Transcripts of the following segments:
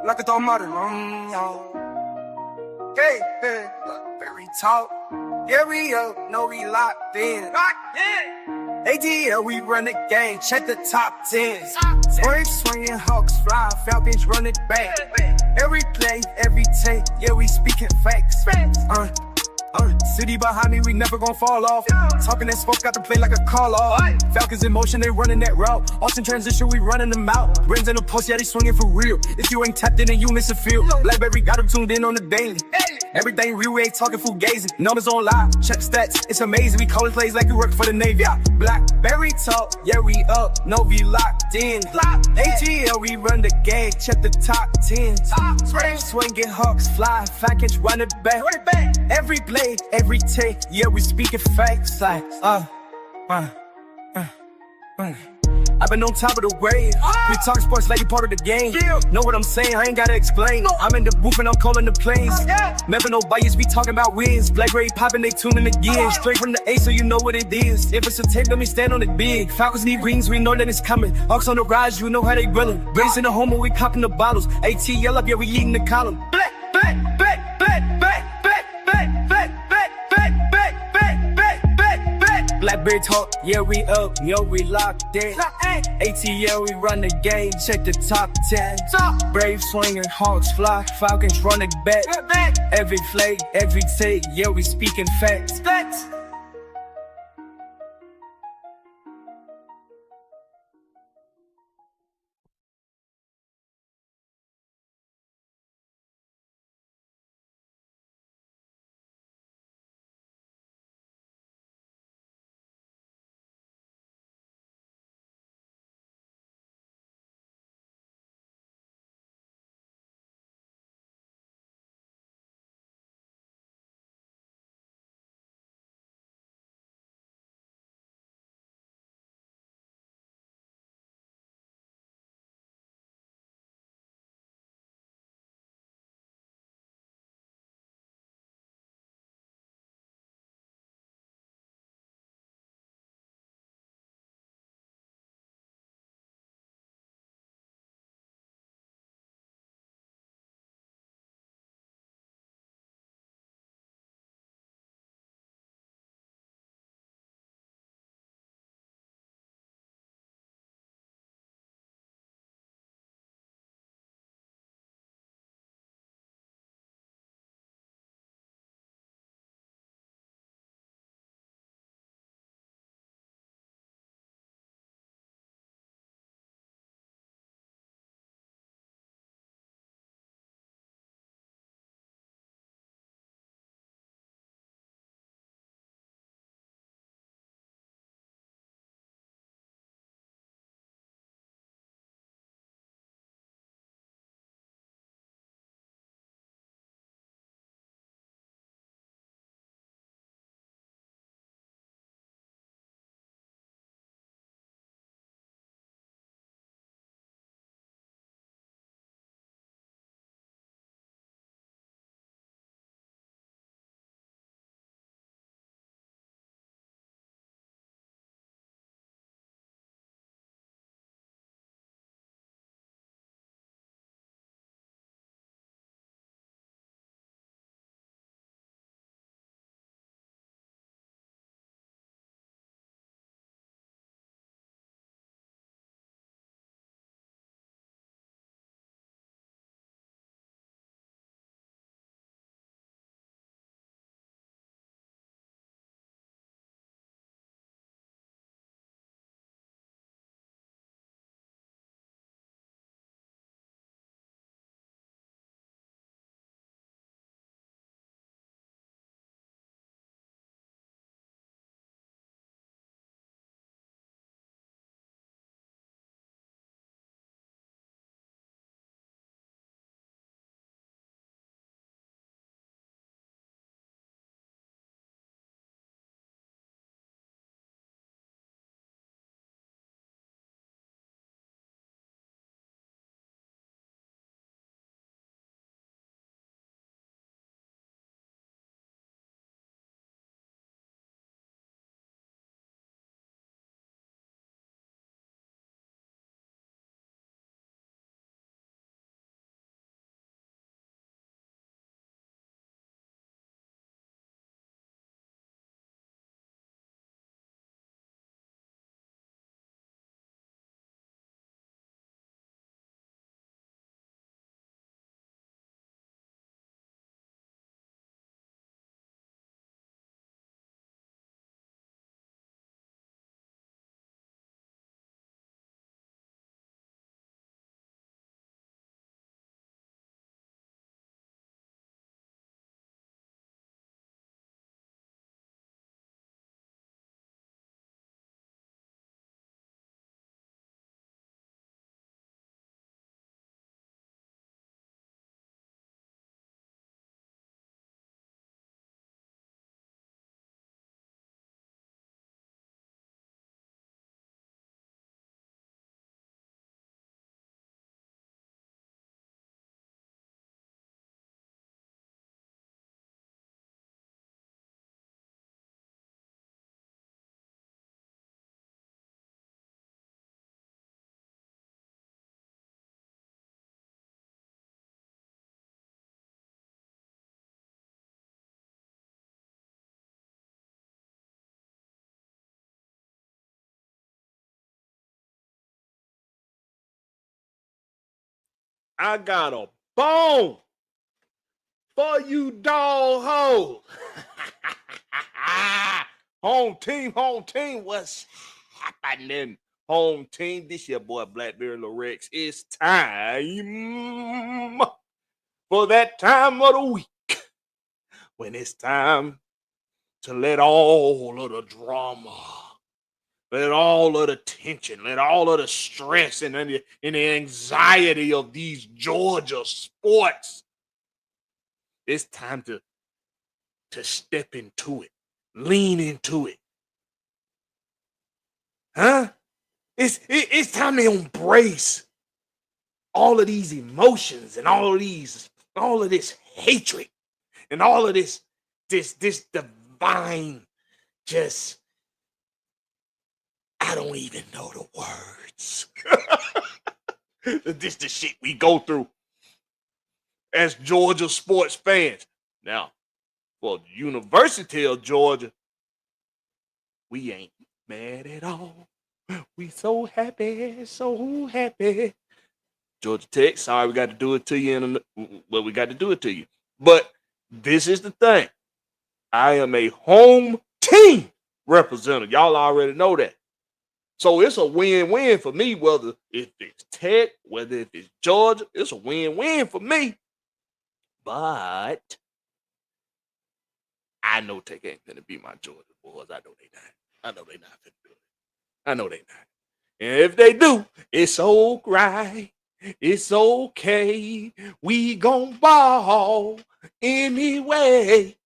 like a tomate. Hey, hey, Blakberry talk. Yeah, we up, know we locked in. ATL, we run the game, check the top 10. Swing, swinging, hawks fly, Falcons run it back. Every play, every take, yeah, we speaking facts. City behind me, we never gon' fall off. Talking that smoke, got to play like a call off. Falcons in motion, they running that route. Austin transition, we running them out. Brains in the post, yeah, they swinging for real. If you ain't tapped in, then you miss a field. Blakberry got them tuned in on the daily. Everything real, we ain't talking fugazi. Numbers on live, check stats, it's amazing. We calling plays like we work for the Navy. Blakberry talk, yeah, we up, no, we locked in. ATL, we run the game, check the top 10. Swinging, hawks fly, Falcons run it back. Every play, every take, yeah, we speaking facts. Like, I've been on top of the wave. We talk sports like you part of the game. Know what I'm saying? I ain't gotta explain. I'm in the booth and I'm calling the plays. Never no bias, we talking about wins. Blakberry popping, they tuning again. Straight from the A, so you know what it is. If it's a tape, let me stand on it big. Falcons need rings, we know that it's coming. Hawks on the rise, you know how they grilling. Brains in the home, we copping the bottles. ATL up, yeah, we eating the column. Blakberry talk, yeah, we up, yo, we locked in. ATL, we run the game, check the top 10. Brave swinging, hawks fly, Falcons running back. Every play, every take, yeah, we speaking facts. I got a bone for you dog hoes. Home team, what's happening? Home team, this your boy Blakberry Lorex. It's time for that time of the week when it's time to let all of the drama, let all of the tension, let all of the stress and the anxiety of these Georgia sports. It's time to step into it, lean into it. Huh? It's time to embrace all of these emotions and all of this hatred and all of this divine just, I don't even know the words. This the shit we go through as Georgia sports fans. Now, for the University of Georgia, we ain't mad at all. We so happy, so happy. Georgia Tech, sorry we got to do it to you, we got to do it to you. But this is the thing. I am a home team representative. Y'all already know that. So it's a win-win for me, whether if it's Tech, whether if it's Georgia, it's a win-win for me. But I know Tech ain't gonna be my Georgia boys. I know they not. I know they not gonna do it. I know they not. And if they do, it's all right. It's okay. We gon' ball anyway.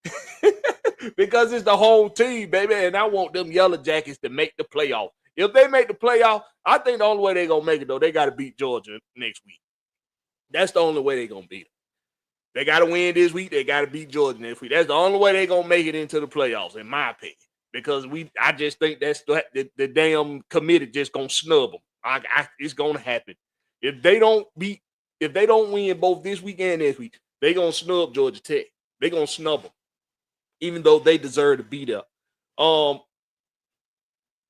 Because it's the whole team, baby. And I want them Yellow Jackets to make the playoff. If they make the playoff, I think the only way they're going to make it, though, they got to beat Georgia next week. That's the only way they're going to beat them. They got to win this week. They got to beat Georgia next week. That's the only way they're going to make it into the playoffs, in my opinion. Because I just think that's the damn committee just going to snub them. It's going to happen. If they don't win both this week and next week, they're going to snub Georgia Tech. They're going to snub them, even though they deserve to be there.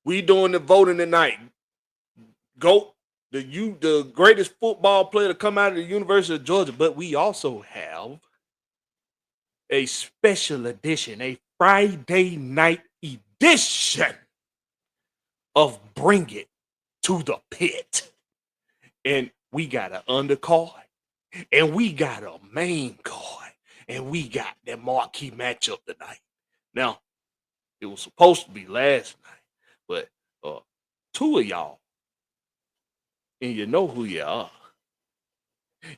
We doing the voting tonight. GOAT, the greatest football player to come out of the University of Georgia, but we also have a special edition, a Friday night edition of Bring It to the Pit. And we got an undercard, and we got a main card, and we got that marquee matchup tonight. Now, it was supposed to be last night, but two of y'all, and you know who you are,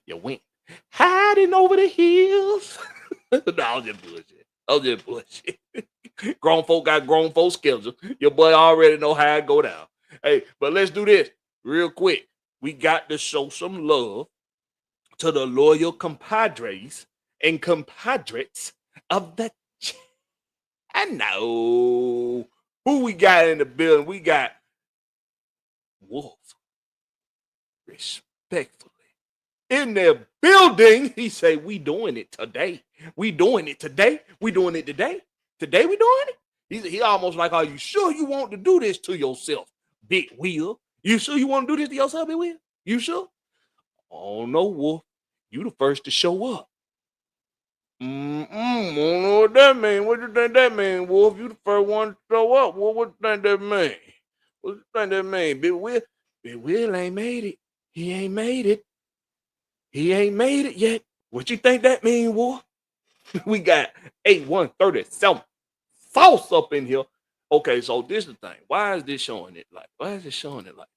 you went hiding over the hills. No, I was just bullshit. Grown folk got grown folk schedule. Your boy already know how it go down. Hey, but let's do this real quick. We got to show some love to the loyal compadres and compadres of the channel. Who we got in the building? We got Wolf. Respectfully. In their building, he say, we doing it today. We doing it today. We doing it today. Today we doing it. He almost like, are you sure you want to do this to yourself, Big Wheel? You sure you want to do this to yourself, Big Wheel? You sure? Oh no, Wolf. You the first to show up. I don't know what that mean. What you think that mean, Wolf? You the first one to show up. Wolf, what you think that mean? What you think that mean? Big Will ain't made it. He ain't made it. He ain't made it yet. What you think that mean, Wolf? We got 8137 sauce up in here. Okay, so this is the thing. Why is this showing it like? Why is it showing it like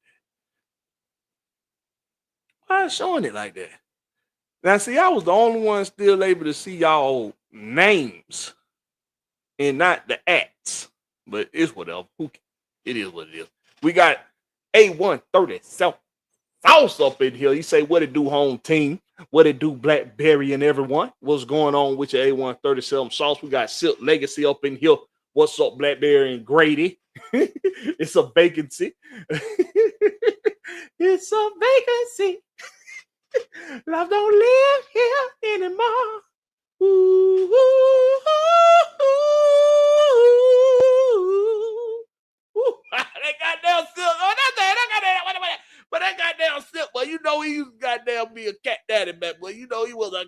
that? Why is it showing it like that? Now, see, I was the only one still able to see y'all names and not the acts. But it's whatever. It is what it is. We got A137 sauce up in here. He say, what it do, home team? What it do, Blakberry and everyone? What's going on with your A137 sauce? We got Silk Legacy up in here. What's up, Blakberry and Grady? It's a vacancy. It's a vacancy. Love don't live here anymore. Ooh, ooh, ooh, ooh. That goddamn Silk. Oh, that goddamn. But that goddamn Silk, well, you know he used to goddamn be a cat daddy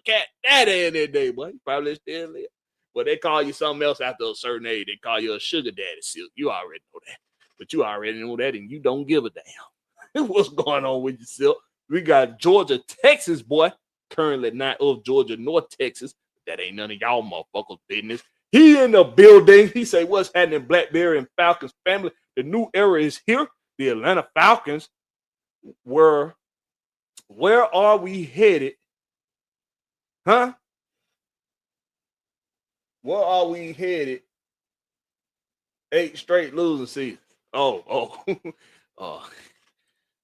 cat daddy in that day, boy. You probably still live. But they call you something else after a certain age. They call you a sugar daddy, Silk. You already know that. But you already know that, and you don't give a damn. What's going on with you, Silk? We got Georgia, Texas, boy. Currently not of Georgia, North Texas. That ain't none of y'all motherfuckers' business. He in the building. He say, what's happening, Blakberry and Falcons family? The new era is here. The Atlanta Falcons were, where are we headed? Huh? Where are we headed? 8 straight losing seasons.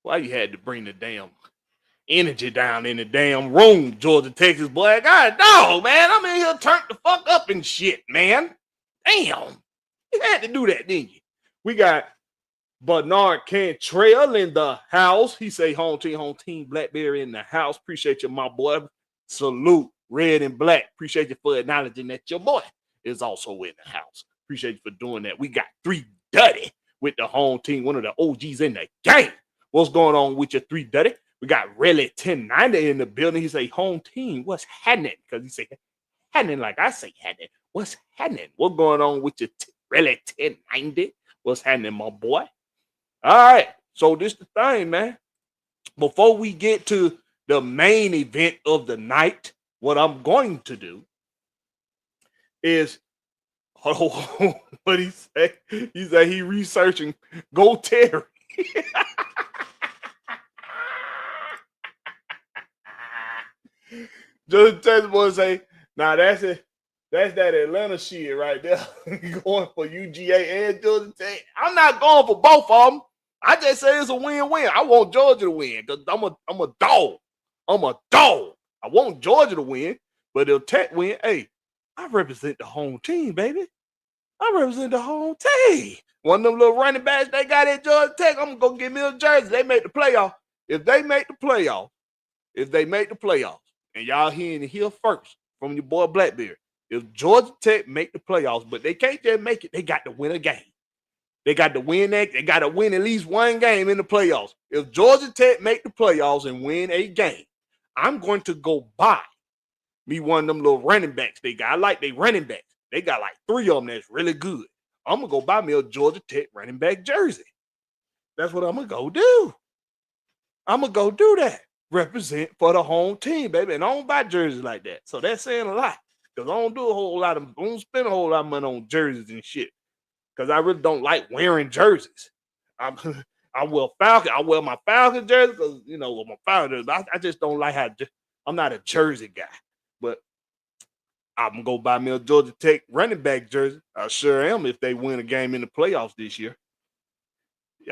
Why you had to bring the damn energy down in the damn room, Georgia, Texas, boy? God, no, man. I'm in here turned the fuck up and shit, man. Damn. You had to do that, didn't you? We got Bernard Cantrell in the house. He say, home team, Blakberry in the house. Appreciate you, my boy. Salute, red and black. Appreciate you for acknowledging that your boy is also in the house. Appreciate you for doing that. We got 3 Duddy with the home team, one of the OGs in the game. What's going on with your 3 Duddy? We got Relly 1090 in the building. He say, home team, what's happening? Because he say, happening like I say happening. What's happening? What's going on with your Relly 1090? What's happening, my boy? All right. So this the thing, man. Before we get to the main event of the night, what I'm going to do is, what he say? He said he researching Go Terry. Just Texas boy say, nah, that's it. That's that Atlanta shit right there. Going for UGA and Georgia Tech. I'm not going for both of them. I just say it's a win-win. I want Georgia to win because I'm a dog. I'm a dog. I want Georgia to win, but if Tech win, hey, I represent the home team, baby. I represent the home team. One of them little running backs they got at Georgia Tech, I'm going to go get me a jersey. They make the playoff. If they make the playoff, and y'all hearing it here first from your boy Blakberry, if Georgia Tech make the playoffs, but they can't just make it, they got to win a game. They got to win that. They got to win at least one game in the playoffs. If Georgia Tech make the playoffs and win a game, I'm going to go buy me one of them little running backs they got. I like they running backs. They got like 3 of them that's really good. I'm going to go buy me a Georgia Tech running back jersey. That's what I'm going to go do. I'm going to go do that. Represent for the home team, baby. And I don't buy jerseys like that. So that's saying a lot. Because I don't spend a whole lot of money on jerseys and shit. Because I really don't like wearing jerseys. I wear Falcon. I wear my Falcon jersey because, you know, with my Falcon jersey, I just don't like I'm not a jersey guy. But I'm going to go buy me a Georgia Tech running back jersey. I sure am if they win a game in the playoffs this year.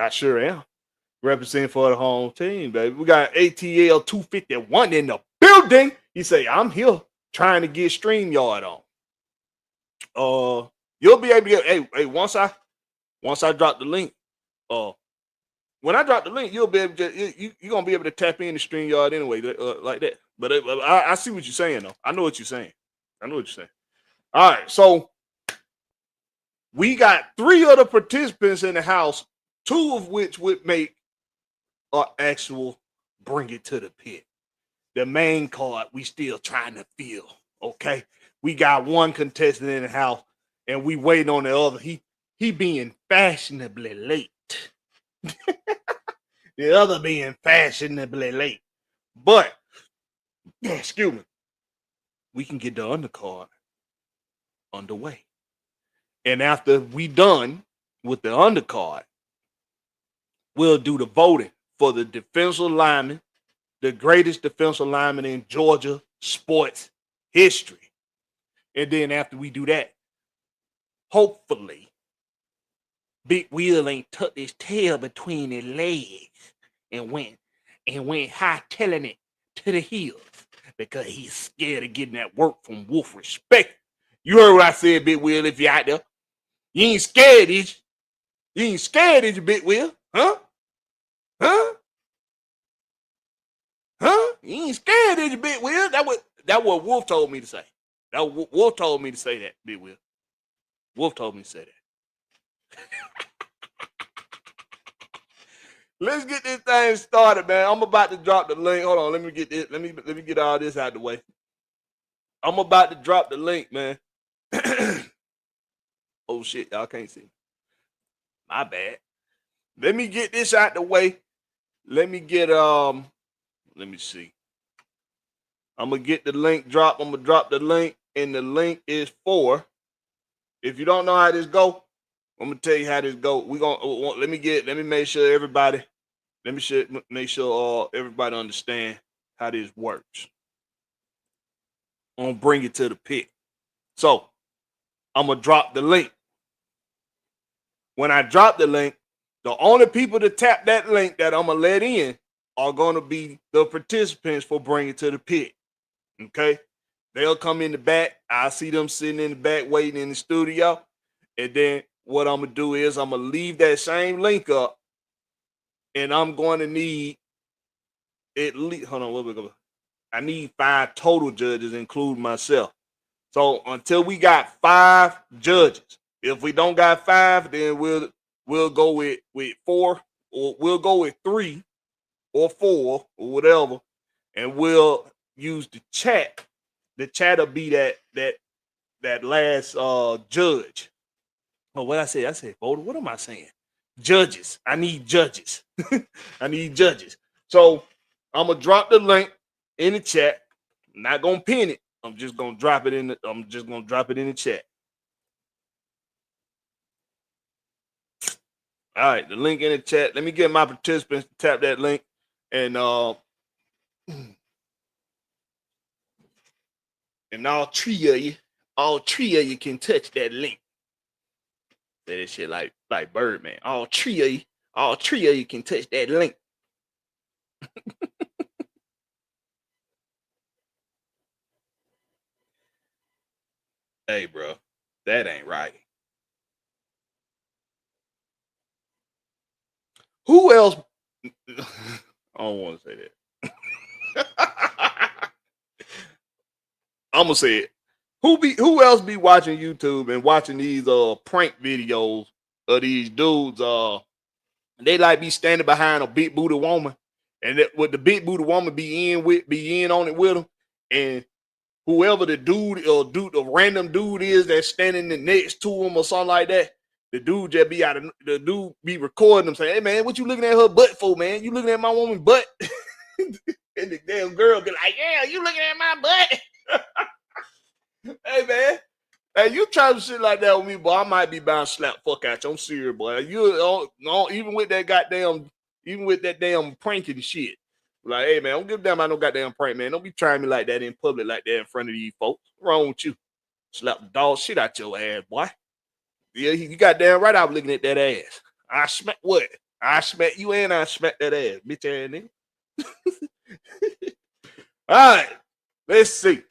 I sure am. Representing for the home team, baby. We got ATL 251 in the building. He say, I'm here trying to get StreamYard on. You'll be able to get, hey, once I drop the link, when I drop the link, you'll be able to, you're going to be able to tap in the StreamYard anyway, like that. But I see what you're saying, though. I know what you're saying. All right, so we got 3 other participants in the house, 2 of which would make an actual bring it to the pit. The main card, we still trying to fill, okay? We got 1 contestant in the house, and we waiting on the other. He being fashionably late. The other being fashionably late. But, excuse me, we can get the undercard underway. And after we done with the undercard, we'll do the voting for the defensive lineman, the greatest defensive lineman in Georgia sports history. And then after we do that, hopefully, Big Wheel ain't tucked his tail between his legs and went high-tailing it to the hills because he's scared of getting that work from Wolf Respect. You heard what I said, Big Wheel, if you're out there. You ain't scared, is you? You ain't scared, is you, Big Wheel? Huh? You ain't scared, is you, Big Wheel? That what Wolf told me to say. Wolf told me to say that, Big Wheel. Wolf told me to say that. Let's get this thing started, man. I'm about to drop the link. Hold on, let me get this. Let me get all this out of the way. I'm about to drop the link, man. Oh shit, y'all can't see. My bad. Let me get this out the way. Let me see. I'm gonna get the link drop. I'm gonna drop the link, and the link is for. If you don't know how this go, I'm gonna tell you how this go. Let me make sure everybody. Make sure everybody understand how this works. I'm gonna bring it to the pit. So I'm gonna drop the link. When I drop the link, the only people to tap that link that I'm gonna let in are gonna be the participants for Bring It to the Pit. Okay, they'll come in the back. I see them sitting in the back waiting in the studio, and then what I'm gonna do is I'm gonna leave that same link up, and I'm going to need at least. Hold on, what we going? I need 5 total judges, including myself. So until we got 5 judges, if we don't got 5, then we'll go with 4, or we'll go with 3 or 4 or whatever, and we'll use the chat. The chat will be that last judge. Oh, what I said voter. What am I saying? Judges. I need judges. I need judges. So I'm gonna drop the link in the chat. I'm not gonna pin it. I'm just gonna drop it in the chat. All right, the link in the chat. Let me get my participants to tap that link, and all 3 of you can touch that link. Say that shit like Birdman. All 3 of you can touch that link. Hey, bro, that ain't right. Who else? I don't want to say that. I'm gonna say it. Who else be watching YouTube and watching these prank videos of these dudes? They like be standing behind a big booty woman, and with the big booty woman be in on it with them, and whoever the the random dude is that's standing next to him or something like that, the dude just be recording them saying, "Hey man, what you looking at her butt for, man? You looking at my woman butt?" And the damn girl be like, "Yeah, you looking at my butt?" Hey man, hey, you try to shit like that with me, boy, I might be bound to slap fuck out you. I'm serious, boy. Even with that damn pranking shit. Like, hey man, don't give a damn about no goddamn prank, man. Don't be trying me like that in public, like that in front of these folks. What's wrong with you? Slap the dog shit out your ass, boy. Yeah, you got damn right I was looking at that ass. I smack what? I smack you and I smack that ass, bitch ass nigga. All right, let's see.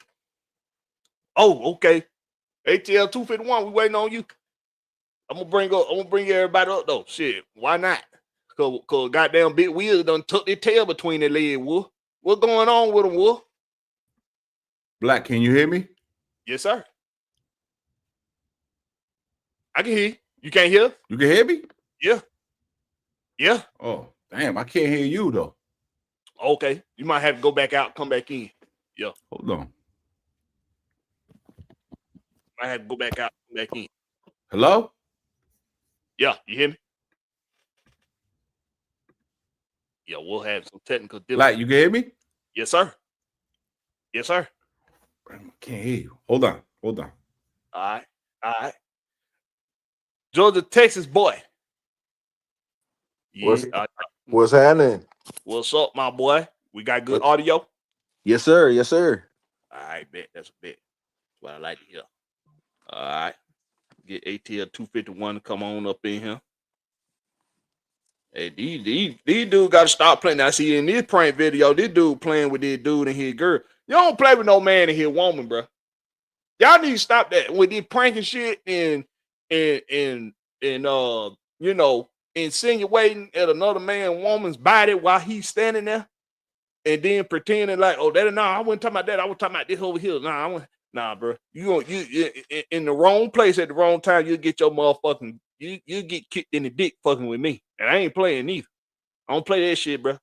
Oh, okay. ATL 251, we waiting on you. I'm gonna bring everybody up though. Shit, why not? Cause goddamn Big Wheel done tucked their tail between their legs, Wolf. What's going on with them, Wolf? Black, can you hear me? Yes, sir. I can hear you. You can't hear? You can hear me? Yeah. Yeah. Oh, damn, I can't hear you though. Okay. You might have to go back out, come back in. Yeah. Hold on. I have to go back out, come back in. Hello? Yeah, you hear me? Yeah, we'll have some technical difficulties. Black, you can hear me? Yes, sir. Yes, sir. I can't hear you. Hold on. All right. Georgia, Texas boy. Yeah. What's happening? What's up, my boy? We got good audio? Yes, sir. Yes, sir. All right, bet. That's a bet. That's what I like to hear. All right. Get ATL 251 to come on up in here. Hey, these dudes got to stop playing. Now, see, in this prank video, this dude playing with this dude and his girl. You don't play with no man and his woman, bro. Y'all need to stop that with this pranking shit and you know, insinuating at another man woman's body while he's standing there and then pretending like, oh, I wasn't talking about that. I was talking about this over here. Nah, bro. You in the wrong place at the wrong time. You get your motherfucking you get kicked in the dick fucking with me, and I ain't playing either. I don't play that shit, bro.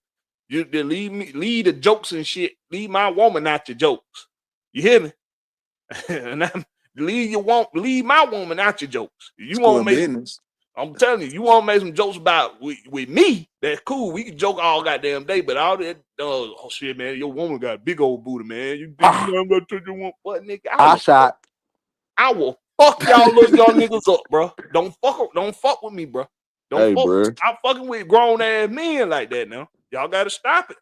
You leave the jokes and shit. Leave my woman out your jokes. You hear me? And leave my woman out your jokes. You School won't make. business. I'm telling you, you want to make some jokes about with me. That's cool. We can joke all goddamn day, but all that, oh shit, man, your woman got a big old booty, man. You think you I'm gonna touch your woman? What, nigga? I shot. I will fuck y'all little young niggas up, bro. Don't fuck with me, bro. Hey, bro. I'm fucking with grown ass men like that now. Y'all gotta stop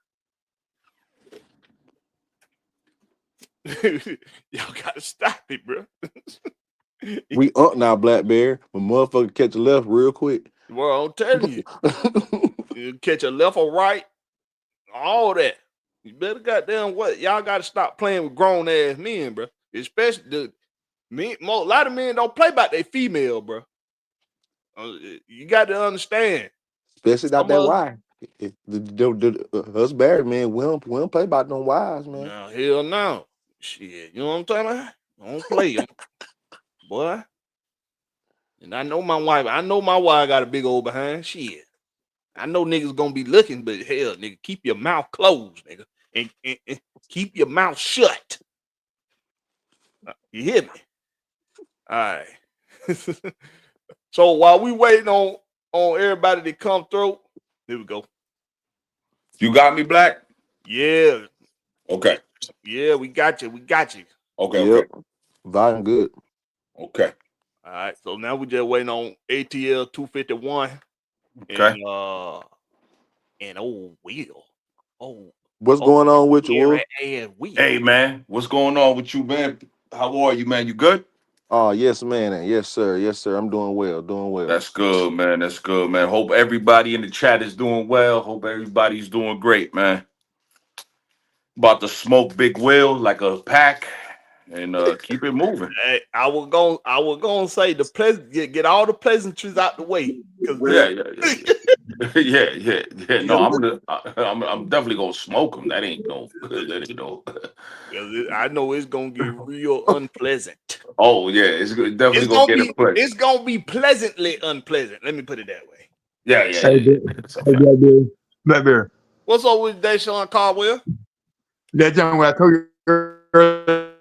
it. Y'all gotta stop it, bro. We up now, Blakberry. When motherfucker catch a left real quick. Well, I'm telling you, you catch a left or right, all that. You better goddamn what? Y'all gotta stop playing with grown ass men, bro. Especially the men. A lot of men don't play about their female, bro. You got to understand. Especially not that why. Us married, man, we don't play about no wives, man. No, hell no. Shit, you know what I'm talking about? Don't play them, boy. And I know my wife. I know my wife got a big old behind. Shit. I know niggas gonna be looking, but hell, nigga, keep your mouth closed, nigga. And keep your mouth shut. You hear me? All right. So while we waiting on everybody to come through, here we go. You got me, Black? Yeah. Okay. Yeah, we got you. Okay, yep. okay. Volume good. Okay. All right. So now we just waiting on ATL 251. Okay. And Will. What's going on with you, Wolf? Hey, man. What's going on with you, man? How are you, man? You good? Oh, yes, man. Yes, sir. Yes, sir. I'm doing well. Doing well. That's good, man. That's good, man. Hope everybody in the chat is doing well. Hope everybody's doing great, man. About to smoke Big Will like a pack and keep it moving. Hey, I was gonna say the get all the pleasantries out the way. Yeah. No, I'm definitely gonna smoke them. That ain't no. I know it's gonna get real unpleasant. Oh yeah, it's definitely gonna get a play. It's gonna be pleasantly unpleasant. Let me put it that way. Yeah. Blakberry. What's up with Deshaun Caldwell? That time when I told you earlier,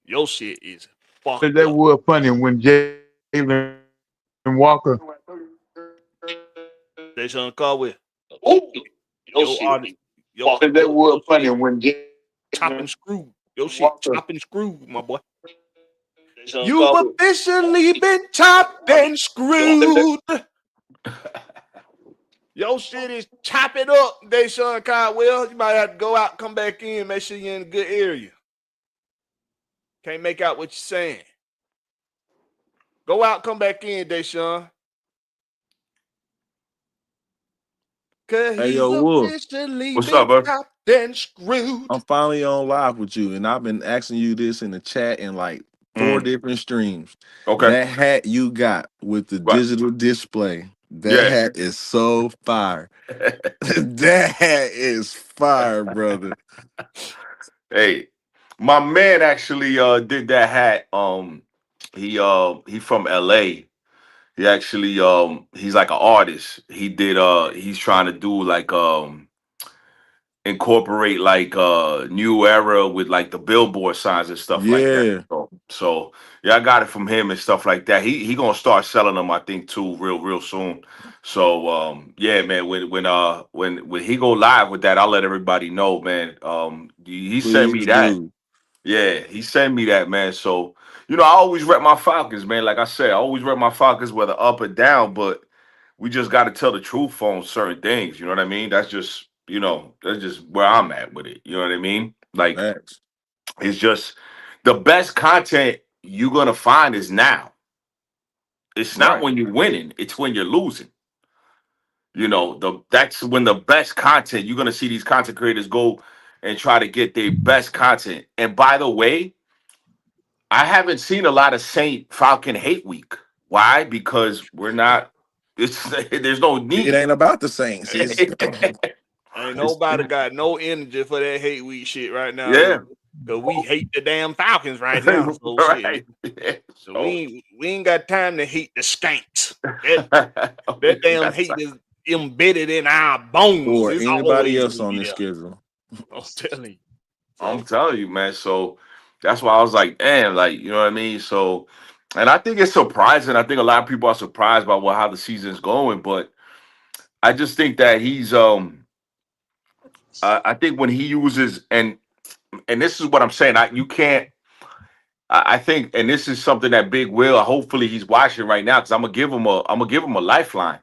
Your shit is fucked that up. was funny when Jalen Walker. Deshaun Caldwell. That was funny when Jalen chopping screw. Your shit chopping screw, my boy. You've officially been chopped and screwed. Your shit is chopping up, Deshaun Caldwell. You might have to go out, come back in, make sure you're in a good area. Can't make out what you're saying. Go out, come back in, Deshaun. Cause Hey, he's yo, Wolf. officially What's been up, bud? chopped and screwed. I'm finally on live with you, and I've been asking you this in the chat in like 4 different streams. Okay. That hat you got with the digital display, that hat is so fire. That hat is fire, brother. Hey, my man actually did that hat. He from LA. He actually he's like an artist. He's trying to do like incorporate like new era with like the billboard signs and stuff like that. So yeah, I got it from him and stuff like that. He gonna start selling them, I think, too, real soon. So yeah, man, when he go live with that, I'll let everybody know, man. He sent me that. Yeah, he sent me that, man. So I always rep my Falcons, man. Like I said, I always rep my Falcons, whether up or down, but we just got to tell the truth on certain things. You know what I mean? That's just where I'm at with it. You know what I mean? Like, it's just the best content you're gonna find is now. It's not when you're winning; it's when you're losing. That's when the best content you're gonna see these content creators go and try to get their best content. And by the way, I haven't seen a lot of Saint Falcon hate week. Why? Because we're not. There's no need. It ain't about the Saints. Ain't nobody got no energy for that hate week shit right now. Yeah. Because we hate the damn Falcons right now. So, shit. So we ain't got time to hate the skanks. That damn hate is embedded in our bones. Or It's anybody always else on be this there. schedule. I'm telling you. I'm telling you, man. So that's why I was like, damn, like, you know what I mean? So, and I think it's surprising. I think a lot of people are surprised by how the season's going, but I just think that he's I think when he uses and this is what I'm saying, you can't I think, and this is something that Big Will, hopefully he's watching right now, because I'm gonna give him a lifeline.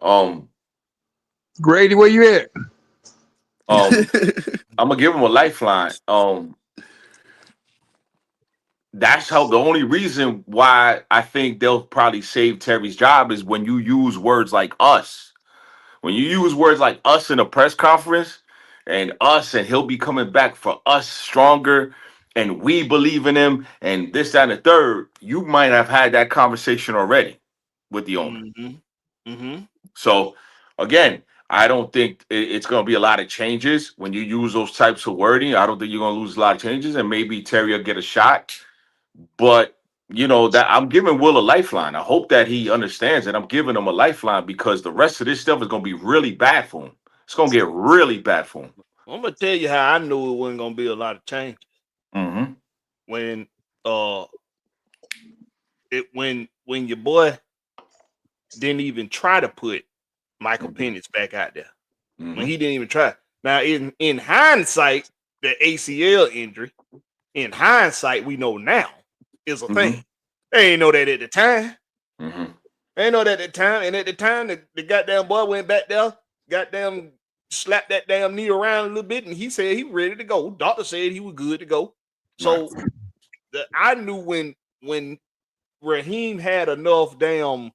Um Grady, where you at? I'm gonna give him a lifeline. That's how the only reason why I think they'll probably save Terry's job is when you use words like us. When you use words like us in a press conference and us, and he'll be coming back for us stronger, and we believe in him, and this, that, and the third, you might have had that conversation already with the owner. So again, I don't think it's going to be a lot of changes when you use those types of wording. I don't think you're going to lose a lot of changes, and maybe Terry will get a shot. But that I'm giving Will a lifeline. I hope that he understands that I'm giving him a lifeline, because the rest of this stuff is going to be really bad for him. It's going to get really bad for him. I'm gonna tell you how I knew it wasn't gonna be a lot of change. Mm-hmm. When when your boy didn't even try to put Michael Penix back out there. When he didn't even try. Now in hindsight, the ACL injury, in hindsight, we know now is a thing. They ain't know that at the time. They ain't know that at the time. And at the time, the goddamn boy went back there, goddamn slapped that damn knee around a little bit, and he said he ready to go. Doctor said he was good to go. So I knew when Raheem had enough damn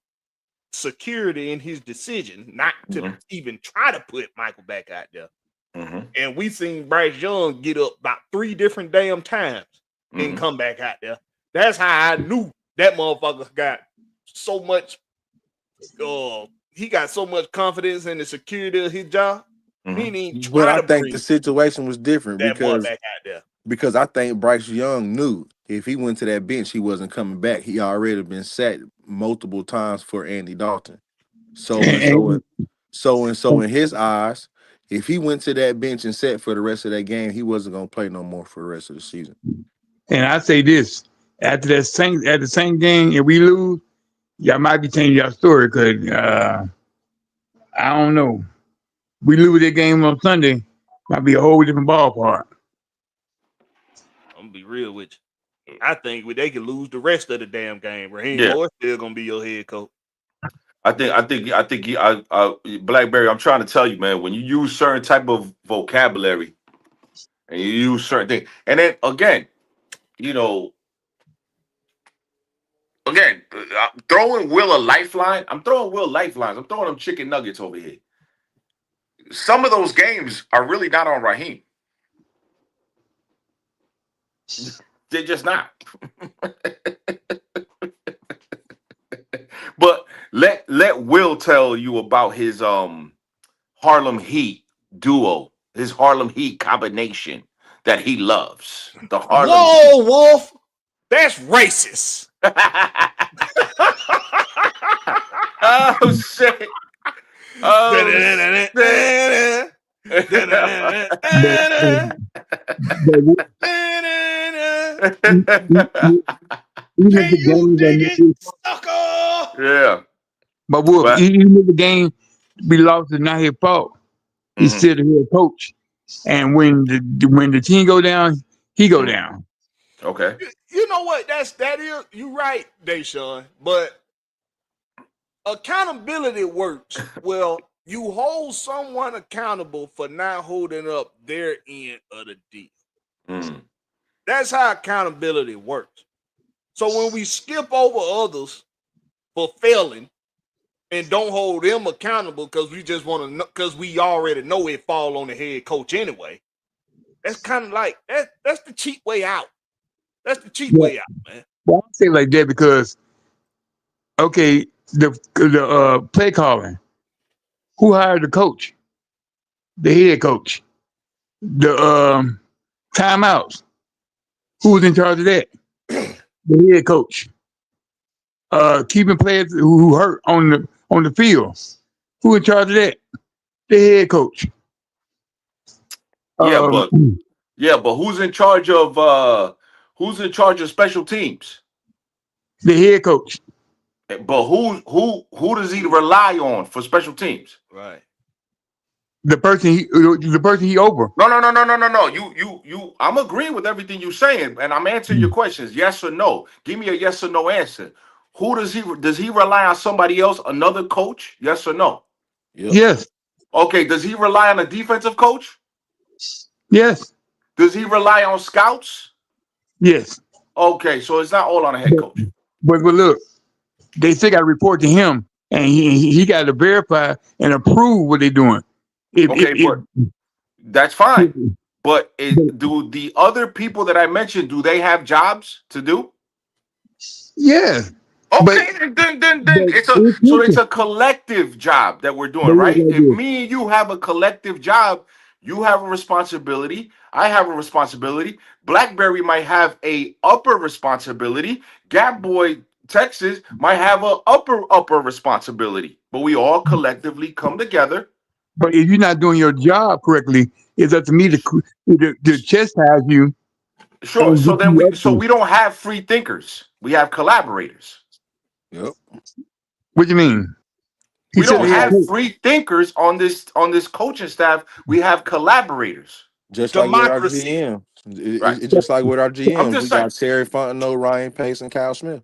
security in his decision not to even try to put Michael back out there. And we seen Bryce Young get up about 3 different damn times and come back out there. That's how I knew that motherfucker got so much he got so much confidence in the security of his job. He didn't try But I to think the situation was different that boy back out there. Because I think Bryce Young knew if he went to that bench, he wasn't coming back. He already been sat multiple times for Andy Dalton. So in his eyes, if he went to that bench and sat for the rest of that game, he wasn't gonna play no more for the rest of the season. And I say this: at the same game, if we lose, y'all might be changing your story, because I don't know. We lose that game on Sunday, might be a whole different ballpark. I'm gonna be real with you. I think they could lose the rest of the damn game. Raheem Moore still gonna be your head coach. I think Blakberry, I'm trying to tell you, man, when you use certain type of vocabulary and you use certain things, and then again, throwing Will a lifeline. I'm throwing Will lifelines. I'm throwing them chicken nuggets over here. Some of those games are really not on Raheem. They're just not. But let Will tell you about his Harlem Heat duo, his Harlem Heat combination that he loves. The Harlem Heat. Wolf, that's racist. Oh shit. Oh, yeah. But Wolf, even if the game we lost is not his fault, he's still the head coach. And when the team go down, he go down. Okay. You know what? That is you right, Deshaun. But accountability works. Well, you hold someone accountable for not holding up their end of the deal. That's how accountability works. So when we skip over others for failing and don't hold them accountable because we just want to know, because we already know it fall on the head coach anyway. That's kind of like that's the cheap way out. That's the cheap way out, man. Well, I say like that because okay, the play calling. Who hired the coach? The head coach. The timeouts. Who was in charge of that? The head coach. Keeping players who hurt on the field. Who in charge of that? The head coach. Yeah, but Yeah, but who's in charge of special teams? The head coach. But who does he rely on for special teams? Right. The person he over. No. You. I'm agreeing with everything you're saying, and I'm answering your questions. Yes or no? Give me a yes or no answer. Who does he rely on somebody else, another coach? Yes or no? Yep. Yes. Okay. Does he rely on a defensive coach? Yes. Does he rely on scouts? Yes. Okay, so it's not all on a head coach. But look, they still got to report to him, and he got to verify and approve what they're doing. Okay, but that's If fine. But do the other people that I mentioned, do they have jobs to do? yeah, but Okay, then it's a collective job that we're doing, right? If me and you have a collective job, you have a responsibility, I have a responsibility. Blackberry might have a upper responsibility. Gap Boy Texas might have a upper responsibility. But we all collectively come together. But if you're not doing your job correctly, it's up to me to chastise you Sure. and So get then you up so to. we don't have free thinkers. We have collaborators. Yep. What you mean? He We said don't the head have coach. free thinkers on this coaching staff. We have collaborators. Just like with our Democracy. GM. Right. It's just like with our I'm GMs. just We saying. got Terry Fontenot, Ryan Pace, and Kyle Smith.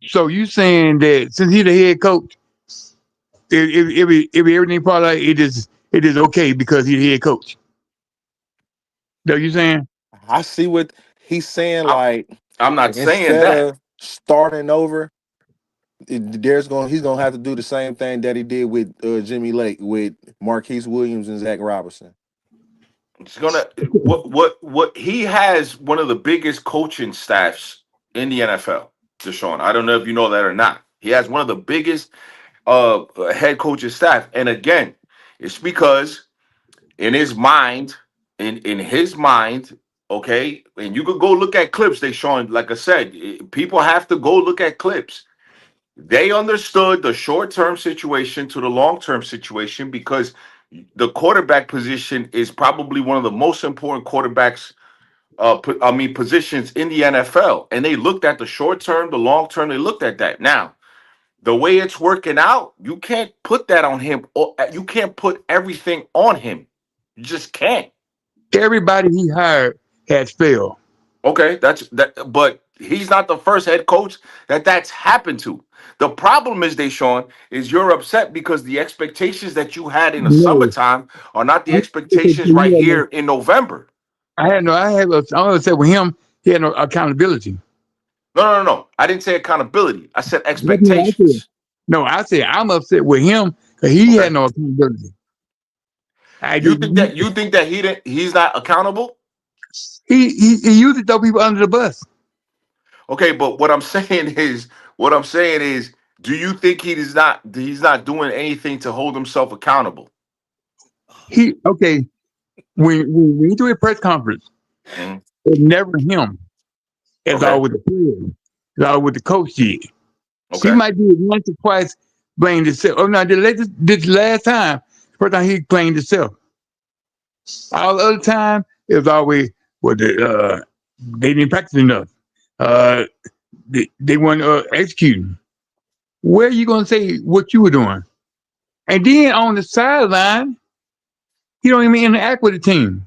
So you saying that since he's the head coach, if everything part of it is okay because he's the head coach. That what you saying? I see what he's saying. I'm, Like, I'm not saying instead that. of starting over, he's gonna have to do the same thing that he did with Jimmy Lake, with Marquise Williams and Zach Robinson. It's gonna what he has one of the biggest coaching staffs in the NFL, Deshaun. I don't know if you know that or not. He has one of the biggest head coaching staff. And again, it's because in his mind, in his mind, okay, and you could go look at clips, they showing, like I said, people have to go look at clips. They understood the short-term situation to the long-term situation because the quarterback position is probably one of the most important quarterbacks positions in the NFL. And they looked at the short term, the long term, they looked at that. Now, the way it's working out, you can't put that on him. Or you can't put everything on him. You just can't. Everybody he hired has failed. Okay, that's that. But he's not the first head coach that's happened to. The problem is, Deshaun, is you're upset because the expectations that you had in the No, summertime are not the I expectations right here in November. I said with him, he had no accountability. No. I didn't say accountability. I said That's what I said. expectations. No, I said I'm upset with him because he Okay. had no accountability. I You did. think that he's not accountable? He used to throw people under the bus. Okay, but what I'm saying is, do you think he's not doing anything to hold himself accountable? He okay when he do a press conference, Mhm. it's never him. It's Okay. all with the players. It's all with the coach did. He Okay. might do it once or twice, blame himself. Oh no, this last time, first time he blamed himself. All the other time, it was always they didn't practice enough. Uh, they weren't executing. Where are you gonna say what you were doing? And then on the sideline, he don't even interact with the team.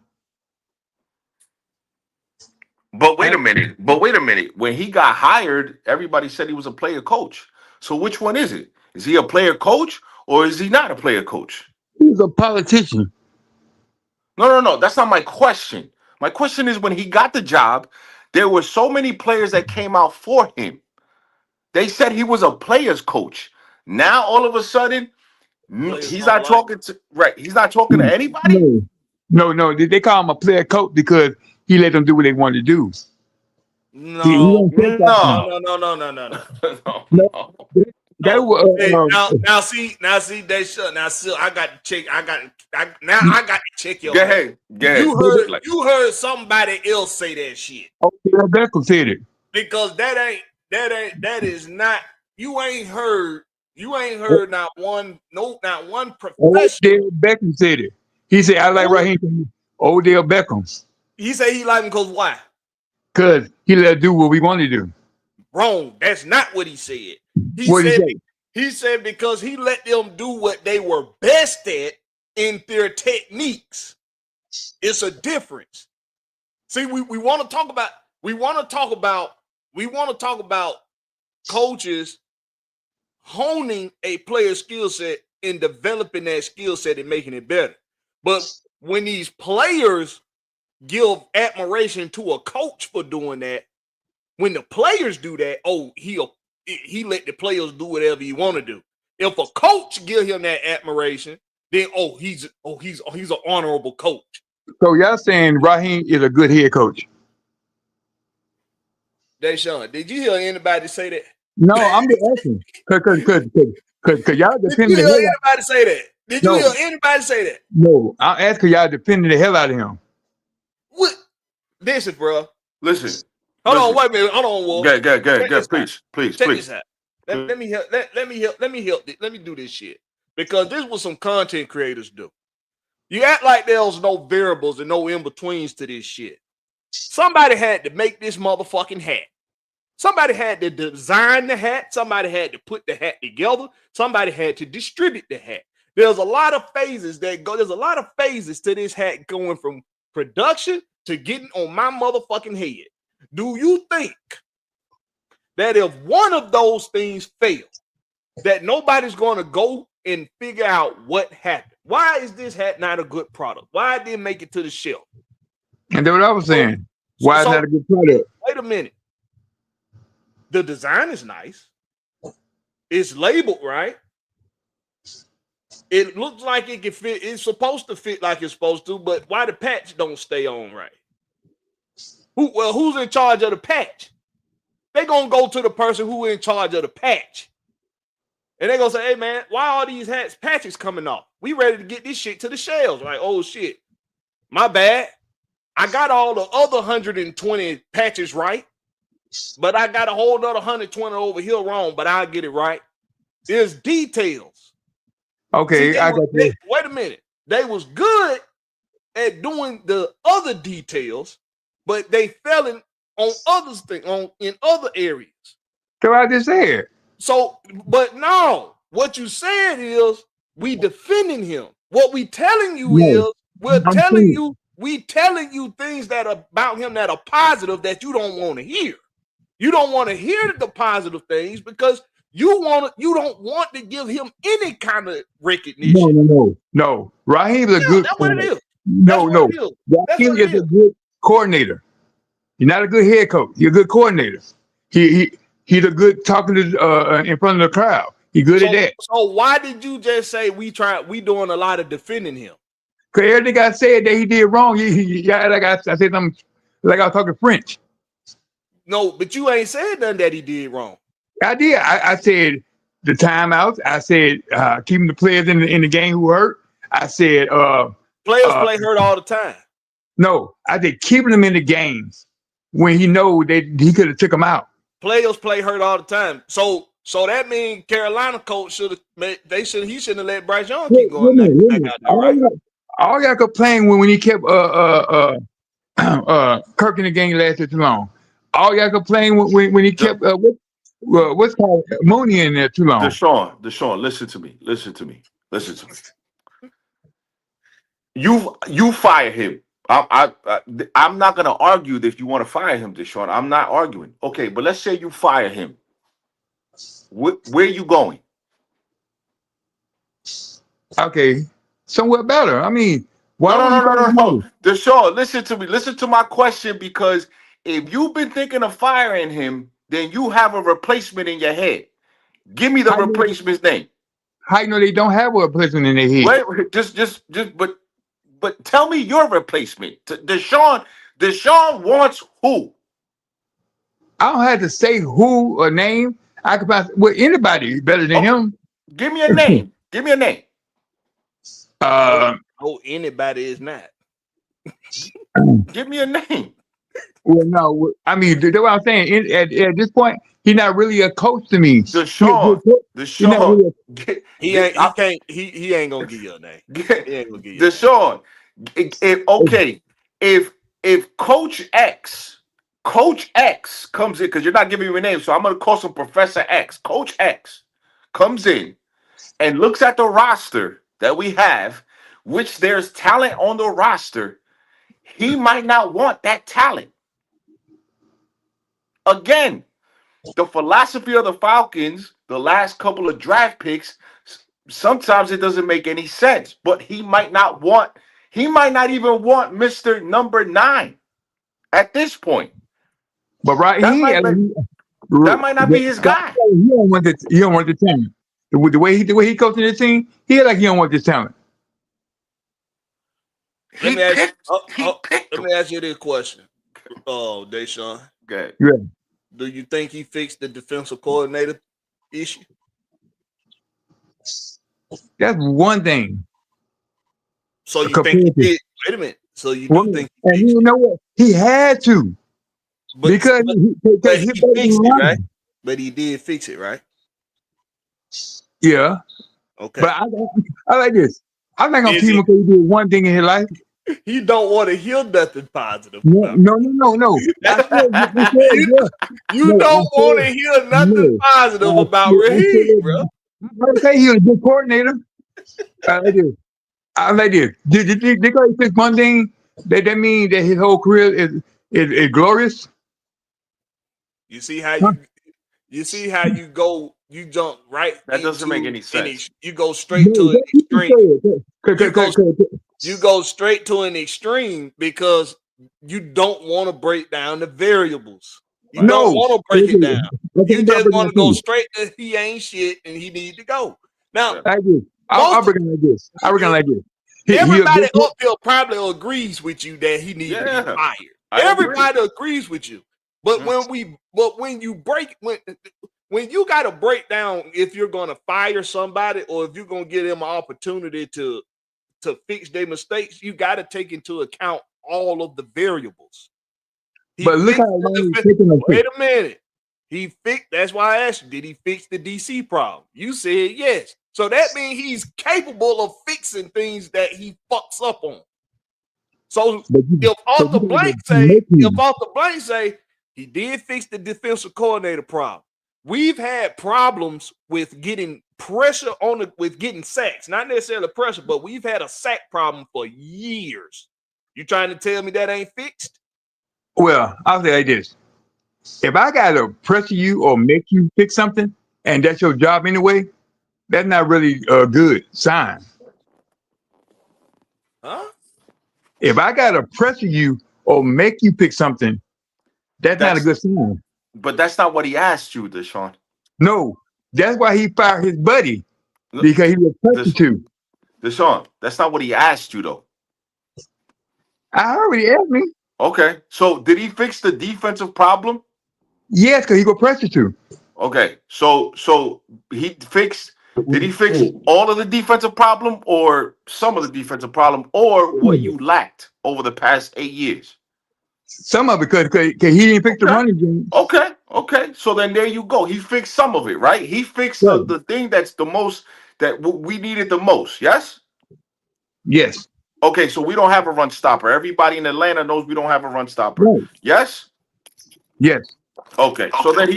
But wait I, a minute. But wait a minute. When he got hired, everybody said he was a player coach. So which one is it? Is he a player coach or is he not a player coach? he's a politician. No. That's not my question. My question is when he got the job, there were so many players that came out for him. They said he was a player's coach. Now all of a sudden, Players he's don't not like. talking to right. He's not talking to anybody. No, no. They call him a player coach because he let them do what they wanted to do. He No, don't take that no, from. No, no, no, no, no, no, no. no, No, no. that No. was Hey, now see, they shut. Now, see, I got to check. I got to check your Go man. ahead, go ahead. Like, You heard somebody else say that shit Beckham said it. because that is not. You ain't heard not one professional. Odell Beckham said it. He said, "I like Who? Raheem." Odell Beckham. He said he liked him because why? Because he let us do what we want to do. Wrong. That's not what he said. What did he He said because he let them do what they were best at in their techniques. It's a difference. See, we want to talk about coaches honing a player's skill set and developing that skill set and making it better. But when these players give admiration to a coach for doing that, when the players do that, he let the players do whatever he want to do. If a coach give him that admiration, then he's an honorable coach. So y'all saying Raheem is a good head coach? Deshaun, did you hear anybody say that? No, I'm just asking. Cause y'all defending Did you the hear hell anybody say that? Did you hear anybody say that? No, I'm asking y'all defending the hell out of him. What? Listen, bro. Listen. Hold on, wait a minute. Hold on, Wolf. Go. Please. Check this out. Let me help. Let me do this shit. Because this is what some content creators do. You act like there's no variables and no in-betweens to this shit. Somebody had to make this motherfucking hat. Somebody had to design the hat. Somebody had to put the hat together. Somebody had to distribute the hat. There's a lot of phases there's a lot of phases to this hat going from production to getting on my motherfucking head. Do you think that if one of those things fail, that nobody's going to go and figure out what happened? Why is this hat not a good product? Why it didn't make it to the shelf? And that's what I was saying. Why is that a good product? Wait a minute. The design is nice. It's labeled right. It looks like it can fit. It's supposed to fit like it's supposed to, but why the patch don't stay on right? Who's in charge of the patch? They're going to go to the person who in charge of the patch. And they're going to say, hey, man, why are these patches coming off? We ready to get this shit to the shelves. Like, oh, shit. My bad. I got all the other 120 patches right, but I got a whole other 120 over here wrong, but I'll get it right. There's details. Okay, wait a minute. They was good at doing the other details, but they fell in other areas. So I just said. So, but no, what you said is we defending him. What we telling you is we telling you things that are about him that are positive that you don't want to hear. You don't want to hear the positive things because you don't want to give him any kind of recognition. No. Raheem is a good. That's what it is. No. Raheem is a good coordinator. You're not a good head coach. You're a good coordinator. He's a good talking to in front of the crowd. He's good at that. So why did you just say we doing a lot of defending him? Because everything I said that he did wrong. Like I said something like I was talking French. No, but you ain't said nothing that he did wrong. I did. I said the timeouts. I said keeping the players in the game who hurt. I said players play hurt all the time. No, I said keeping them in the games when he know that he could have took them out. Players play hurt all the time. So that means Carolina coach he shouldn't have let Bryce Young keep going back out there, right? All y'all complain when he kept Kirk in the game lasted too long. All y'all complain when he kept what's called Mooney in there too long. Deshaun, listen to me. You fire him. I'm not gonna argue that if you want to fire him, Deshaun. I'm not arguing. Okay, but let's say you fire him. Where are you going? Okay, somewhere better. I mean, why no. Deshaun, listen to me. Listen to my question, because if you've been thinking of firing him, then you have a replacement in your head. Give me the replacement's name. How you know they don't have a replacement in their head? Wait, but tell me your replacement. Deshaun wants who? I don't have to say who or name. I could find anybody better than him. Give me a name. Anybody is not. Give me a name. Well, no. I mean, that's what I'm saying. At this point, he's not really a coach to me. Deshaun. He ain't gonna give you a name. He ain't gonna give you Deshaun. If if Coach X comes in, because you're not giving me a name, so I'm gonna call him Professor X. Coach X comes in and looks at the roster that we have, which there's talent on the roster, he might not want that talent. Again, the philosophy of the Falcons, the last couple of draft picks, sometimes it doesn't make any sense. But he might not even want Mr. Number 9 at this point. But That might not be his guy. He don't want the talent. The way he coaching the team, he like he don't want this talent. Let me ask you this question. Oh, Deshaun. Okay. Yeah. Do you think he fixed the defensive coordinator issue? That's one thing. So you think he did? Wait a minute. So you do think he fixed it? You know what? He had to. But he fixed it, right? But he did fix it, right? Yeah. Okay. But I like this. I'm not gonna keep him because he did one thing in his life. He don't want to hear nothing positive. No. You don't want to hear nothing positive about Raheem, bro. I say he's a good coordinator. I like this. Did he fix one thing? That means that his whole career is glorious. You see how you go. You jump right. That doesn't make any sense. You go straight to an extreme. You go straight to an extreme because you don't want to break down the variables. You don't want to break it down. You just want to go straight to he ain't shit and he need to go. Now, I'll bring it like this. Everybody up here probably agrees with you that he needs to be fired. Everybody agrees with you. But when you got to break down if you're going to fire somebody or if you're going to give them an opportunity to fix their mistakes, you got to take into account all of the variables. But look how long he's taking a Wait a minute. That's why I asked you, did he fix the DC problem? You said yes. So that means he's capable of fixing things that he fucks up on. So if off the blank say he did fix the defensive coordinator problem. We've had problems with getting pressure with getting sacks. Not necessarily pressure, but we've had a sack problem for years. You trying to tell me that ain't fixed? Well, I'll say like this. If I got to pressure you or make you fix something, and that's your job anyway, that's not really a good sign. Huh? If I got to pressure you or make you pick something, that's not a good sign. But that's not what he asked you, Deshaun. No, that's why he fired his buddy, because he was pressured to. Deshaun, that's not what he asked you, though. I already asked me. Okay, so did he fix the defensive problem? Yes, because he got pressure to. Okay, so he fixed. Did he fix all of the defensive problem, or some of the defensive problem, or what you lacked over the past 8 years? Some of it, because he didn't fix the running game. Okay. So then there you go. He fixed some of it, right? He fixed the thing that's the most that we needed the most. Yes. Yes. Okay, so we don't have a run stopper. Everybody in Atlanta knows we don't have a run stopper. Right. Yes? Yes. Okay, so then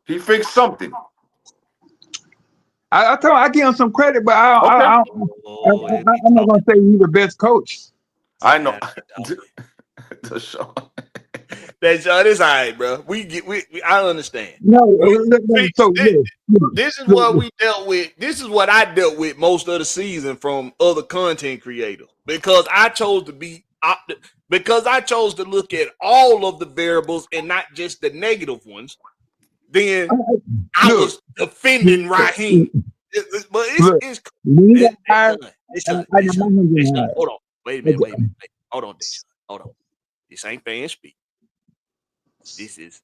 he fixed something. I give him some credit, but I'm not going to say he's the best coach. I know. That's all right, bro. I understand. No, this is what we dealt with. This is what I dealt with most of the season from other content creators because I chose to look at all of the variables and not just the negative ones. Then I was defending Raheem. But it's hold on. Wait a minute. Hold on. This ain't fan speak. This is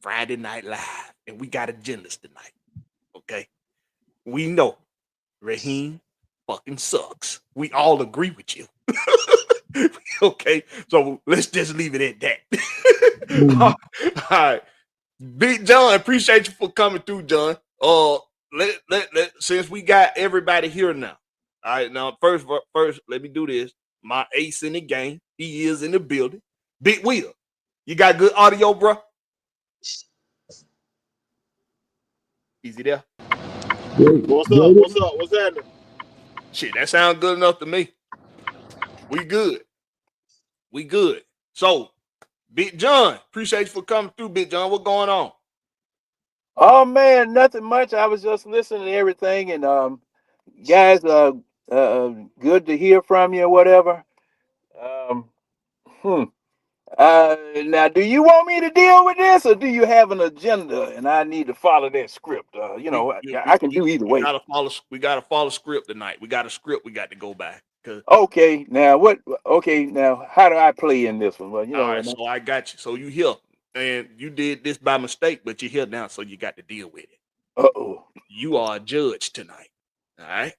Friday Night Live, and we got agendas tonight. Okay, we know Raheem fucking sucks. We all agree with you. Okay, so let's just leave it at that. All right, Big John, appreciate you for coming through, John. Since we got everybody here now. All right, now first, let me do this. My ace in the game, he is in the building. Big Wheel, you got good audio, bro? Easy there. What's up? What's up? What's happening? Shit, that sounds good enough to me. We good. We good. So, Big John, appreciate you for coming through, Big John. What going on? Oh man, nothing much. I was just listening to everything, and guys, good to hear from you or whatever. Um, hmm. Now, do you want me to deal with this, or do you have an agenda, and I need to follow that script? I can do either way. We gotta follow script tonight. We got a script we got to go by. Okay, now what? Okay, now how do I play in this one? Well, All right, so I got you. So you here, and you did this by mistake, but you're here now, so you got to deal with it. Uh-oh. You are a judge tonight. All right.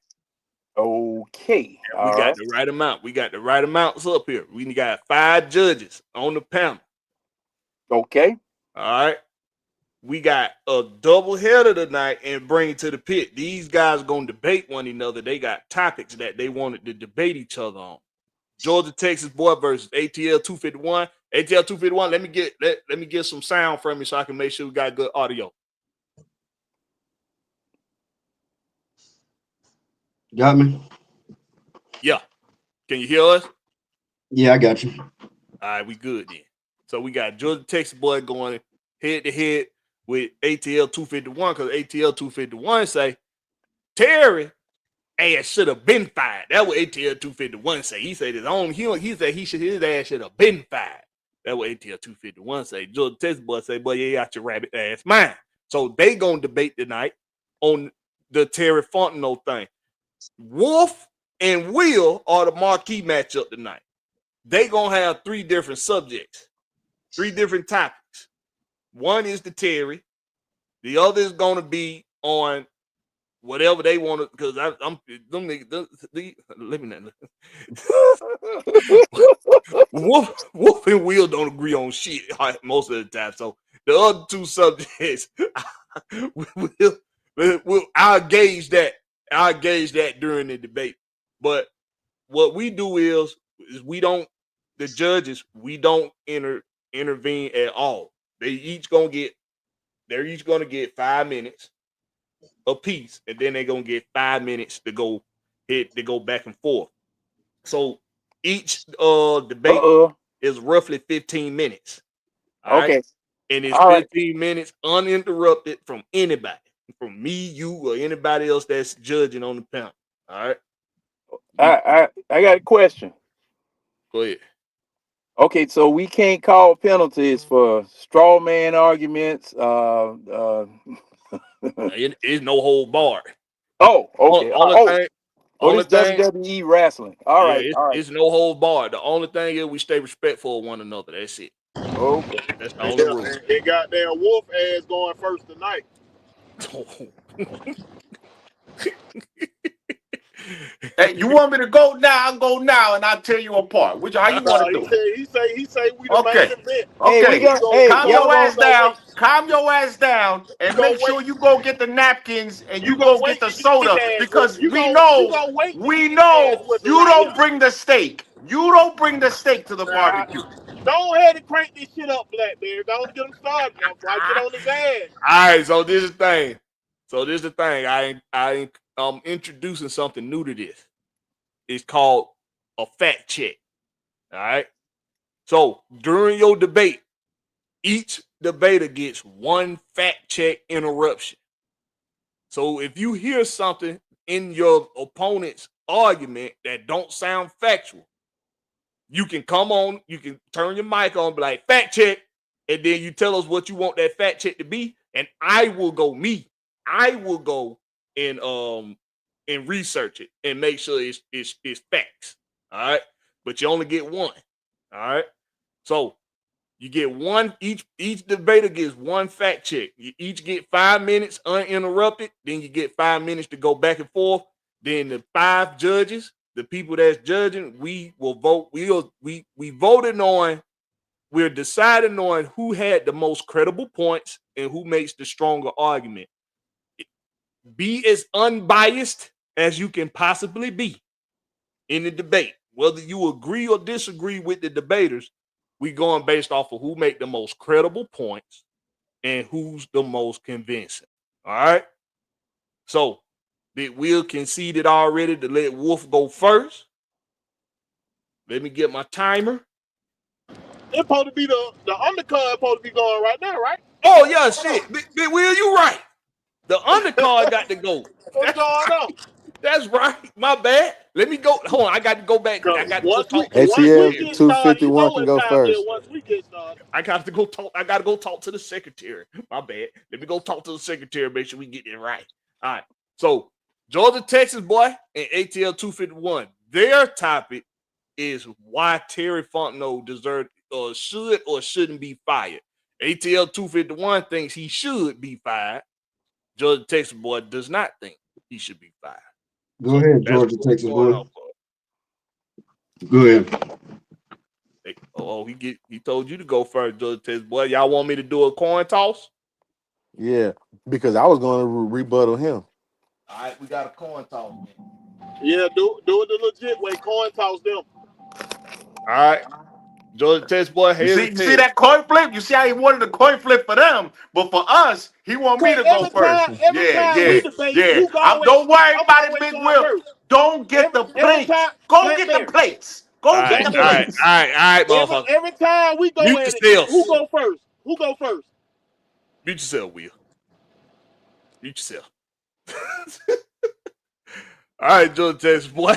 Okay. We got the right amount. We got the right amounts up here. We got 5 judges on the panel. Okay. All right. We got a double header tonight and bring it to the pit. These guys gonna debate one another. They got topics that they wanted to debate each other on. Georgia Texas boy versus ATL 251. ATL 251. Let me get some sound from you so I can make sure we got good audio. Got me? Yeah. Can you hear us? Yeah, I got you. All right, we good then. So we got Georgia Texas boy going head to head with ATL 251 because ATL 251 say Terry ass should have been fired. That's what ATL 251 say. He said his own he said his ass should have been fired. That's what ATL 251 say. Georgia Texas boy say, boy, you got your rabbit ass mind. So they gonna debate tonight on the Terry Fontenot thing. Wolf and Will are the marquee matchup tonight. They gonna have 3 different subjects, 3 different topics. One is the Terry, the other is gonna be on whatever they want to, because I'm them niggas. Let me not. Wolf and Will don't agree on shit most of the time. So the other 2 subjects, I'll gauge that. I'll gauge that during the debate. But what we do is we don't. The judges, we don't intervene at all. They're each gonna get 5 minutes a piece, and then they're gonna get 5 minutes to go back and forth. So each debate is roughly 15 minutes. All okay. Right? And it's all 15 right. minutes uninterrupted from anybody, from me, you, or anybody else that's judging on the panel. All right. I got a question. Go ahead. Okay, so we can't call penalties for straw man arguments. It's no hold barred. Oh, okay. Only This thing, WWE wrestling. All right. It's no hold barred. The only thing is we stay respectful of one another. That's it. Okay. That's the only rule. And goddamn Wolf ass going first tonight. Hey, you want me to go now? I'll go now, and I'll tear you apart. How you want to do it? He say we the main event. Okay, calm your ass down. Calm your ass down, and make sure you go get the napkins and you go get the soda, because we know you don't bring the steak. You don't bring the steak to the barbecue. Go ahead and crank this shit up, Blakberry. Don't get him started now before I get on his ass. All right, so this is the thing. I'm introducing something new to this. It's called a fact check. All right. So during your debate, each debater gets 1 fact check interruption. So if you hear something in your opponent's argument that don't sound factual, you can come on, you can turn your mic on, be like, fact check, and then you tell us what you want that fact check to be, and I will go and research it and make sure it's facts. All right. But you only get 1. All right. So you get 1, each debater gets 1 fact check. You each get 5 minutes uninterrupted. Then you get 5 minutes to go back and forth. Then the 5 judges, the people that's judging, we will vote. We voted on, we're deciding on who had the most credible points and who makes the stronger argument. Be as unbiased as you can possibly be in the debate. Whether you agree or disagree with the debaters, We going based off of who make the most credible points and who's the most convincing. All right. So did Will concede it already to let Wolf go first? Let me get my timer. It's supposed to be the undercard supposed to be going right now, right? Oh yeah, shit. Big Will, you right. The undercard got to go. What's going on? That's right. My bad. Let me go. Hold on. I got to go back. I Cause got to go talk to the once we ATL get secretary. started, you know 251 can what go time it is. first. Once we get started, I got to go talk. I got to go talk to the secretary. My bad. Let me go talk to the secretary. Make sure we get it right. All right. So Georgia, Texas, boy, and ATL 251. Their topic is why Terry Fontenot deserved or should or shouldn't be fired. ATL 251 thinks he should be fired. Georgia, Texas, boy, does not think he should be fired. Go So ahead, that's Georgia, what Texas we're going boy. off of. Go ahead. He told you to go first, Georgia, Texas, boy. Y'all want me to do a coin toss? Yeah, because I was going to rebuttal him. All right, we got a coin toss. yeah, do it the legit way. Coin toss them. All right, Georgia, Texas, boy, here's the You see tail. that coin flip? You see how he wanted the coin flip for them, but for us, he want me Cause to go first. every Yeah, time yeah, we debate, yeah. Don't worry I'm about it, always Big going Will. first. Don't get the Every plates. time, Go get the Blackberry, plates. All Go get right, the all Blackberry. right, plates. all right, all right, motherfucker. Every time we go Mute at it, who yourselves. go first? Who go first? Mute yourself, Will. Mute yourself. All right, Georgia, Texas, boy.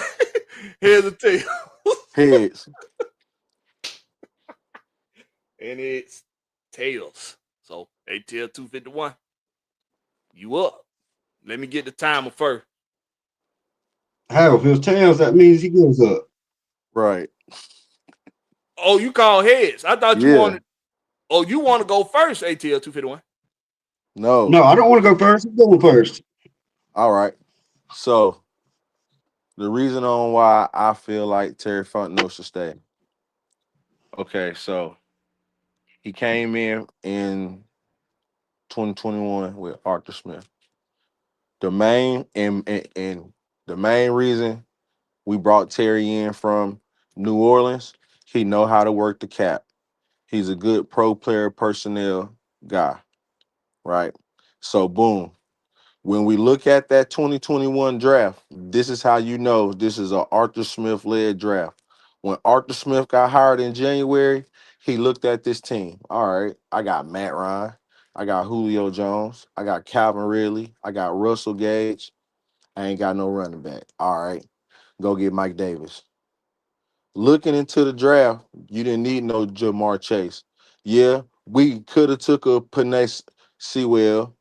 Here's the tail. Heads. And it's tails. So ATL 251. You up. Let me get the timer first. How if it's tails, that means he goes up. Right. Oh, you call heads. I thought you Yeah. wanted. Oh, you want to go first, ATL 251. No. No, I don't want to go first. He's going first. All right. So the reason on why I feel like Terry Fontenot should stay. Okay, so he came in 2021 with Arthur Smith. The main and the main reason we brought Terry in from New Orleans, he know how to work the cap. He's a good pro player personnel guy, right? So boom. When we look at that 2021 draft, this is how you know this is a Arthur Smith led draft. When Arthur Smith got hired in January, he looked at this team. All right, I got Matt Ryan, I got Julio Jones, I got Calvin Ridley, I got Russell Gage. I ain't got no running back. All right, go get Mike Davis. Looking into the draft, you didn't need no Jamar Chase. Yeah, we could have took a Panay Sewell,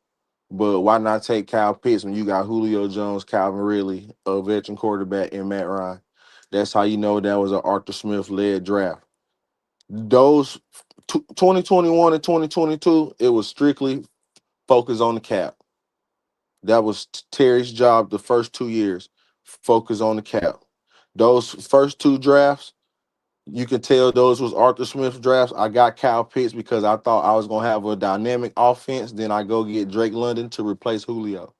but why not take Kyle Pitts when you got Julio Jones, Calvin Ridley, a veteran quarterback, and Matt Ryan? That's how you know that was an Arthur Smith led draft. Those 2021 and 2022, it was strictly focused on the cap. That was Terry's job the first 2 years. Focus on the cap. Those first two drafts, you can tell those was Arthur Smith drafts. I got Kyle Pitts because I thought I was gonna have a dynamic offense. Then I go get Drake London to replace Julio.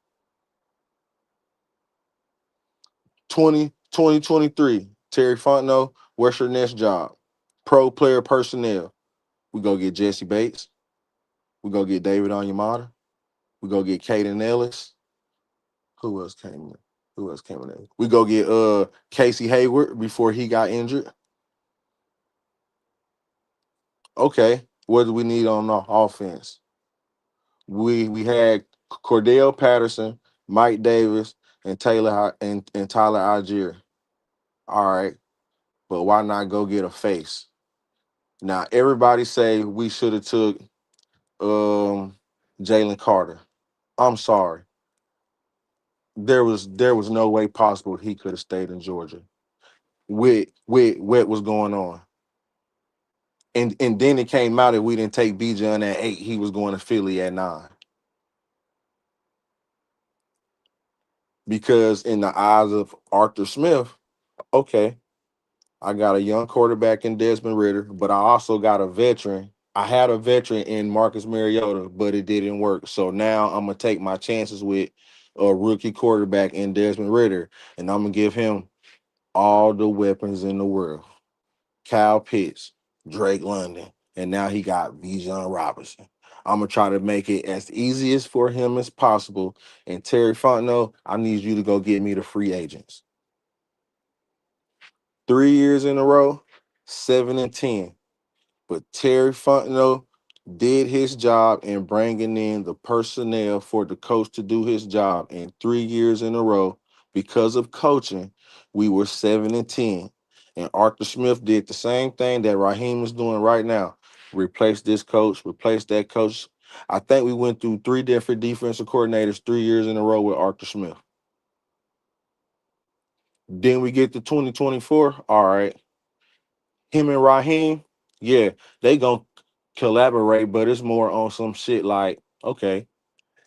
2023, Terry Fontenot, what's your next job? Pro player personnel. We go get Jesse Bates. We go get David Onyemata. We go get Caden Ellis. Who else came in? Who else came in? We go get Casey Hayward before he got injured. Okay, what do we need on the offense? We had Cordell Patterson, Mike Davis, and Tyler Algier. All right, but why not go get a face? Now everybody say we should have took Jalen Carter. I'm sorry. There was no way possible he could have stayed in Georgia with what was going on. And then it came out that we didn't take Bijan at 8. He was going to Philly at 9. Because in the eyes of Arthur Smith, okay, I got a young quarterback in Desmond Ritter, but I also got a veteran. I had a veteran in Marcus Mariota, but it didn't work. So now I'm gonna take my chances with a rookie quarterback in Desmond Ritter, and I'm gonna give him all the weapons in the world. Kyle Pitts, Drake London, and now he got Bijan Robinson. I'm gonna try to make it as easy as for him as possible. And Terry Fontenot, I need you to go get me the free agents. 3 years in a row, 7-10. But Terry Fontenot did his job in bringing in the personnel for the coach to do his job. And 3 years in a row, because of coaching, we were 7-10. And Arthur Smith did the same thing that Raheem is doing right now. Replace this coach, replace that coach. I think we went through 3 different defensive coordinators 3 years in a row with Arthur Smith. Then we get to 2024. All right. Him and Raheem, yeah, they gonna collaborate, but it's more on some shit like, okay,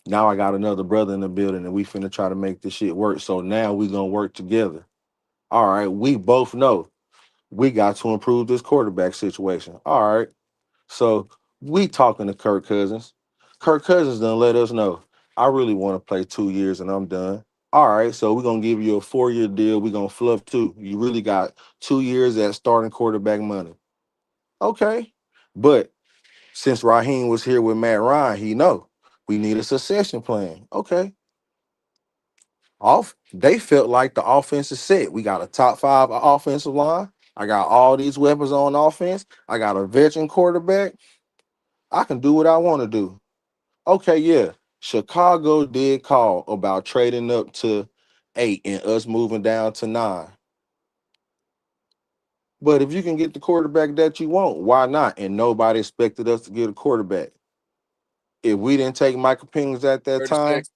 now I got another brother in the building and we finna try to make this shit work. So now we gonna work together. All right, we both know we got to improve this quarterback situation. All right. So we talking to Kirk Cousins. Kirk Cousins done let us know, I really want to play 2 years and I'm done. All right, so we're gonna give you a 4-year deal. We're gonna fluff 2. You really got 2 years at starting quarterback money. Okay. But since Raheem was here with Matt Ryan, he know we need a succession plan. Okay. They felt like the offense is set. We got a top 5 offensive line. I got all these weapons on offense. I got a veteran quarterback. I can do what I want to do. Okay, yeah. Chicago did call about trading up to 8 and us moving down to 9. But if you can get the quarterback that you want, why not? And nobody expected us to get a quarterback. If we didn't take Michael Penix at that 30 time, seconds.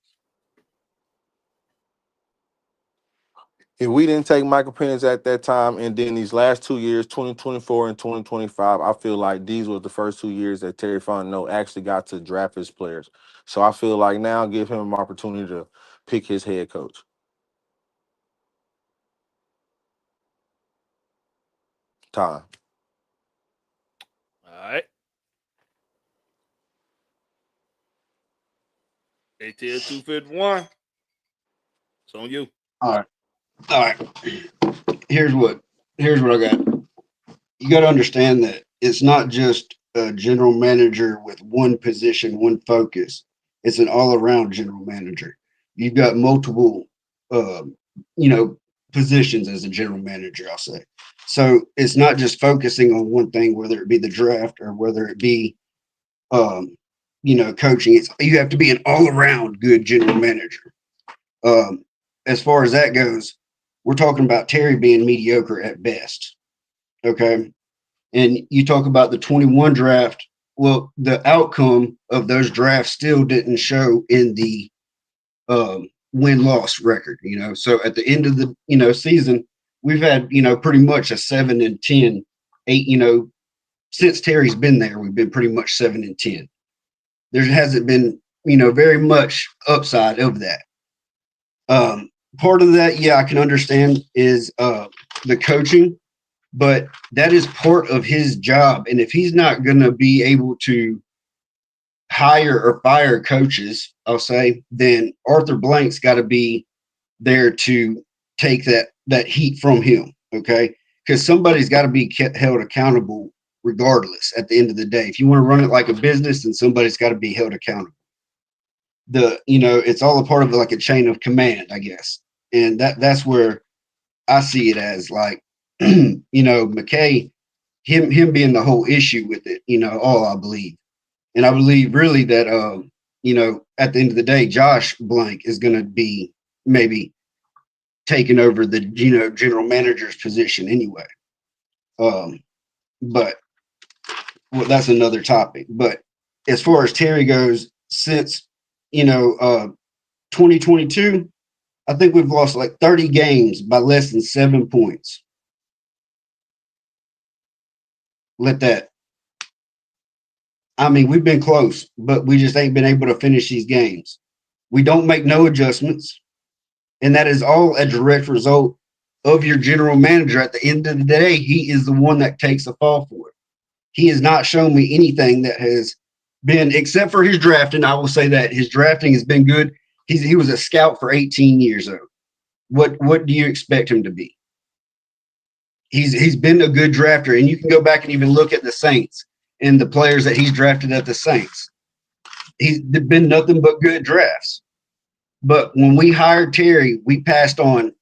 if we didn't take Michael Penix at that time, and then these last 2 years, 2024 and 2025, I feel like these were the first 2 years that Terry Fontenot actually got to draft his players. So I feel like now give him an opportunity to pick his head coach. Time. All right. ATL 251. It's on you. All right. All right. Here's what I got. You got to understand that it's not just a general manager with one position, one focus. It's an all-around general manager. You've got multiple, uh, you know, positions as a general manager. I'll say. So it's not just focusing on one thing, whether it be the draft or whether it be, um, coaching. You have to be an all-around good general manager. Um, as far as that goes, we're talking about Terry being mediocre at best. Okay. And you talk about the 21 draft. Well, the outcome of those drafts still didn't show in the win-loss record, So at the end of the, season, we've had, pretty much a 7-10, 8, since Terry's been there, we've been pretty much 7-10. There hasn't been, very much upside of that. Part of that, yeah, I can understand is the coaching, but that is part of his job. And if he's not going to be able to hire or fire coaches, I'll say, then Arthur Blank's got to be there to take that heat from him. Okay. Because somebody's got to be held accountable regardless at the end of the day. If you want to run it like a business, then somebody's got to be held accountable. It's all a part of like a chain of command, I guess. And that's where I see it as, like, McKay, him being the whole issue with it, all I believe. And I believe really that, at the end of the day, Josh Blank is going to be maybe taking over the, general manager's position anyway. But that's another topic. But as far as Terry goes, since, 2022, I think we've lost like 30 games by less than 7 points. We've been close, but we just ain't been able to finish these games. We don't make no adjustments. And that is all a direct result of your general manager. At the end of the day, he is the one that takes the fall for it. He has not shown me anything that has been, except for his drafting. I will say that his drafting has been good. He was a scout for 18 years old. What do you expect him to be? He's been a good drafter, and you can go back and even look at the Saints and the players that he's drafted at the Saints. He's been nothing but good drafts. But when we hired Terry, we passed on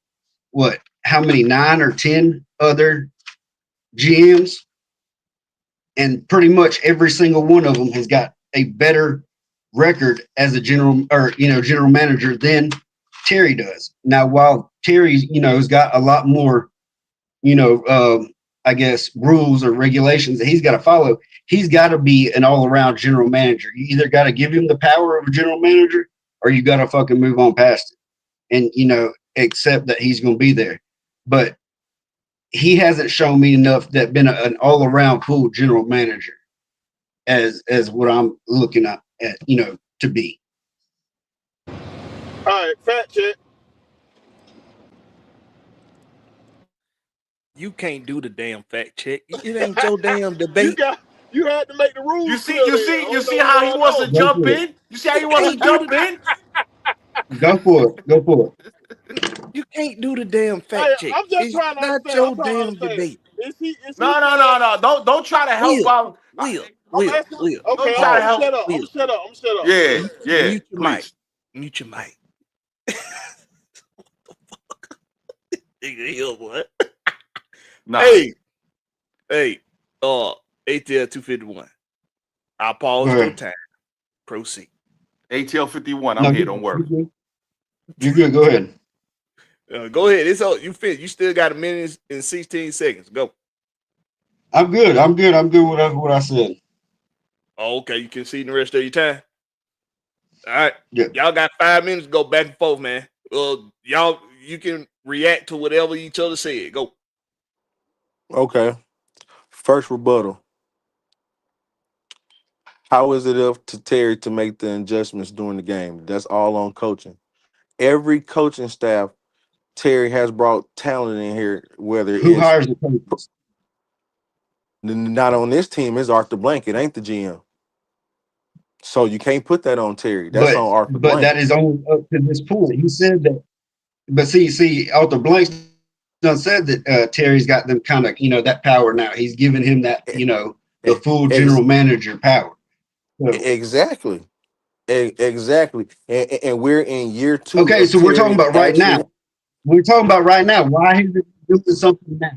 what? How many? 9 or 10 other GMs, and pretty much every single one of them has got a better record as a general manager than Terry does. Now, while Terry's has got a lot more you know, I guess rules or regulations that he's got to follow. He's got to be an all-around general manager. You either got to give him the power of a general manager, or you got to fucking move on past it, and accept that he's going to be there. But he hasn't shown me enough that been an all-around cool general manager as what I'm looking at to be. All right, fact check. You can't do the damn fact check. It ain't your damn you debate. you had to make the rules You see, clear you there. see, I you don't know see what's how he going wants to on. Go jump for it. in. You see how he You wants to can't do jump the in. Go for it. Go for it. you can't do the damn Hey, fact check. I'm just It's trying to not understand. I'm your trying to damn understand. debate. Is he No, no, saying? no, no. Don't try to help Will, out. Will, I'm Will, asking. Will. Okay, Don't I'm try to Pause. gonna help. shut up. I'm Will, gonna shut up. I'm gonna shut up. Yeah, yeah. mute your mic. Please. Mute your mic. Nigga, what? Nah. Hey, ATL 251. I'll pause Go your ahead. time. Proceed. ATL 51. No, I'm here. Don't worry. you're good. You're good. Go ahead. Go ahead. It's all you fit. You still got a minute and 16 seconds. Go. I'm good. I'm good. I'm good with what I said. Oh, okay. You can see the rest of your time. All right. Yeah. Y'all got 5 minutes to go back and forth, man. Y'all, you can react to whatever each other said. Go. Okay. First rebuttal. How is it up to Terry to make the adjustments during the game? That's all on coaching. Every coaching staff, Terry has brought talent in here, whether Who it's hires the coaches? not on this team, it's Arthur Blank. It ain't the GM. So you can't put that on Terry. That's on Arthur But Blank. that is only up to this point. He said that. But see, Arthur Blank's done said that Terry's got them kind of that power now. He's given him that E- the e- full ex- general manager power. So, exactly. Exactly. And we're in year 2 okay, of so we're talking Terry about right actually. now. We're talking about right now. Why is it doing something now?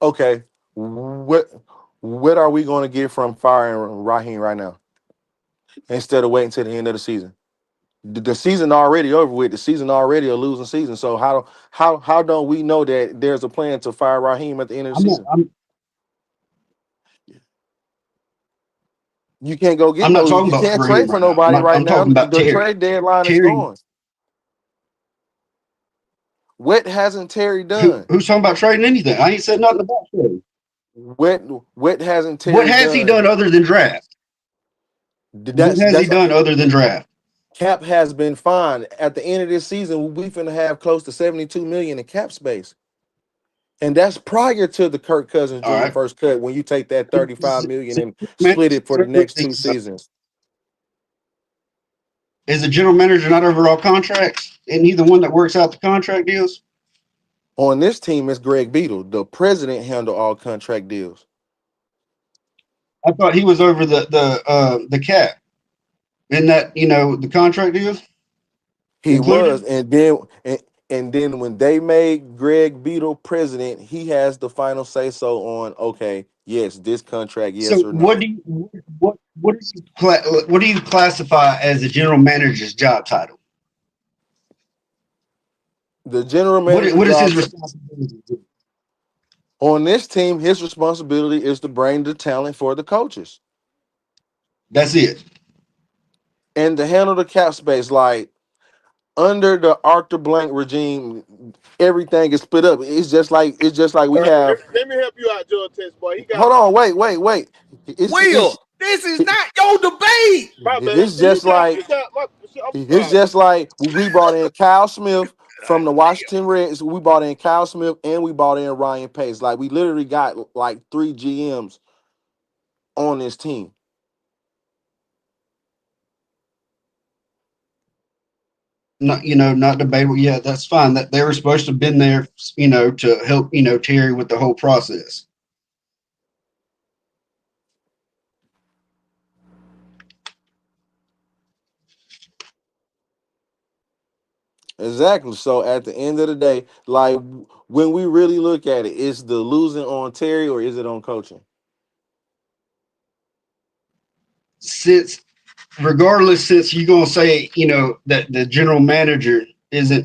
Okay. What are we going to get from firing Raheem right now instead of waiting till the end of the season? The season already over with. The season already a losing season. So how don't we know that there's a plan to fire Raheem at the end of the I'm not. season? You can't go get I'm not no. talking You about can't trade Raheem for right now. nobody right I'm now. talking about The Terry. trade deadline is Terry. gone. What hasn't Terry done? Who's talking about trading anything? I ain't said nothing about trading. What what hasn't What Terry has he done? done other than draft? What has he That's done other than draft? cap has been fine. At the end of this season, we finna have close to 72 million in cap space. And that's prior to the Kirk Cousins All Jr. right. first cut when you take that 35 million and Man, split it for the next 2 seasons. is the general manager not over all contracts? Isn't he the one that works out the contract deals? On this team, it's Greg Beadle. The president handle all contract deals. I thought he was over the cap. Isn't that the contract deals He was, included? and then when they made Greg Beadle president, he has the final say so on okay, yes, this contract, So yes or no. what do you classify as the general manager's job title? The general manager What is his job responsibility? on this team, his responsibility is to bring the talent for the coaches That's it. and to handle the cap space. Like under the Arthur Blank regime, everything is split up. It's just like we All right, have. let me help you out, George Test boy. He got Hold on, wait. It's Will, it's this is not your debate. my bad. it's just like You got my. I'm it's sorry. just like we brought in Kyle Smith from the Washington Reds. We brought in Kyle Smith and we brought in Ryan Pace. Like we literally got like 3 GMs on this team. not debatable. Yeah, that's fine. That they were supposed to have been there, to help, Terry with the whole process. Exactly. So at the end of the day, like when we really look at it, is the losing on Terry or is it on coaching? Since since you're gonna say, that the general manager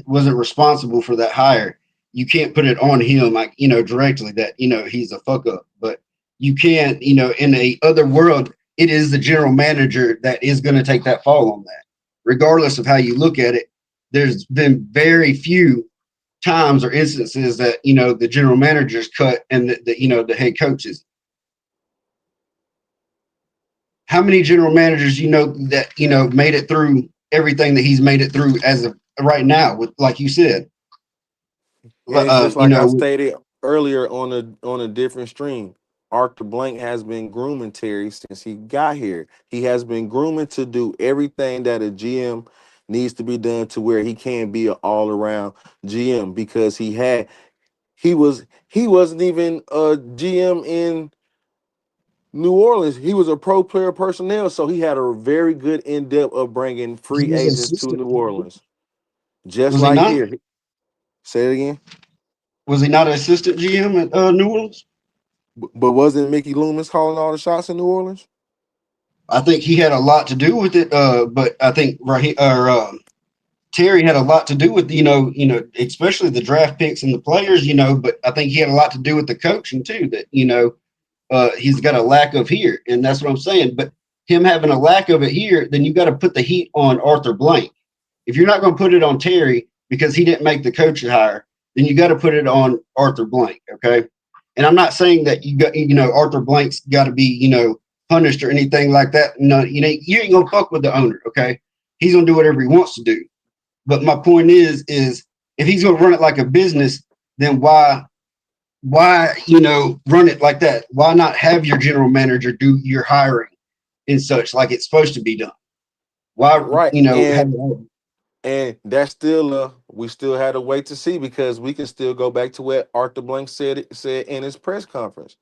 wasn't responsible for that hire, you can't put it on him, like, directly that, he's a fuck up. But you can, in a other world, it is the general manager that is going to take that fall on that. Regardless of how you look at it, there's been very few times or instances that, the general manager's cut and the head coaches. How many general managers that made it through everything that he's made it through as of right now, with, like you said, And it's just you like I know stated earlier on a different stream. Arthur Blank has been grooming Terry since he got here. He has been grooming to do everything that a GM needs to be done to where he can be an all around GM because he wasn't even a GM in New Orleans. He was a pro player personnel, so he had a very good in depth of bringing he free was agents to assistant. New Orleans. Just Was he like not? here. Say it again. Was he not an assistant GM at New Orleans? But wasn't Mickey Loomis calling all the shots in New Orleans? I think he had a lot to do with it. But I think Terry had a lot to do with especially the draft picks and the players. But I think he had a lot to do with the coaching too. That he's got a lack of here, and that's what I'm saying. But him having a lack of it here, then you got to put the heat on Arthur Blank. If you're not going to put it on Terry because he didn't make the coach hire, then you got to put it on Arthur Blank. Okay. And I'm not saying that Arthur Blank's got to be, punished or anything like that. No, you ain't going to fuck with the owner. Okay. He's going to do whatever he wants to do. But my point is if he's going to run it like a business, then why, run it like that? Why not have your general manager do your hiring and such like it's supposed to be done? Why, Right. have And that's still we still had to wait to see because we can still go back to what Arthur Blank said in his press conference.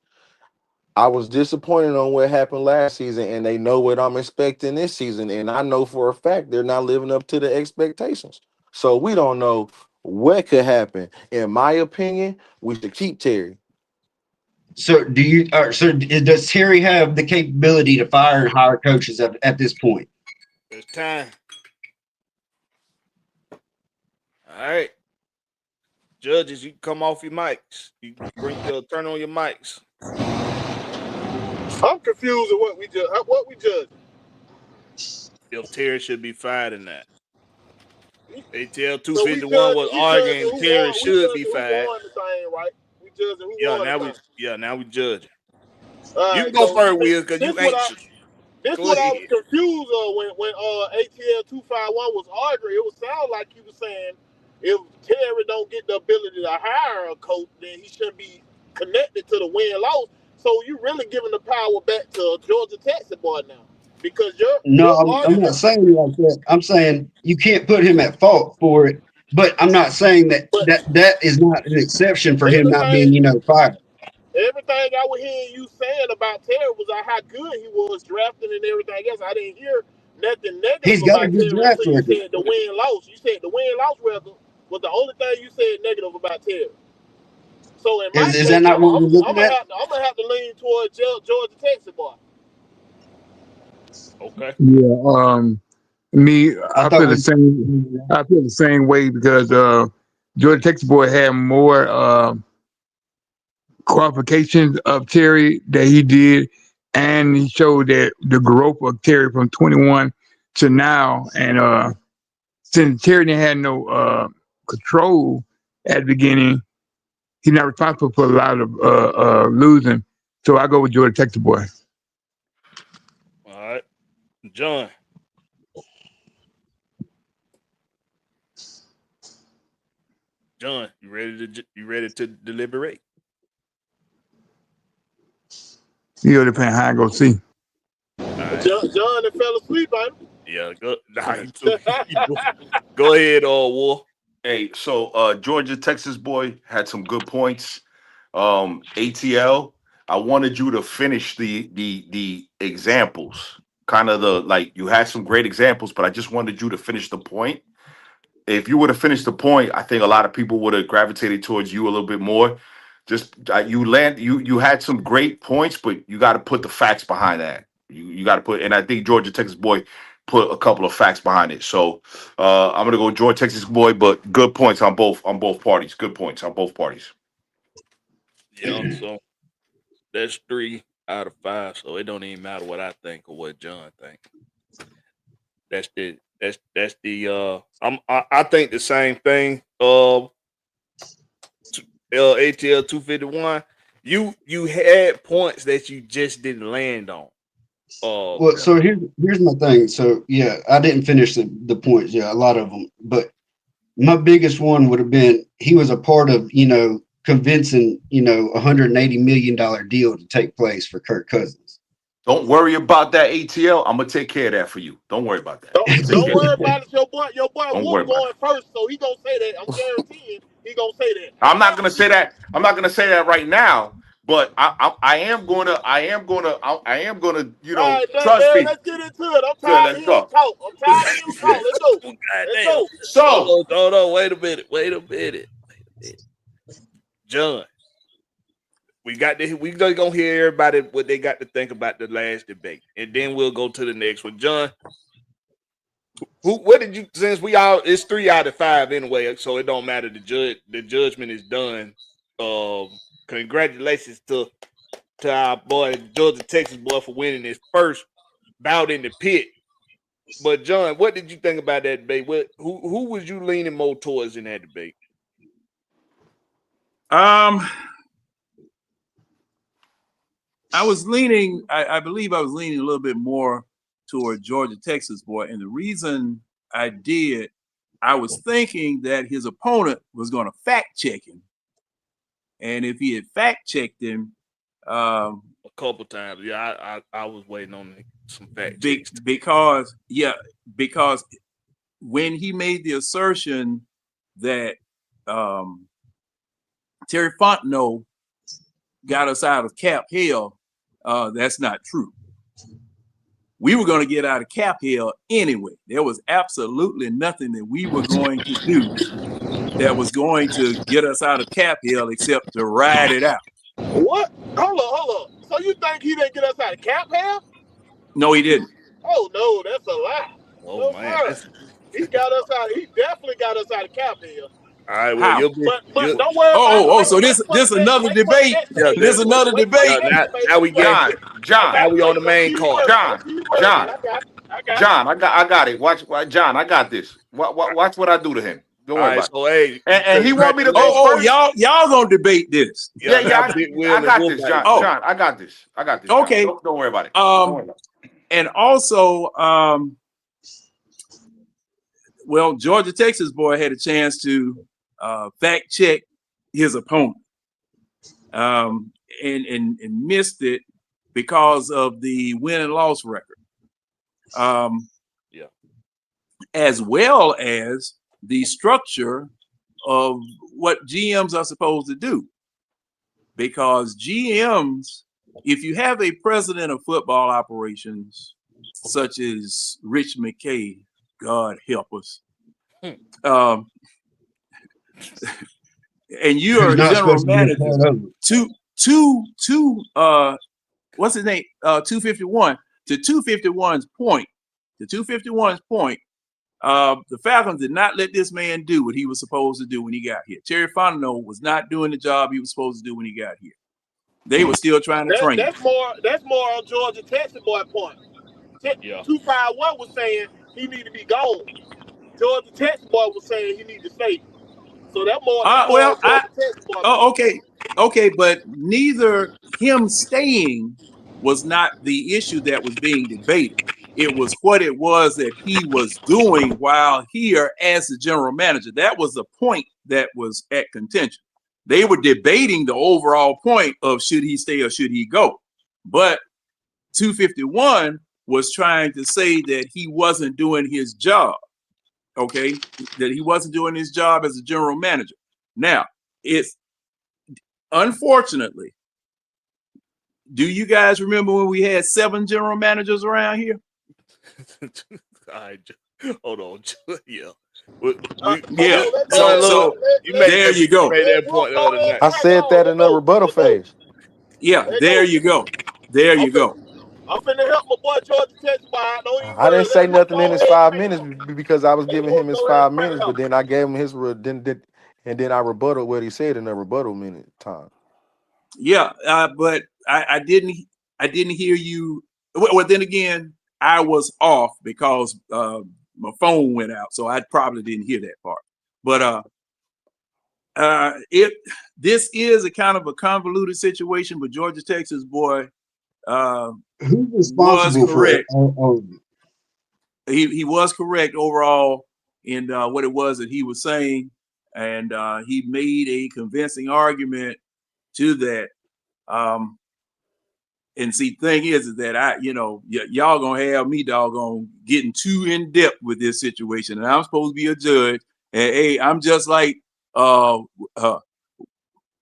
I was disappointed on what happened last season, and they know what I'm expecting this season. And I know for a fact they're not living up to the expectations. So we don't know what could happen. In my opinion, we should keep Terry. So does Terry have the capability to fire and hire coaches at this point? It's time. All right. Judges, you can come off your mics. You turn on your mics. I'm confused with what we judge. If Terry should be fired in that. ATL So 251 was we judging arguing who Terry won. We should be judging who fired. won the thing, right? We judging who Yeah, won the thing. now we judge. All You can right. go So first, Wiz, because you anxious. this Go what I was ahead. confused of when ATL 251 was arguing. It would sound like he was saying if Terry don't get the ability to hire a coach, then he shouldn't be connected to the win loss. So you really giving the power back to Georgia Texas boy now because No, your I'm not argument. saying it like that. I'm saying you can't put him at fault for it. But I'm not saying that But that is not an exception for him not being, everything fired. everything I was hearing you saying about Terry was how good he was drafting and everything else. I didn't hear nothing negative He's got a about good Terry draft until you record. said the win loss. You said the win loss record was the only thing you said negative about Terry. So in my Is case, that not what we're looking at? I'm gonna have to lean towards Georgia Texas boy. Okay. Yeah. Me, I I thought feel the we. same. I feel the same way because Georgia Texas boy had more qualifications of Terry that he did, and he showed that the growth of Terry from 21 to now. And since Terry didn't have no control at the beginning, he's not responsible for a lot of losing. So I go with Georgia Texas boy. All right. John. John, you ready to deliberate? You know, depending how I go see. All right. John that fell asleep, man. Yeah, go. Nah, go ahead, Wolf. Hey, so Georgia Texas boy had some good points. ATL, I wanted you to finish the examples. Kind of the like you had some great examples, but I just wanted you to finish the point. If you would have finished the point, I think a lot of people would have gravitated towards you a little bit more. Just you had some great points, but you got to put the facts behind that. You got to put, and I think Georgia Texas boy put a couple of facts behind it. So I'm gonna go Georgia Texas boy, but good points on both parties. Good points on both parties. Yeah, so that's 3 out of 5. So it don't even matter what I think or what John think. That's the I think the same thing. ATL 251. You had points that you just didn't land on. Well, so here's my thing. So yeah, I didn't finish the points. Yeah, a lot of them, but my biggest one would have been he was a part of convincing $180 million deal to take place for Kirk Cousins. Don't worry about that, ATL. I'm gonna take care of that for you. Don't worry about that. Don't worry about it. Your boy Don't worry Wolf about going first, so he gonna say that. I'm guaranteeing he gonna say that. I'm not gonna say that. I'm not gonna say that right now. But I am gonna. All right, Trust me. let's get into it. I'm Good. tired of Let's hearing go. talk. Let's go. God Let's damn. go. So Hold on. Wait a minute. John, we gonna hear everybody what they got to think about the last debate, and then we'll go to the next one. John, what did you? Since it's 3 out of 5 anyway, so it don't matter. The judgment is done. Congratulations to our boy Georgia Texas boy for winning his first bout in the pit. But John, what did you think about that debate? Who was you leaning more towards in that debate? I was leaning, I believe I was leaning a little bit more toward Georgia Texas boy. And the reason I did, I was thinking that his opponent was going to fact check him. And if he had fact checked him, a couple times, yeah, I was waiting on some fact checks. Because when he made the assertion that Terry Fontenot got us out of cap hell, that's not true. We were going to get out of cap hell anyway. There was absolutely nothing that we were going to do that was going to get us out of cap hell except to ride it out. What? Hold on. So you think he didn't get us out of cap hell? No, he didn't. Oh no, that's a lie. Oh no, man, he got us out. He definitely got us out of cap hell. All right, well, but don't worry about it. So this another debate. Yeah, this another debate. Now we get John. Now we on the main card. John, I got it. Watch, John, I got this. Watch what I do to him. Don't worry about it. So hey, and he want me to go first. Y'all gonna debate this? Yeah, I got this, John. John, I got this. Okay, don't worry about it. And also, well, Georgia Texas boy had a chance to fact check his opponent, and missed it because of the win and loss record, as well as the structure of what GMs are supposed to do. Because GMs, if you have a president of football operations, such as Rich McKay, God help us, and you are a general manager, what's his name? 251. To 251's point, the Falcons did not let this man do what he was supposed to do when he got here. Terry Fontenot was not doing the job he was supposed to do when he got here. They were still trying to train. That's more on Georgia Texas boy point. 251 was saying he need to be gone. Georgia Texas boy was saying he need to stay. So that more. Okay, but neither him staying was not the issue that was being debated. It was what it was that he was doing while here as the general manager. That was the point that was at contention. They were debating the overall point of should he stay or should he go. But 251 was trying to say that he wasn't doing his job. Okay, that he wasn't doing his job as a general manager. Now, it's unfortunately, do you guys remember when we had 7 general managers around here? All right, hold on. Yeah. Yeah. So you made there you go. that point the other night. I said that in a rebuttal phase. Yeah, there you go. There you go. I'm finna help my boy Georgia Tech by. Don't even I worry. didn't say Let nothing in his 5 minutes him. because I was giving him his Go ahead 5 and bring minutes, it but up. then I gave him his and then I rebutted what he said in the rebuttal minute time. Yeah, but I didn't hear you. Well, then again, I was off because my phone went out, so I probably didn't hear that part. But this is a kind of a convoluted situation. But Georgia Texas boy Who's was responsible for correct. all of it? He was correct overall in what it was that he was saying, and he made a convincing argument to that. And see, thing is that y'all gonna have me doggone getting too in depth with this situation, and I'm supposed to be a judge. And hey, I'm just like bro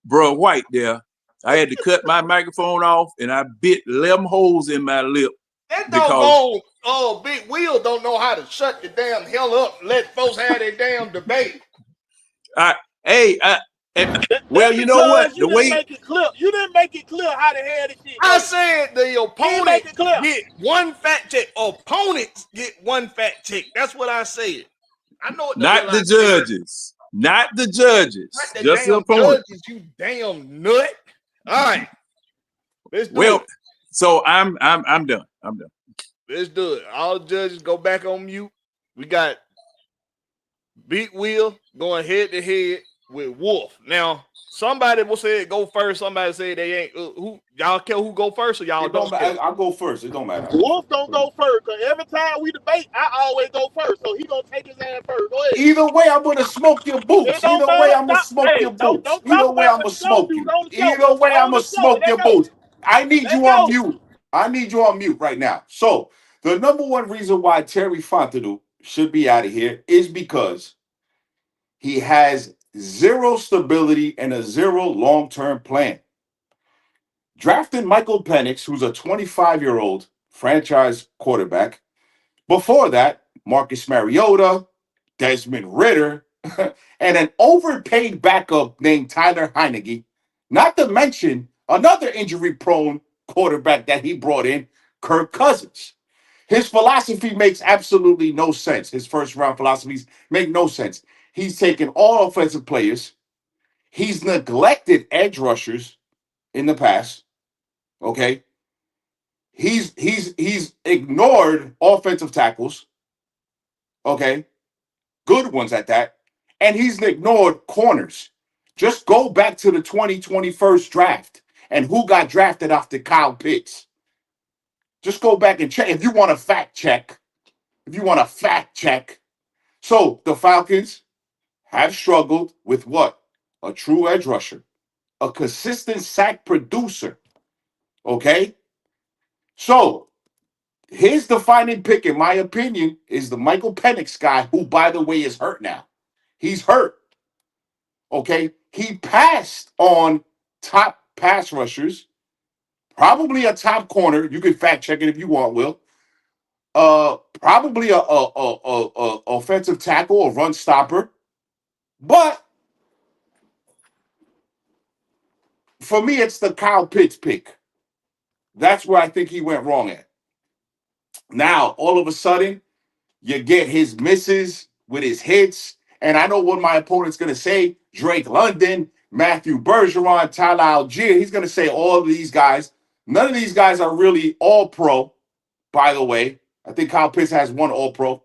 White there. I had to cut my microphone off, and I bit 11 holes in my lip. That because doggone Big Wheel don't know how to shut the damn hell up. Let folks have their damn debate. Well, you know what? You didn't make it clear. You didn't make it clear how the hell the shit I goes. said the opponents get one fact check. Opponents get one fact check. That's what I said. I know what the not hell the judges. Not the judges. Not the just damn the opponent. judges, you damn nut. All right. Let's do it. So I'm done. I'm done. Let's do it. All judges go back on mute. We got Big Wheel going head to head with Wolf. Now, somebody will say go first. Somebody say they ain't. Who y'all care who go first or y'all don't care? I'll go first. It don't matter. Wolf don't go first because every time we debate, I always go first. So he gonna take his ass first. Go ahead. Either way, I'm gonna smoke your boots. Either way, I'm gonna smoke your boots. Either way, I'm gonna smoke you. Either way, I'm gonna smoke your boots. I need you on mute. I need you on mute right now. So the number one reason why Terry Fontenot should be out of here is because he has zero stability and a zero long-term plan. Drafting Michael Penix, who's a 25-year-old franchise quarterback. Before that, Marcus Mariota, Desmond Ritter, and an overpaid backup named Tyler Heineke, not to mention another injury-prone quarterback that he brought in, Kirk Cousins. His philosophy makes absolutely no sense. His first-round philosophies make no sense. He's taken all offensive players. He's neglected edge rushers in the past. Okay. He's ignored offensive tackles. Okay. Good ones at that. And he's ignored corners. Just go back to the 2021 draft and who got drafted after Kyle Pitts. Just go back and check if you want to fact check. So the Falcons have struggled with what? A true edge rusher, a consistent sack producer. Okay? So his defining pick, in my opinion, is the Michael Penix guy, who, by the way, is hurt now. He's hurt. Okay? He passed on top pass rushers, probably a top corner. You can fact check it if you want, Will. Probably a offensive tackle, a run stopper. But for me, it's the Kyle Pitts pick. That's where I think he went wrong at. Now, all of a sudden, you get his misses with his hits. And I know what my opponent's going to say. Drake London, Matthew Bergeron, Tyler Algier. He's going to say all of these guys. None of these guys are really all-pro, by the way. I think Kyle Pitts has one all-pro.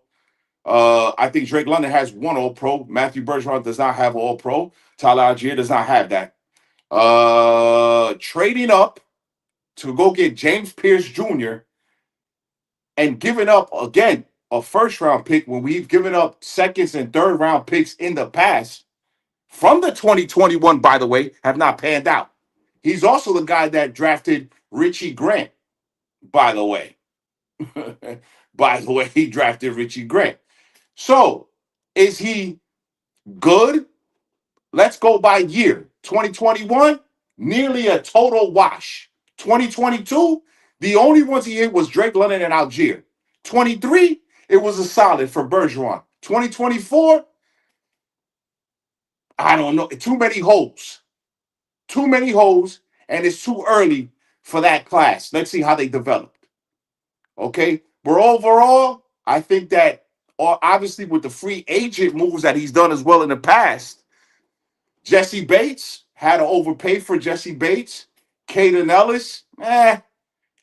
I think Drake London has one all-pro. Matthew Bergeron does not have all-pro. Tyler Algier does not have that. Trading up to go get James Pierce Jr. and giving up, again, a first-round pick when we've given up seconds and third-round picks in the past from the 2021, by the way, have not panned out. He's also the guy that drafted Richie Grant, by the way. By the way, he drafted Richie Grant. So, is he good? Let's go by year. 2021, nearly a total wash. 2022, the only ones he hit was Drake London and Algier. 23, it was a solid for Bergeron. 2024, I don't know. Too many holes. Too many holes, and it's too early for that class. Let's see how they develop. Okay. But overall, I think that obviously with the free agent moves that he's done as well in the past, Jesse Bates had to overpay for Jesse Bates. Caden Ellis,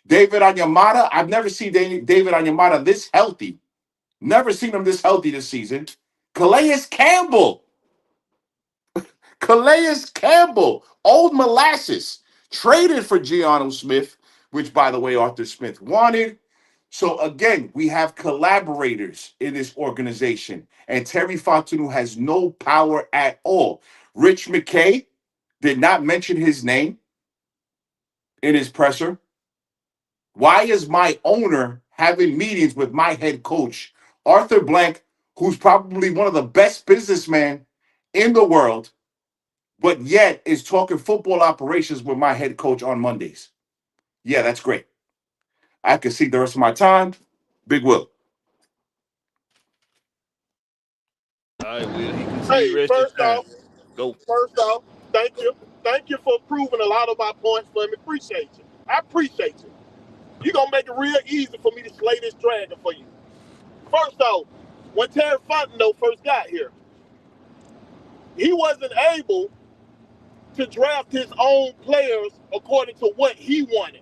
David Onyemata. I've never seen David Onyemata this healthy. Never seen him this healthy this season. Calais Campbell. Calais Campbell, old molasses, traded for Gianno Smith, which, by the way, Arthur Smith wanted. So, again, we have collaborators in this organization, and Terry Fontenot has no power at all. Rich McKay did not mention his name in his presser. Why is my owner having meetings with my head coach, Arthur Blank, who's probably one of the best businessmen in the world, but yet is talking football operations with my head coach on Mondays? Yeah, that's great. I can see the rest of my time. Big Will. All right, Will. He can see Hey, the rest of his time. Go. first off, thank you. Thank you for proving a lot of my points for me. Appreciate you. I appreciate you. You're going to make it real easy for me to slay this dragon for you. First off, when Terry Fontenot first got here, he wasn't able to draft his own players according to what he wanted.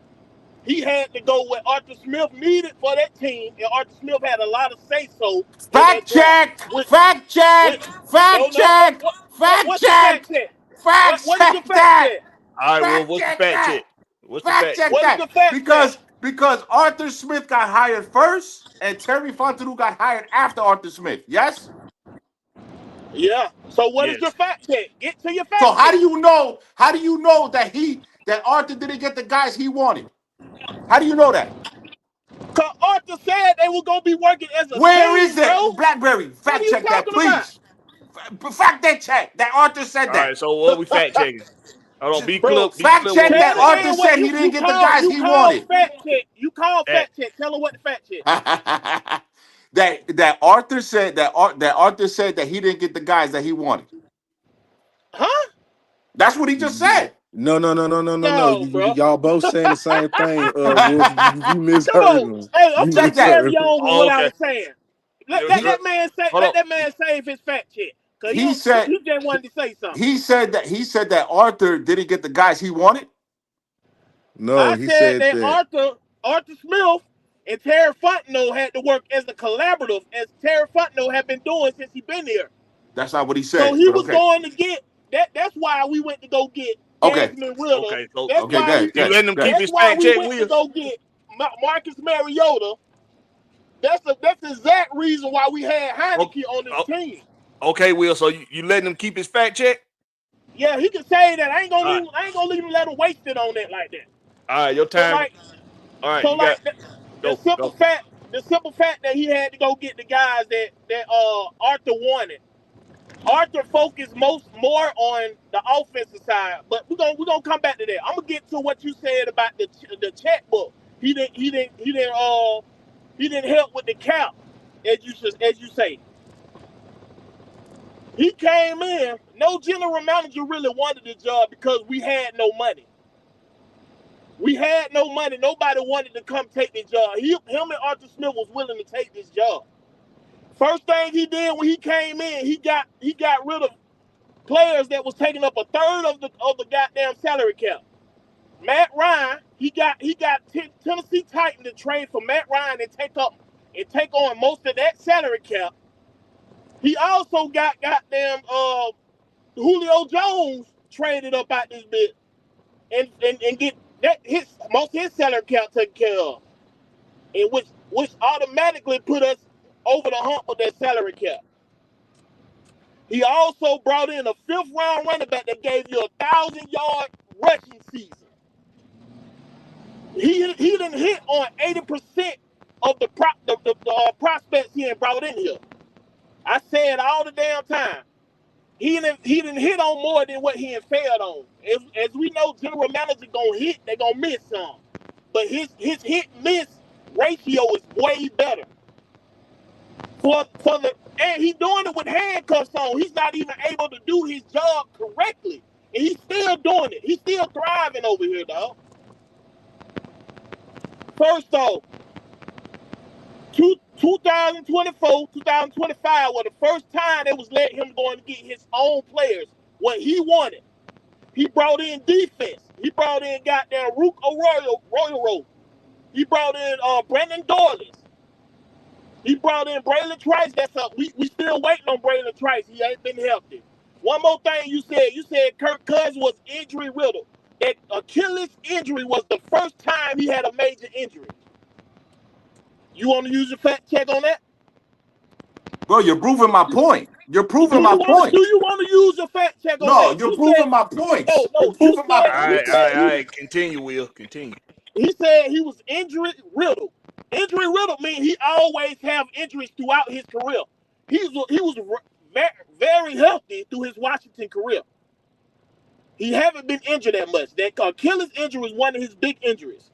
He had to go what Arthur Smith needed for that team, and Arthur Smith had a lot of say-so in that Fact draft. check. Fact check. Fact check. Fact What's the fact check. check? Fact What is the check fact that. check? All right, Will. Fact What's the check fact that. check? What's the Fact fact check check? What is that. the fact check? Because Arthur Smith got hired first and Terry Fontenot got hired after Arthur Smith. Yes? Yeah. So what is your Yes. fact check? Get to your So fact how check. do you know that Arthur didn't get the guys he wanted? How do you know that? Because Arthur said they were going to be working as a Where is team, it? bro. Blackberry, What are fact you check that, talking about? please. Fact that check that Arthur said All that. right. So what we fact checking? Hold on. Be clear. Bro, Be Fact clear. check What we tell that the fact Arthur man what said he didn't you get the guys you he call wanted. fact check. You call at? fact check. Tell him what the fact check. that Arthur said that Arthur said that he didn't get the guys that he wanted. Huh? That's what he just said. No. No, bro. Y'all both saying the same thing. Wolf, you Come misheard on. him. Hey, I'm You finna Check that. carry misheard him. on with Oh, what I okay. was saying. Let You- that man say. Hold Let on. that man save his fact check. Cause He said he just wanted to say something. he said that Arthur didn't get the guys he wanted. No, I he said said that that. Arthur Smith and Terry Fontenot had to work as a collaborative, as Terry Fontenot had been doing since he been here. That's not what he So said, he but was okay. going to get that. That's why we went to go get Okay. Desmond Ritter. Okay. So That's Okay, why good, you good, letting him good. keep That's his why fact we check, went to Will? go get Marcus Mariota. That's the exact reason why we had Oh, Heineke on this oh, team. okay, Will. So you letting him keep his fact check? Yeah, he can say that. I ain't All gonna right. leave. I ain't gonna leave him let him waste it on that like that. All right. Your So time. like, All right. so You got like the go. simple Go. fact, that he had to go get the guys that Arthur wanted. Arthur focused more on the offensive side, but we're gonna come back to that. I'm gonna get to what you said about the checkbook. He didn't help with the cap, as you say. He came in. No general manager really wanted the job because we had no money. We had no money. Nobody wanted to come take the job. Him and Arthur Smith was willing to take this job. First thing he did when he came in, he got rid of players that was taking up a third of the goddamn salary cap. Matt Ryan, he got Tennessee Titans to trade for Matt Ryan and take on most of that salary cap. He also got goddamn Julio Jones traded up out this bit and get most of his salary cap taken care of, and which automatically put us over the hump with that salary cap. He also brought in a fifth round running back that gave you 1,000-yard rushing season. He didn't hit on 80% of the prospects he had brought in here. I said all the damn time. He didn't hit on more than what he had failed on. As we know, general manager gonna hit, they gonna miss some. But his hit miss ratio is way better. And he's doing it with handcuffs on. He's not even able to do his job correctly. And he's still doing it. He's still thriving over here, dog. First off, 2024, 2025 was the first time they was letting him go and get his own players what he wanted. He brought in defense. He brought in goddamn Rook Royal. He brought in Brandon Doyle's. He brought in Braylon Trice. We still waiting on Braylon Trice. He ain't been healthy. One more thing you said Kirk Cousins was injury riddled. That Achilles injury was the first time he had a major injury. You want to use your fact check on that? Bro, you're proving my point. You're proving my point. Do you want to use your fact check on that? No, you're proving my point. No, you're proving my point. All right. Continue, Will. Continue. He said he was injury riddled. Injury riddled means he always have injuries throughout his career. He was very healthy through his Washington career. He haven't been injured that much. That Achilles injury was one of his big injuries.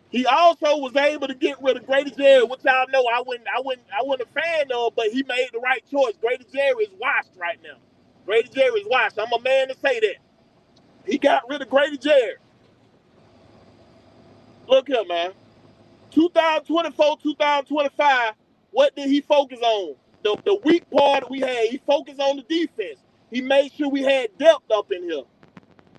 He also was able to get rid of Grady Jarrett, which y'all know I wasn't a fan of, but he made the right choice. Grady Jarrett is washed right now. Grady Jarrett is washed. I'm a man to say that. He got rid of Grady Jarrett. Look here, man. 2024, 2025, what did he focus on? The weak part we had, he focused on the defense. He made sure we had depth up in here.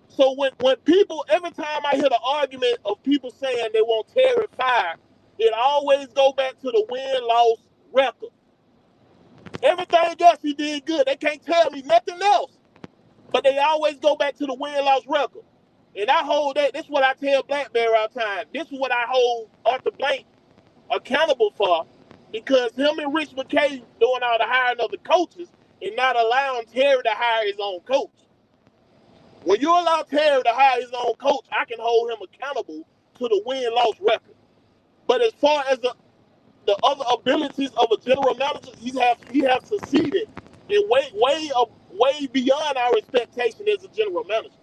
So when people, every time I hear the argument of people saying they want Terry fired, it always go back to the win-loss record. Everything else he did good. They can't tell me nothing else. But they always go back to the win-loss record. And I hold that. This is what I tell Blakberry all the time. This is what I hold Arthur Blank accountable for, because him and Rich McKay doing all the hiring of the coaches and not allowing Terry to hire his own coach. When you allow Terry to hire his own coach, I can hold him accountable to the win-loss record. But as far as the other abilities of a general manager, he have succeeded in way beyond our expectation as a general manager.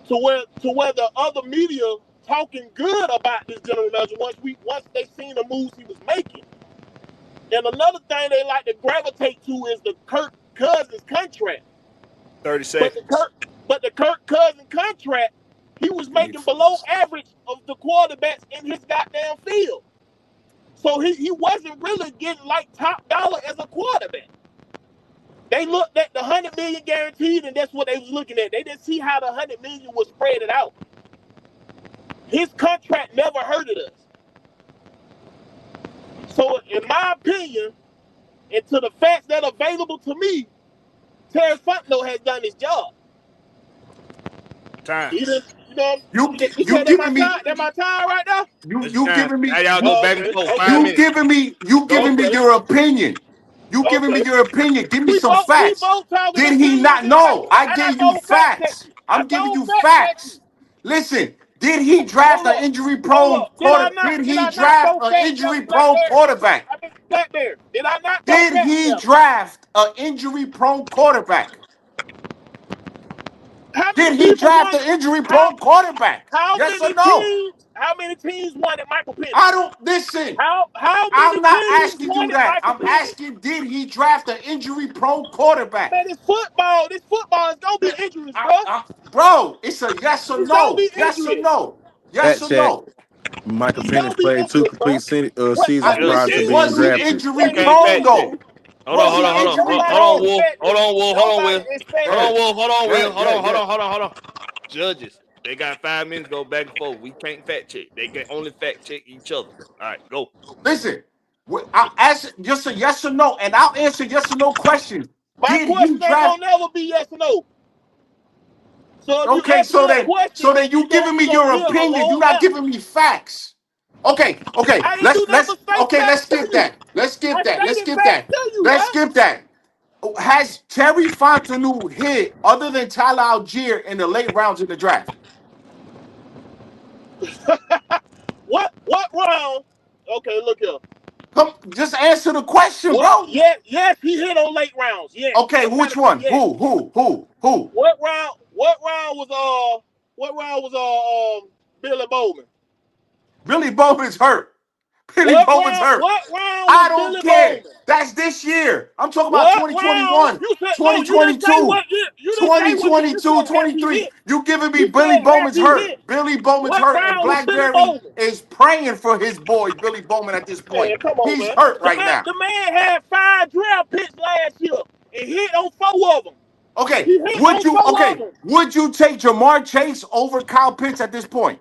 To where the other media talking good about this general manager once they seen the moves he was making. And another thing they like to gravitate to is the Kirk Cousins contract. 30 seconds. But the Kirk Cousins contract, he was making below average of the quarterbacks in his goddamn field. So he wasn't really getting like top dollar as a quarterback. They looked at the $100 million guaranteed, and that's what they was looking at. They didn't see how the $100 million was spread it out. His contract never hurted us. So, in my opinion, and to the facts that are available to me, Terry Fontenot has done his job. Time. You said that my time right now? You giving me? Now y'all go back and forth. 5 minutes. You giving me your opinion. You giving me your opinion. Give me some facts. Did he not know? I gave you facts. I'm giving you facts. Listen, did he draft an injury-prone quarterback? Did he draft an injury-prone quarterback? Did I not? Did he draft an injury-prone quarterback? Did he draft an injury-prone quarterback? Yes or no? How many teams wanted Michael Penix? I don't listen. I'm not asking you that. I'm asking, did he draft an injury-prone quarterback? Man, it's football. This football is gonna be injuries, bro. Bro, it's a yes or no. Yes or no. Yes or no. Michael Penix played 2 complete seasons prior to being Was he drafted. injury-prone though? Hold on, Wolf. Hold on. Judges, they got 5 minutes to go back and forth. We can't fact check. They can only fact check each other. All right, go. Listen, I'll ask just a yes or no, and I'll answer yes or no questions. My question ain't gonna never be yes or no. So then you giving me your opinion. You're not giving me facts. Okay. Let's skip that. Let's skip that. Has Terry Fontenot hit other than Tyler Algier in the late rounds of the draft? What round? Okay, look here. Come, just answer the question, What? bro. Yes, he hit on late rounds. Yes. Okay, which Emphatically, one? yes. Who? What round was Billy Bowman? Billy Bowman's hurt. Billy Bowman's hurt. What round I was don't Billy care. Bowman? That's this year. I'm talking about What round? 2021, You said no. You didn't say 2022, what year. You didn't say what year. You 2022, said have he 23. hit. You giving me You Billy said have Bowman's he hurt. hit. Billy Bowman's What hurt, and round was Billy Blakberry Bowman? is praying for his boy, Billy Bowman, at this point. Man, come on, He's man. hurt The right man, now. the man had 5 draft picks last year and hit on 4 of them. Okay, He hit on 4 of them. would you take Jamar Chase over Kyle Pitts at this point?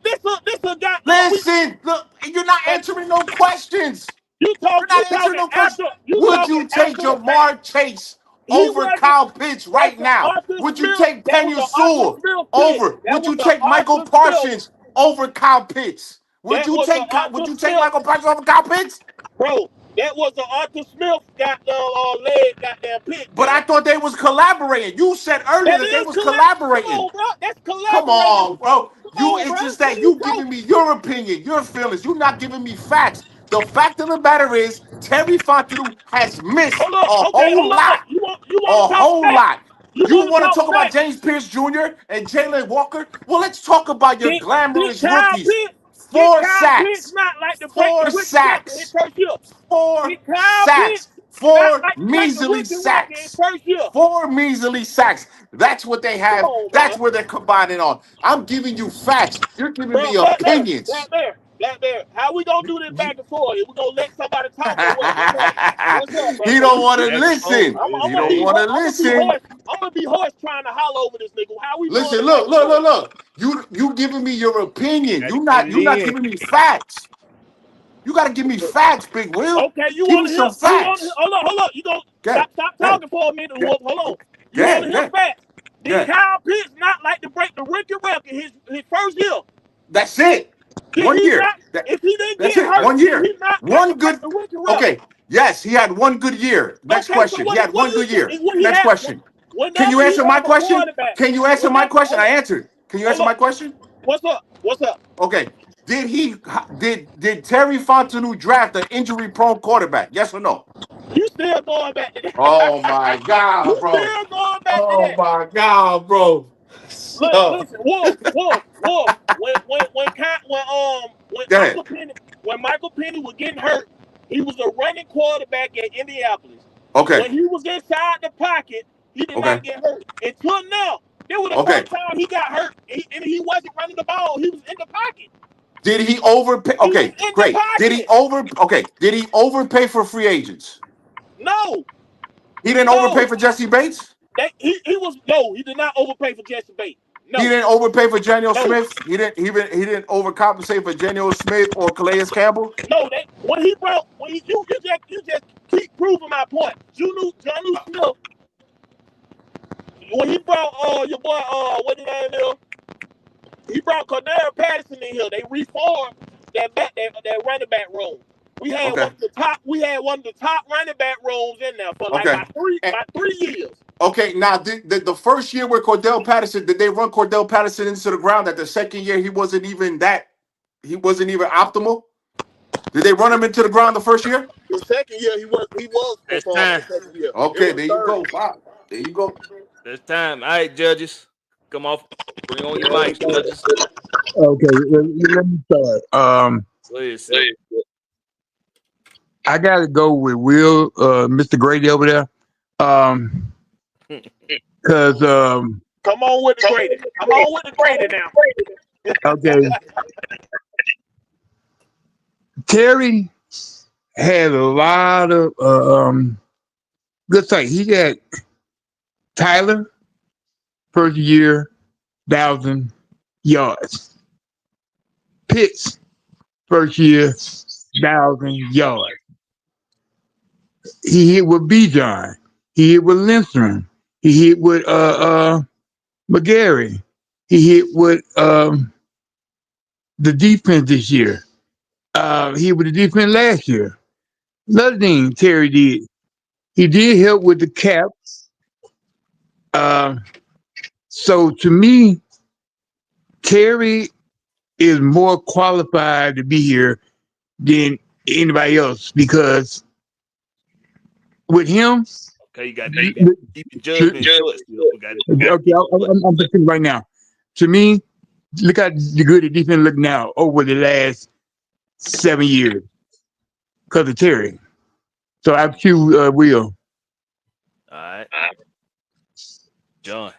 This a guy. Listen, look, you're not answering no questions. You're You not answering talking no questions. after you Would talking you take after the fact. Jamar Chase He over wasn't. Kyle Pitts That's right the now? Arthur Would you Smith. take That was Penny the Arthur Sewell Smith pick. over? That Would was you the take Michael Arthur Smith. Parsons over Kyle Pitts? That was the Would Arthur you take Smith. Michael Parsons over Kyle Pitts? Bro, that was the Arthur Smith goddamn leg goddamn pick, But I man. thought they was collaborating. You said earlier That that they is was collab. Come collaborating. on, bro. That's Come collaborating. on, bro. Come You on, it's bro. just What that are you you giving talking? me your opinion, your feelings. You're not giving me facts. The fact of the matter is, Terry Fontenot has missed Hold up. a Okay, whole hold up. lot. You want A to talk whole facts? lot. You You want to want to talk talk about facts? James Pierce Jr. and Jalen Walker? Well, let's talk about your Did glamorous Kyle rookies. Pitts? Did 4 Kyle Pitts sacks. not like to break the 4 rookie record in his sacks. first year? 4 Did Kyle sacks. Pitts not 4 like to break the measly rookie record in his sacks. first year? 4 measly sacks. That's what they Come have. on, That's man. where they're combining on. I'm giving you facts. You're giving Bro, me opinions. Blackberry. How we gonna do this back and forth? We gonna let somebody talk or what? What's up, He Blackberry? don't want to That's the phone, listen. I'm, man. I'm He gonna don't be want to I'm gonna be listen. horse. I'm gonna be horse trying to holler over this nigga. How we doing Listen, it back and forth? look. You giving me your opinion. Got to get You're it not in. giving me facts. You got to give me facts, Big Will. Okay, you Give want me to hear? some You want to hear? facts. Hold up. You gonna Get, stop get, talking for a minute, get, Whoop. Hold on. You want to get, hear get, facts? Did get. Kyle Pitts not like to break the rookie record his first year? That's it. Did 1 he year. not? If he didn't That's get it. hurt, 1 did year. he not like to One break good. the rookie record? Okay. Yes, he had one good year. Next Okay, so question. He had what one is good it? year. Is when he Next had question. Can whenever you he answer my have a question? quarterback. Can you answer my Whenever question? hold I up, answered. Can you hold answer my up. question? What's up? What's up? Okay. Did Terry Fontenot draft an injury prone quarterback? Yes or no? You still going back to Oh my that? God, You bro. still going back to Oh that? my God, bro. So, Listen, Wolf. When go ahead. Michael Penny was getting hurt, he was a running quarterback at Indianapolis. Okay. When he was inside the pocket, he did Okay. not get hurt until now. It was the Okay. first time he got hurt, and he wasn't running the ball. He was in the pocket. Did he overpay? He was Okay, in the great. pocket. Did he overpay for free agents? No, He didn't overpay no. for Jesse Bates? He did not overpay for Jesse Bates. He No, didn't overpay for Daniel no. Smith? He didn't overcompensate for Daniel Smith or Calais Campbell? No, you just keep proving my point. Jonu Smith, when he brought your boy what his name is, he brought Cordero Patterson in here. They reformed that running back room. We had Okay. one of the top running back rooms in there for like Okay. about 3 years. Okay, now the first year with Cordell Patterson, did they run Cordell Patterson into the ground? That the second year he wasn't even optimal? Did they run him into the ground the first year? The second year he was That's performing. time. The second year. Okay, there you go. Wow. There you go. That's time. All right, judges. Come off. Bring on your mics, judges. Okay, let me start. Go ahead, sir. I got to go with Will, Mr. Grady over there, because Come on with the Grady. Come on with the Grady now. okay, Terry had a lot of good things. He got Tyler first year 1,000 yards. Pitts first year 1,000 yards. He hit with Bijan. He hit with Lindstrom. He hit with McGarry. He hit with the defense this year. He hit with the defense last year. Another thing Terry did, he did help with the cap. So to me, Terry is more qualified to be here than anybody else because with him, Okay, you got to keep your judgment short. Still, we got to keep it short. I'm thinking right now. To me, look at the good the defense look now over the last 7 years because of Terry. So I choose Will. All right, John.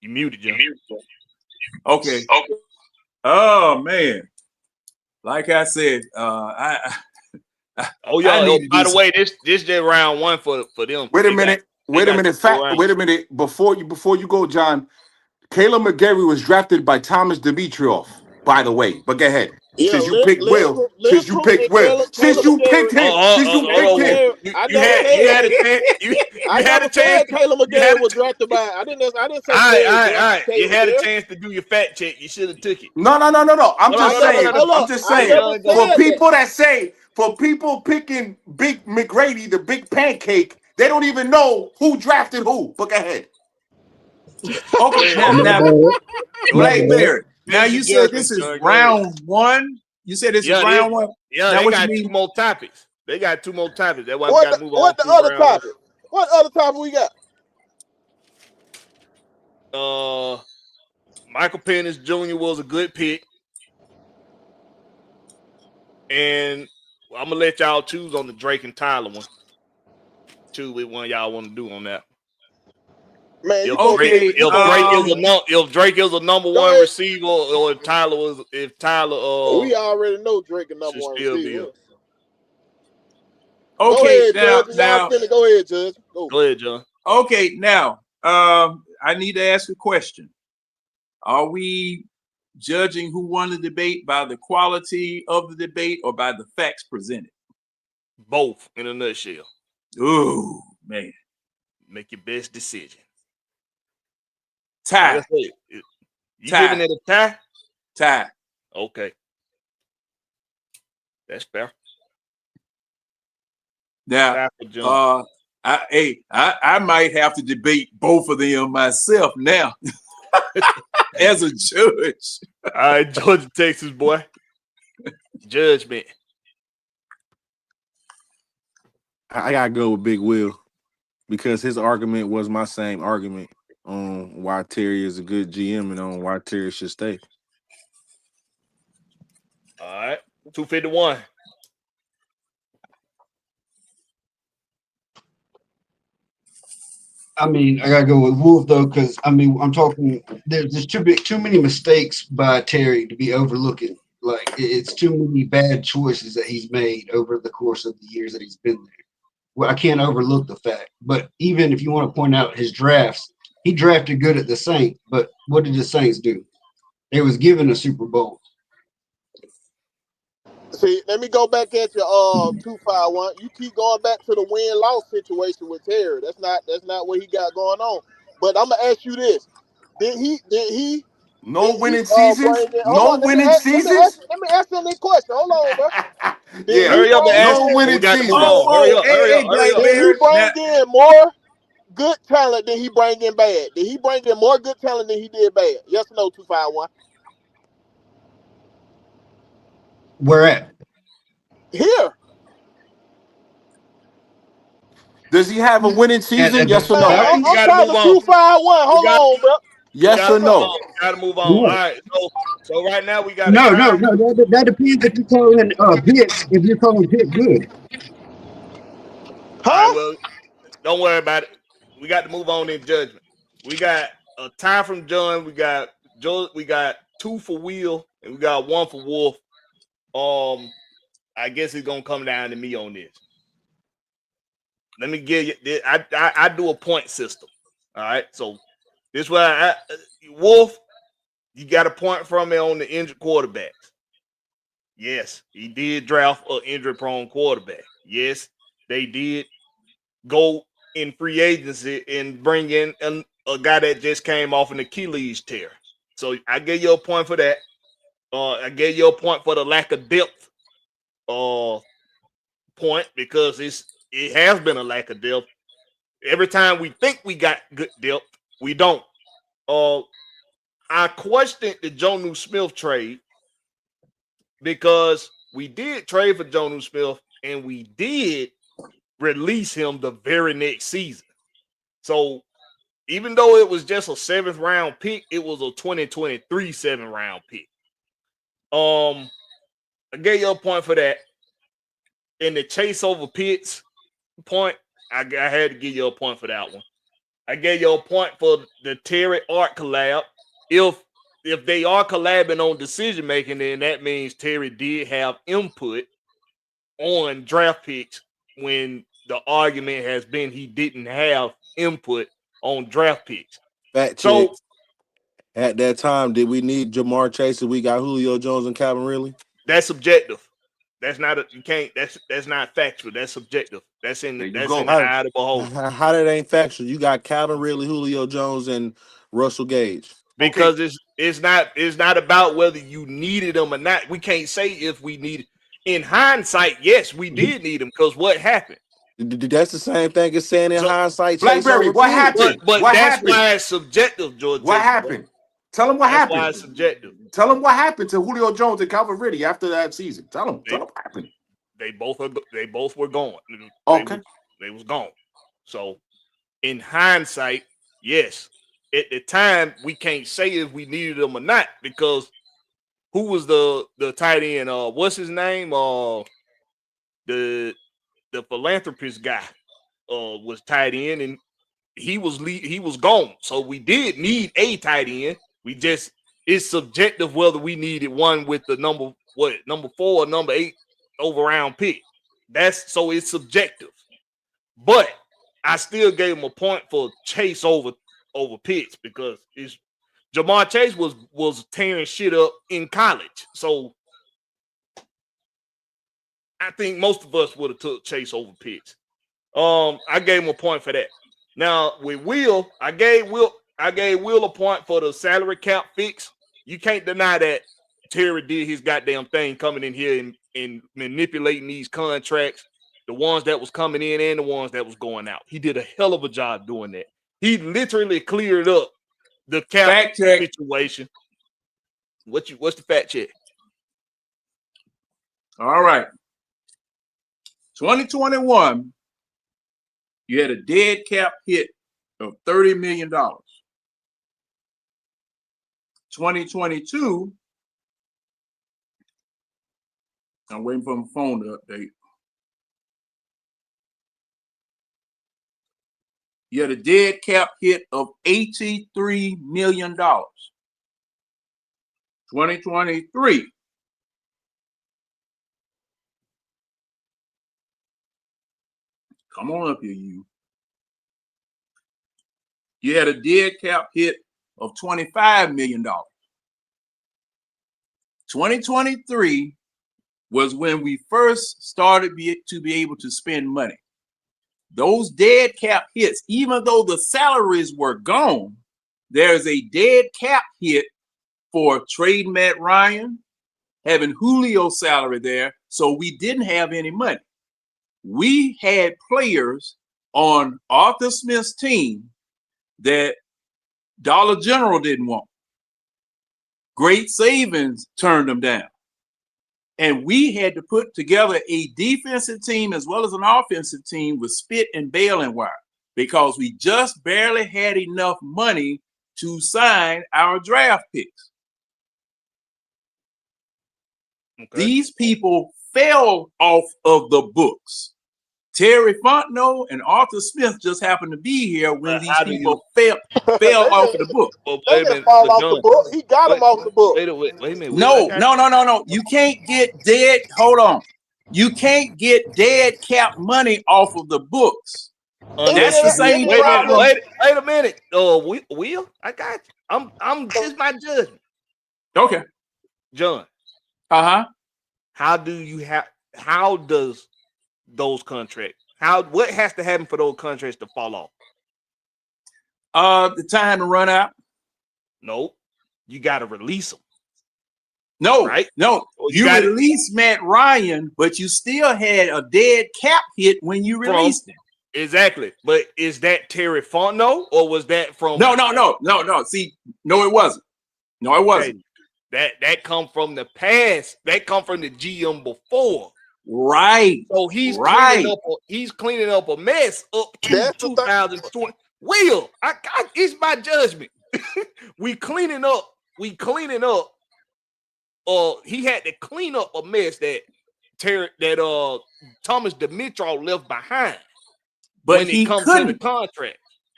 You muted, John. Okay. Oh man, like I said, I Oh I yeah. need to By do the way, this just round one for them. Wait a They got- minute. they got two more rounds. Wait a minute. Before you go, John. Caleb McGarry was drafted by Thomas Dimitrov, by the way. But go ahead. Yeah, Since you picked Will. Lynn Proof and Caleb Since you picked McGarry. him. Since you Caleb picked Hold on. him. McGarry. I You never had a said. chance. I You had a never chance. said Caleb You had McGarry was drafted by. I didn't say all Terry right. drafted You Caleb had a McGarry. chance to do your fact check. You should have took it. No. I'm just saying. Hold I'm up. just I saying. never For said that. people that say, for people picking Big McGrady, the big pancake, they don't even know who drafted who. But go ahead. okay. Go ahead, Now John. Go ahead. Blackberry. Now Finish you your said judgment, this is John. Go ahead. round one. You said this is Yeah, round one. Yeah, Now they what you got two mean? more topics. They got two more topics. That's why we What got to move on what the two other rounds. topic? What other topic we got? Michael Penix Jr. was a good pick. And I'm gonna let y'all choose on the Drake and Tyler one. Choose which one y'all want to do on that. Man, you If Drake is a number go one ahead. receiver, or if Tyler We already know Drake a number should one still be receiver. up. Go Okay, ahead, Judge. Y'all finna go ahead, Judge. Go ahead, John. Okay, now I need to ask a question. Are we judging who won the debate by the quality of the debate or by the facts presented? Both in a nutshell. Ooh, man. Make your best decision. Tie. Like I said, you giving it a tie? Tie. Okay. That's fair. Now, I might have to debate both of them myself now as a judge. All right, Georgia, Texas, boy. Judgment. I gotta go with Big Will because his argument was my same argument on why Terry is a good GM and on why Terry should stay. All right, 251. I mean, I gotta go with Wolf though, because I mean, I'm talking. There's too many mistakes by Terry to be overlooking. Like it's too many bad choices that he's made over the course of the years that he's been there. Well, I can't overlook the fact. But even if you want to point out his drafts, he drafted good at the Saints. But what did the Saints do? They was given a Super Bowl. See, let me go back at your 251. You keep going back to the win-loss situation with Terry. That's not what he got going on. But I'm gonna ask you this: Did he No winning seasons? No winning seasons? Let me ask him this question. Hold on, bro. Yeah. Hurry up and ask. No winning We got to move seasons. on. Hurry up. Did he bring in more good talent than he bring in bad? Did he bring in more good talent than he did bad? Yes or no, 251? Where at? Here. Does he have a winning season? Yes or no? I'm trying to 251. Hold on, bro. Yes or no? Got to move on. All right. So right now we got No. That depends if you're calling Pitt. If you're calling Pitt good. Huh? All right, well, don't worry about it. We got to move on in judgment. We got a tie from John. We got two for Will, and we got one for Wolf. I guess it's gonna come down to me on this. Let me give you. I do a point system. All right, so this way, Wolf, you got a point from me on the injured quarterbacks. Yes, he did draft an injury-prone quarterback. Yes, they did go in free agency and bring in a guy that just came off an Achilles tear. So I gave you a point for that. I gave you a point for the lack of depth point because it has been a lack of depth. Every time we think we got good depth, we don't. I questioned the Jonnu Smith trade because we did trade for Jonnu Smith and we did release him the very next season. So even though it was just a 7th round pick, it was a 2023 7th round pick. I gave you a point for that. In the chase over Pitts point, I had to give you a point for that one. I gave you a point for the Terry Art collab. If they are collabing on decision making, then that means Terry did have input on draft picks when the argument has been he didn't have input on draft picks. Fact check. At that time, did we need Jamar Chase if we got Julio Jones and Calvin Ridley? That's subjective. That's not that's not factual. That's subjective. That's in the eye of the beholder. How that ain't factual? You got Calvin Ridley, Julio Jones, and Russell Gage. Because it's not about whether you needed them or not. We can't say if we needed. In hindsight, yes, we did need them because what happened? That's the same thing as saying in hindsight. Blackberry, what happened? But what that's happened? why it's subjective, George. What happened? Tell him what that's happened. Why it's subjective. Tell him what happened to Julio Jones and Calvin Ridley after that season. Tell him what happened. They both were gone. Okay. They was gone. So in hindsight, yes. At the time, we can't say if we needed them or not because who was the tight end? What's his name? The philanthropist guy was tight end, and he was gone. So we did need a tight end. It's subjective whether we needed one with the number 4 or number 8 over round pick. So it's subjective. But I still gave him a point for Chase over Pitts because Jamar Chase was tearing shit up in college. So I think most of us would have took Chase over Pitts. I gave him a point for that. Now with Will, I gave Will a point for the salary cap fix. You can't deny that Terry did his goddamn thing coming in here and manipulating these contracts, the ones that was coming in and the ones that was going out. He did a hell of a job doing that. He literally cleared up the cap situation. What's the fact check? All right. 2021, you had a dead cap hit of $30 million. 2022, I'm waiting for my phone to update. You had a dead cap hit of $83 million. 2023. Come on up here, you. You had a dead cap hit of $25 million. 2023 was when we first started to be able to spend money. Those dead cap hits, even though the salaries were gone, there's a dead cap hit for trading Matt Ryan, having Julio's salary there, so we didn't have any money. We had players on Arthur Smith's team that Dollar General didn't want. Great Savings turned them down. And we had to put together a defensive team as well as an offensive team with spit and baling wire because we just barely had enough money to sign our draft picks. Okay. These people fell off of the books. Terry Fontenot and Arthur Smith just happened to be here when these people fell off of the book. They didn't fall off the book. He got them off the book. Wait a minute. No. You can't get dead. Hold on. You can't get dead cap money off of the books. That's the same problem. Wait a minute. Will, I got you. This is my judgment. Okay. John. Uh-huh. How does those contracts, what has to happen for those contracts to fall off? The time to run out. No, you got to release them. No, right? No, you released Matt Ryan, but you still had a dead cap hit when you released him. Exactly. But is that Terry Fontenot or was that from? No. See, no, it wasn't. No, it wasn't. That come from the past. That come from the GM before. Right. So he's cleaning up a mess up to That's the thing. 2020. Will, it's my judgment. we cleaning up. He had to clean up a mess that Thomas Dimitrov left behind. But when he it comes couldn't. to the contract.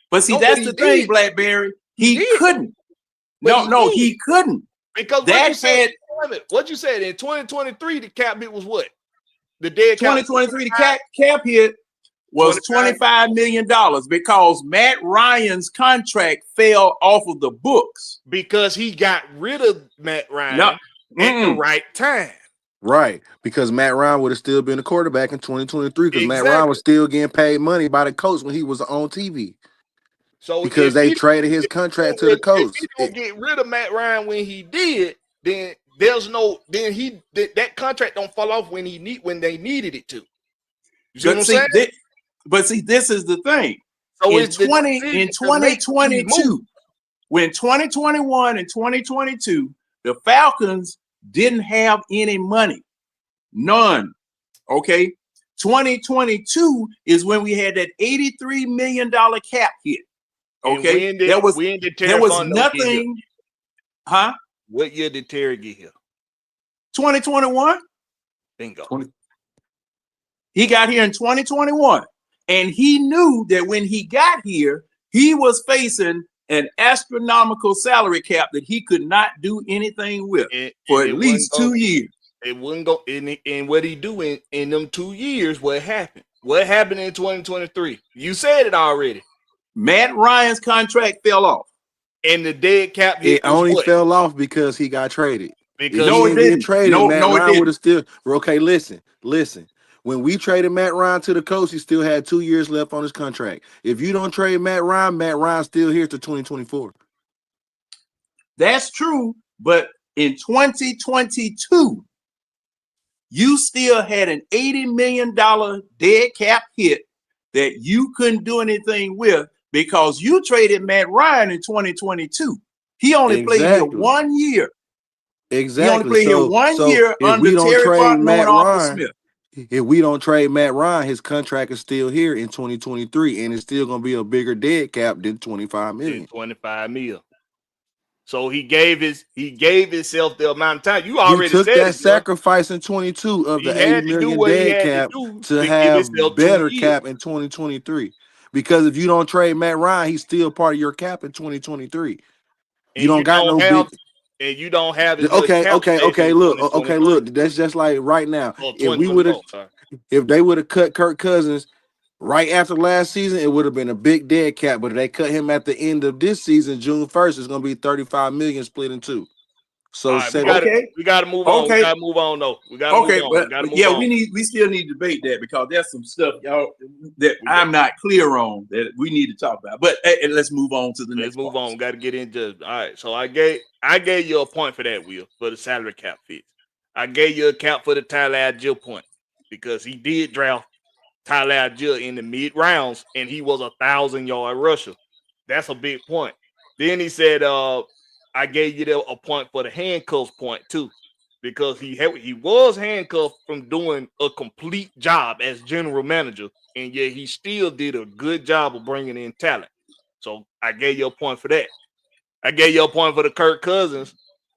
But see, that's the thing, Blakberry. He couldn't. He couldn't. Because what you said in 2023, the cap hit was what? The dead cap. 2023, the cap hit was $25 million because Matt Ryan's contract fell off of the books. Because he got rid of Matt Ryan at the right time. Right, because Matt Ryan would have still been the quarterback in 2023 because Matt Ryan was still getting paid money by the coach when he was on TV. So because they traded his contract to the coach. If he don't get rid of Matt Ryan when he did, then that contract don't fall off when they needed it to. You see what I'm saying? But see, this is the thing. So in 2022, when 2021 and 2022, the Falcons didn't have any money. None. Okay. 2022 is when we had that $83 million cap hit. Okay. There was nothing. Huh? What year did Terry get here? 2021. Bingo. He got here in 2021. And he knew that when he got here, he was facing an astronomical salary cap that he could not do anything with for at least 2 years. It wouldn't go in what he do in them 2 years. What happened? What happened in 2023? You said it already. Matt Ryan's contract fell off. And the dead cap hit fell off because he got traded. Because he didn't traded. Matt Ryan would have still okay. Listen. When we traded Matt Ryan to the coach, he still had 2 years left on his contract. If you don't trade Matt Ryan's still here to 2024. That's true, but in 2022, you still had an $80 million dead cap hit that you couldn't do anything with because you traded Matt Ryan in 2022. He only played here 1 year. Exactly. He only played here 1 year under Terry Fontenot and Arthur Smith. If we don't trade Matt Ryan, his contract is still here in 2023, and it's still going to be a bigger dead cap than $25 million. $25 million. So he gave himself the amount of time. You already took said that sacrifice in 22 of the $80 million dead cap to have better cap in 2023. Because if you don't trade Matt Ryan, he's still part of your cap in 2023. You don't got no big. And you don't have okay. Look, that's just like right now. If they would have cut Kirk Cousins right after last season, it would have been a big dead cap. But if they cut him at the end of this season, June 1st, it's going to be $35 million split in two. So we got to move on. We got to move on though. We got to move on. We still need to debate that because there's some stuff y'all that I'm not clear on that we need to talk about. But let's move on to the next. Let's move on. Got to get into. All right. So I gave you a point for that, Will, for the salary cap fit. I gave you a count for the Tyler Algier point because he did draft Tyler Algier in the mid rounds and he was 1,000-yard rusher. That's a big point. Then he said, I gave you a point for the handcuffs point too, because he was handcuffed from doing a complete job as general manager, and yet he still did a good job of bringing in talent. So I gave you a point for that. I gave you a point for the Kirk Cousins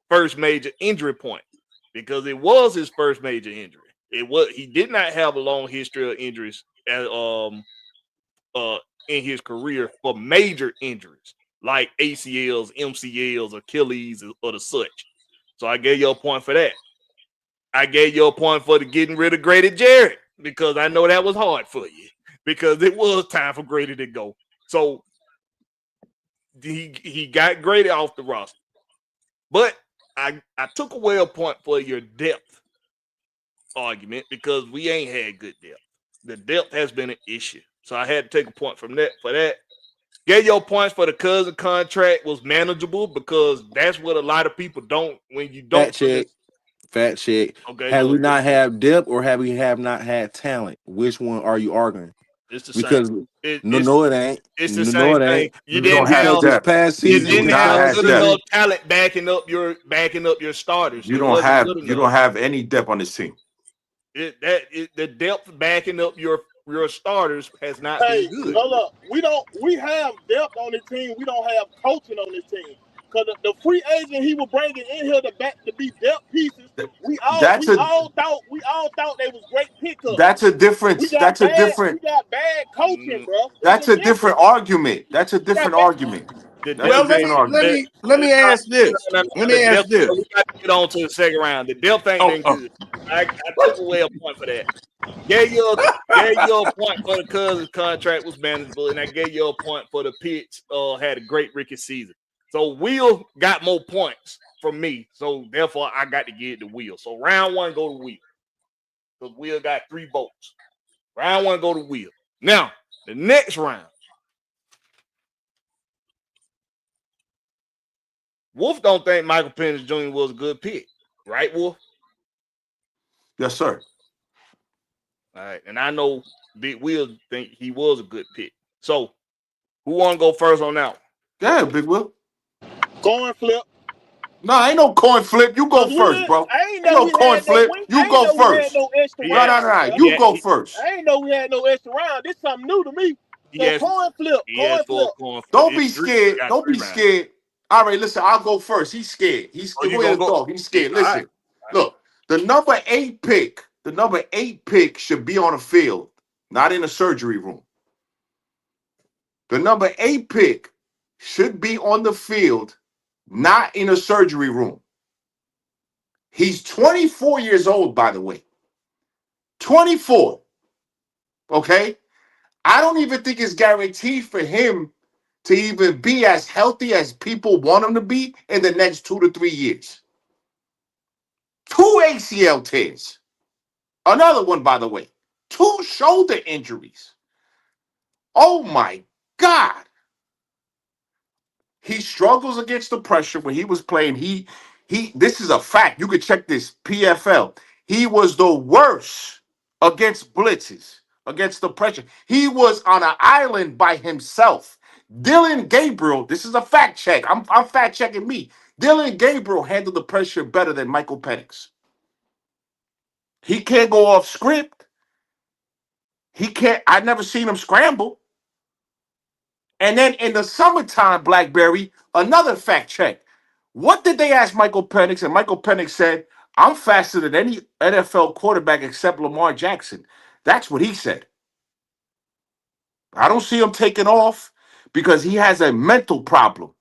first major injury point because it was his first major injury. He did not have a long history of injuries in his career for major injuries like ACLs, MCLs, Achilles, or the such. So I gave you a point for that. I gave you a point for the getting rid of Grady Jarrett because I know that was hard for you because it was time for Grady to go. So he got Grady off the roster. But I took away a point for your depth argument because we ain't had good depth. The depth has been an issue. So I had to take a point from that for that. Gave your points for the Cousin contract was manageable because that's what a lot of people don't when you don't. Fat check. Okay. Have we not had depth or have we not had talent? Which one are you arguing? It's the because same. it ain't. It's the No, same it thing. ain't. You don't didn't have have Because this depth. past you season, do didn't this not have past have good depth. season, enough talent backing up your starters. You It don't wasn't have good you enough. don't have any depth on this team. The depth backing up your starters has not been Hey, good. look, we have depth on the team. We don't have coaching on this team. Cause the free agent he was bringing in here to be depth pieces. We all That's a thought they was great pickups. that's a difference. That's a We different got bad coaching, Mm, bro. It's that's a a difference. different argument. That's a We got different bad. argument. The That's a Well, depth, different argument. let me ask this. Let me the ask depth. this. We got to get on to the second round. The depth ain't Oh, been good. I took away a point for that. Gave you a point for the Cousins contract was manageable, and I gave you a point for the Pitts had a great rookie season. So Will got more points from me, so therefore I got to give it to Will. So round one go to Will because Will got 3 votes. Round one go to Will. Now the next round, Wolf don't think Michael Penix Jr. was a good pick, right, Wolf? Yes, sir. All right, and I know Big Will think he was a good pick. So who want to go first on that one? Yeah, Big Will. Coin flip. No, ain't no coin flip. You go first, bro. I ain't Ain't know no we coin had no flip. win. I You ain't go know we had first. no extra He No, had, no, no, rounds, no. bro. You he, go he, first. I ain't know we had no extra round. This something new to me. he So asked coin flip. he Coin asked for flip. a coin flip. Don't It's be three. scared. Got Don't 3 be rounds. scared. All right, listen, I'll go first. He's scared. Oh, you Go gonna ahead and go? talk. He's scared. All right. Listen, look, the number 8 pick should be on the field, not in a surgery room. The number 8 pick should be on the field, not in a surgery room. He's 24 years old, by the way. 24. Okay? I don't even think it's guaranteed for him to even be as healthy as people want him to be in the next 2 to 3 years. 2 ACL tears. Another one, by the way. 2 shoulder injuries. Oh my God. He struggles against the pressure when he was playing. He this is a fact. You could check this PFL. He was the worst against blitzes, against the pressure. He was on an island by himself. Dylan Gabriel, this is a fact check. I'm fact checking me. Dylan Gabriel handled the pressure better than Michael Penix. He can't go off script. He can't. I never seen him scramble. And then in the summertime, Blakberry, another fact check. What did they ask Michael Penix? And Michael Penix said, I'm faster than any NFL quarterback except Lamar Jackson. That's what he said. I don't see him taking off because he has a mental problem.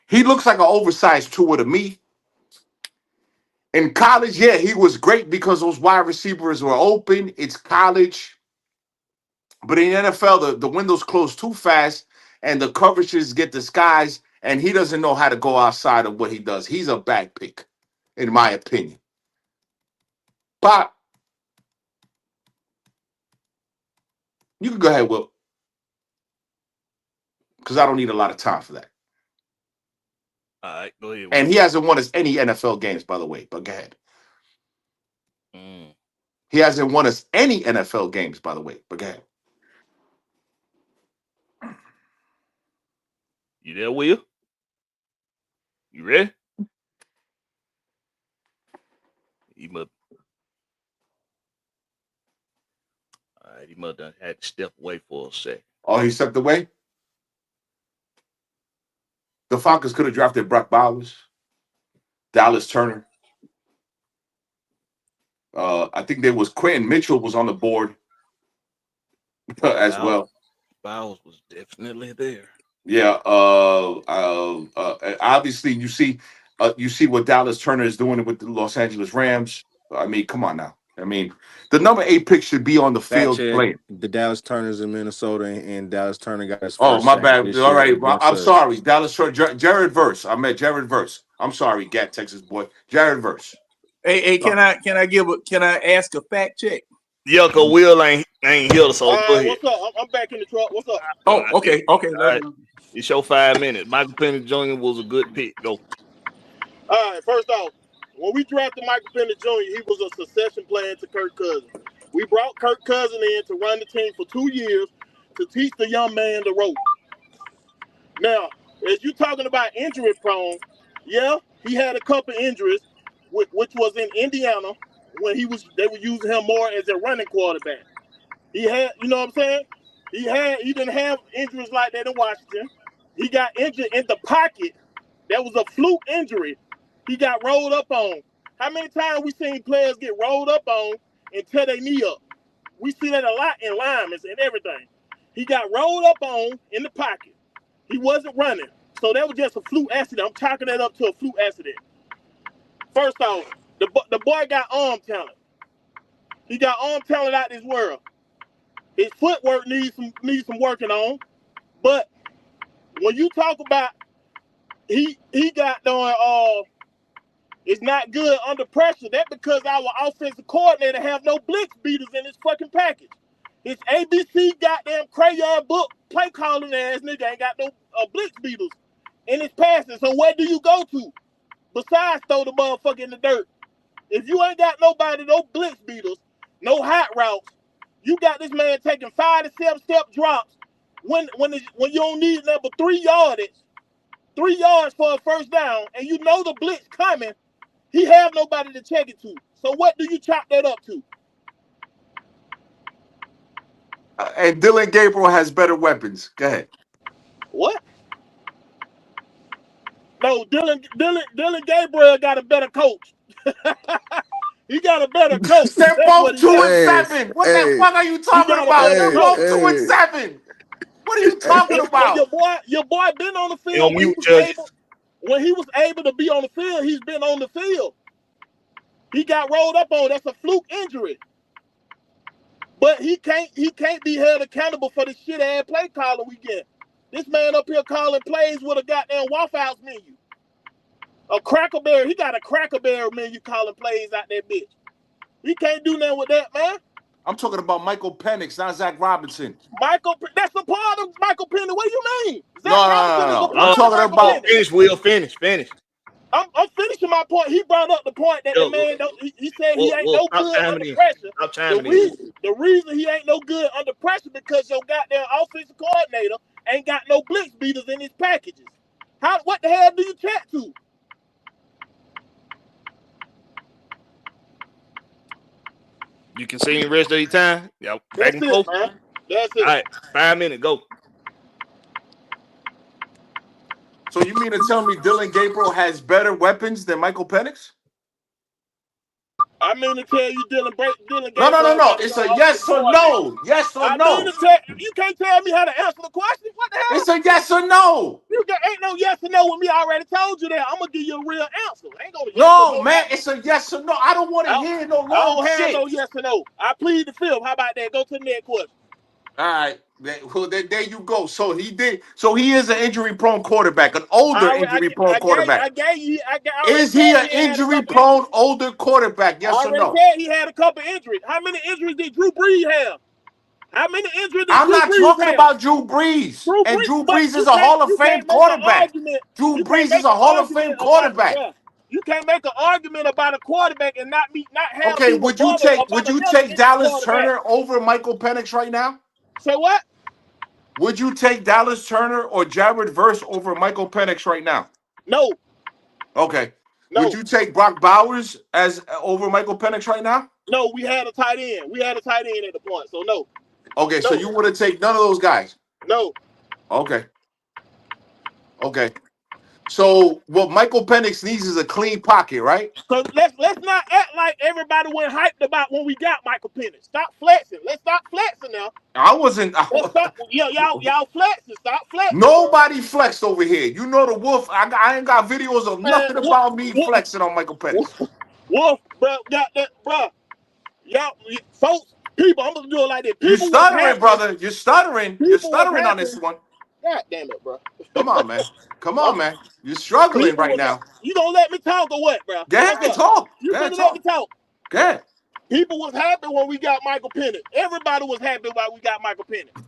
He looks like an oversized Tua to me. In college, yeah, he was great because those wide receivers were open. It's college. But in the NFL, the windows close too fast and the coverages get disguised, and he doesn't know how to go outside of what he does. He's a back pick, in my opinion. But you can go ahead, Will, because I don't need a lot of time for that. All right, go ahead. And he hasn't won us any NFL games, by the way, but go ahead. Mm. He hasn't won us any NFL games, by the way, but go ahead. You there, Will? You ready? He must. All right, he must have had to step away for a sec. Oh, he stepped away? The Falcons could have drafted Brock Bowers, Dallas Turner. I think there was Quentin Mitchell was on the board as well. Bowles was definitely there. Yeah. Obviously, you see what Dallas Turner is doing with the Los Angeles Rams. I mean, come on now. I mean, the number 8 pick should be on the fact field check. playing. The Dallas Turners in Minnesota, and Dallas Turner got his Oh, first my sack bad. this All year right. Well, against I'm us. sorry. Dallas Turner, Jared Verse. I met Jared Verse. I'm sorry, Gat, Texas boy. Jared Verse. Hey, can I ask a fact check? Yeah, cause Will ain't here, so go ahead. What's up? I'm back in the truck. What's up? Oh, okay. All right. It's your 5 minutes. Michael Penix Jr. was a good pick. Go. All right, first off, when we drafted Michael Penix Jr., he was a succession plan to Kirk Cousins. We brought Kirk Cousins in to run the team for 2 years to teach the young man the ropes. Now, as you talking about injury prone, yeah, he had a couple injuries, which was in Indiana when they were using him more as a running quarterback. He had, you know what I'm saying? He didn't have injuries like that in Washington. He got injured in the pocket. That was a fluke injury. He got rolled up on. How many times we seen players get rolled up on and tear their knee up? We see that a lot in linemen and everything. He got rolled up on in the pocket. He wasn't running. So that was just a fluke accident. I'm chalking that up to a fluke accident. First off, the boy got arm talent. He got arm talent out this world. His footwork needs some working on. But when you talk about he got done it's not good under pressure. That's because our offensive coordinator have no blitz beaters in his fucking package. His ABC goddamn crayon book play calling ass nigga ain't got no blitz beaters in his passes. So where do you go to besides throw the motherfucker in the dirt? If you ain't got nobody, no blitz beaters, no hot routes, you got this man taking 5 to 7 step drops when you don't need number 3 yards for a first down, and you know the blitz coming. He have nobody to check it to. So what do you chop that up to? And Dylan Gabriel has better weapons. Go ahead. What? No, Dylan Gabriel got a better coach. He got a better coach. They're That's what both he 2 got. and 7. What the fuck are you talking about? They're both 2 and 7. What are you talking about? Your boy been on the field when he was able to be on the field. He's been on the field. He got rolled up on. That's a fluke injury. But he can't be held accountable for the shit ass play calling we get. This man up here calling plays with a goddamn Waffle House menu. A Cracker Barrel. He got a Cracker Barrel menu calling plays out that bitch. He can't do nothing with that, man. I'm talking about Michael Penix, not Zach Robinson. That's a part of Michael Penix. What do you mean? No. I'm talking about Finish. I'm finishing my point. He brought up the point that the man he said he ain't no good under pressure. The reason he ain't no good under pressure because your goddamn offensive coordinator ain't got no blitz beaters in his packages. What the hell do you check to? You can see the rest of your time. Yeah, back and forth. Man. That's it. All right, 5 minutes, go. So you mean to tell me Dylan Gabriel has better weapons than Michael Penix? I mean to tell you, Dylan Gabriel. No. It's a yes or no. Yes or no. You can't tell me how to answer the question. What the hell? It's a yes or no. Ain't no yes or no with me. I already told you that. I'm gonna give you a real answer. Ain't gonna no, man. It's a yes or no. I don't want to hear no long shit. I don't have no yes or no. I plead the fifth. How about that? Go to the next question. All right. Well, there you go. So he is an injury-prone quarterback, an older injury-prone quarterback. Is he an injury-prone older quarterback? Yes or no? Said he had a couple injuries. How many injuries did Drew Brees have? How many injuries did I'm not talking about Drew Brees. And Drew Brees is a Hall of Fame quarterback. Drew Brees is a Hall of Fame quarterback. You can't make an argument about a quarterback and not have. Okay, would you take Dallas Turner over Michael Penix right now? Say what? Would you take Dallas Turner or Jared Verse over Michael Penix right now? No. Okay. No. Would you take Brock Bowers over Michael Penix right now? No, we had a tight end. at the point, so no. Okay, so you wouldn't take none of those guys? No. Okay. So what Michael Penix needs is a clean pocket, right? So let's not act like everybody went hyped about when we got Michael Penix. Stop flexing. Let's stop flexing now. I wasn't. Y'all flexing. Stop flexing. Nobody flexed over here. You know the Wolf. I ain't got videos of nothing about me flexing on Michael Penix. Wolf, bro, got that, bro. Y'all, folks, people. I'm gonna do it like this. You're stuttering, brother. You're stuttering. You're stuttering on this one. God damn it, bro. Come on, man. You're struggling right now. You gonna let me talk or what, bro? Go ahead and talk. You gonna let me talk? Go ahead. People was happy when we got Michael Penix. Everybody was happy when we got Michael Penix.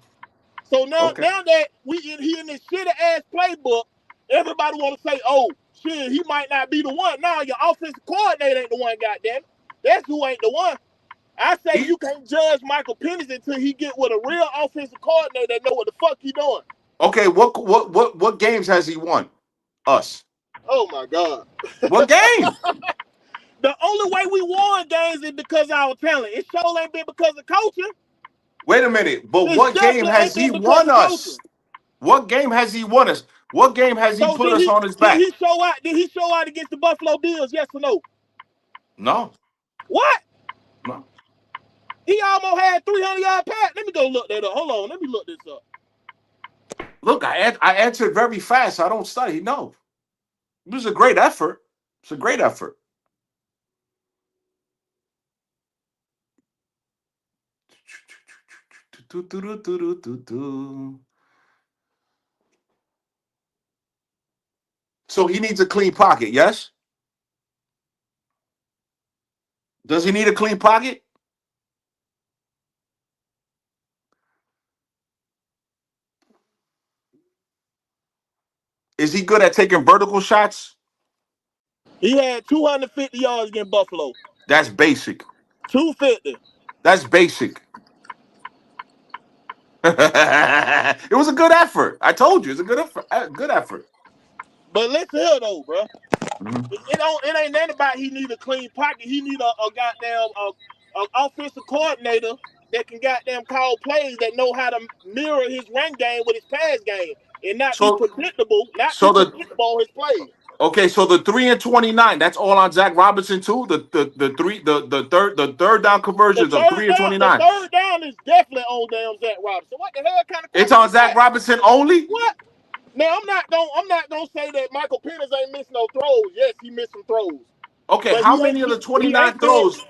So now that he in this shitty ass playbook, everybody want to say, oh, shit, he might not be the one. Nah, your offensive coordinator ain't the one, goddamn it. That's who ain't the one. I say you can't judge Michael Penix until he get with a real offensive coordinator that know what the fuck he doing. Okay, what games has he won? Us. Oh my God. What game? The only way we won games is because of our talent. It sure ain't been because of coaching. Wait a minute. But It what game definitely has ain't he been because won of coaching. us? What game has he won us? What game has he So put us on his back? he show out? Did he show out against the Buffalo Bills? Yes or no? No. What? No. He almost had 300-yard pass. Let me go look that up. Hold on. Let me look this up. Look, I answered very fast. I don't study. No. It was a great effort. It's a great effort. So he needs a clean pocket, yes? Does he need a clean pocket? Is he good at taking vertical shots? He had 250 yards against Buffalo. That's basic. 250. That's basic. It was a good effort. I told you, it's a good effort. Good effort. But listen here though, bro. Mhm. It ain't nothing about he need a clean pocket. He need a goddamn offensive coordinator that can goddamn call plays that know how to mirror his run game with his pass game and not be So, predictable, so the on his plays. okay, so the 3 and 29. That's all on Zach Robinson too. The third down conversions of 3 and The 29. third down is definitely on damn Zach Robinson. What the hell kind of It's question on is Zach that? Robinson only. What? Now I'm not gonna say that Michael Penix ain't missing no throws. Yes, he missed some throws, Okay, but how many of the 29 throws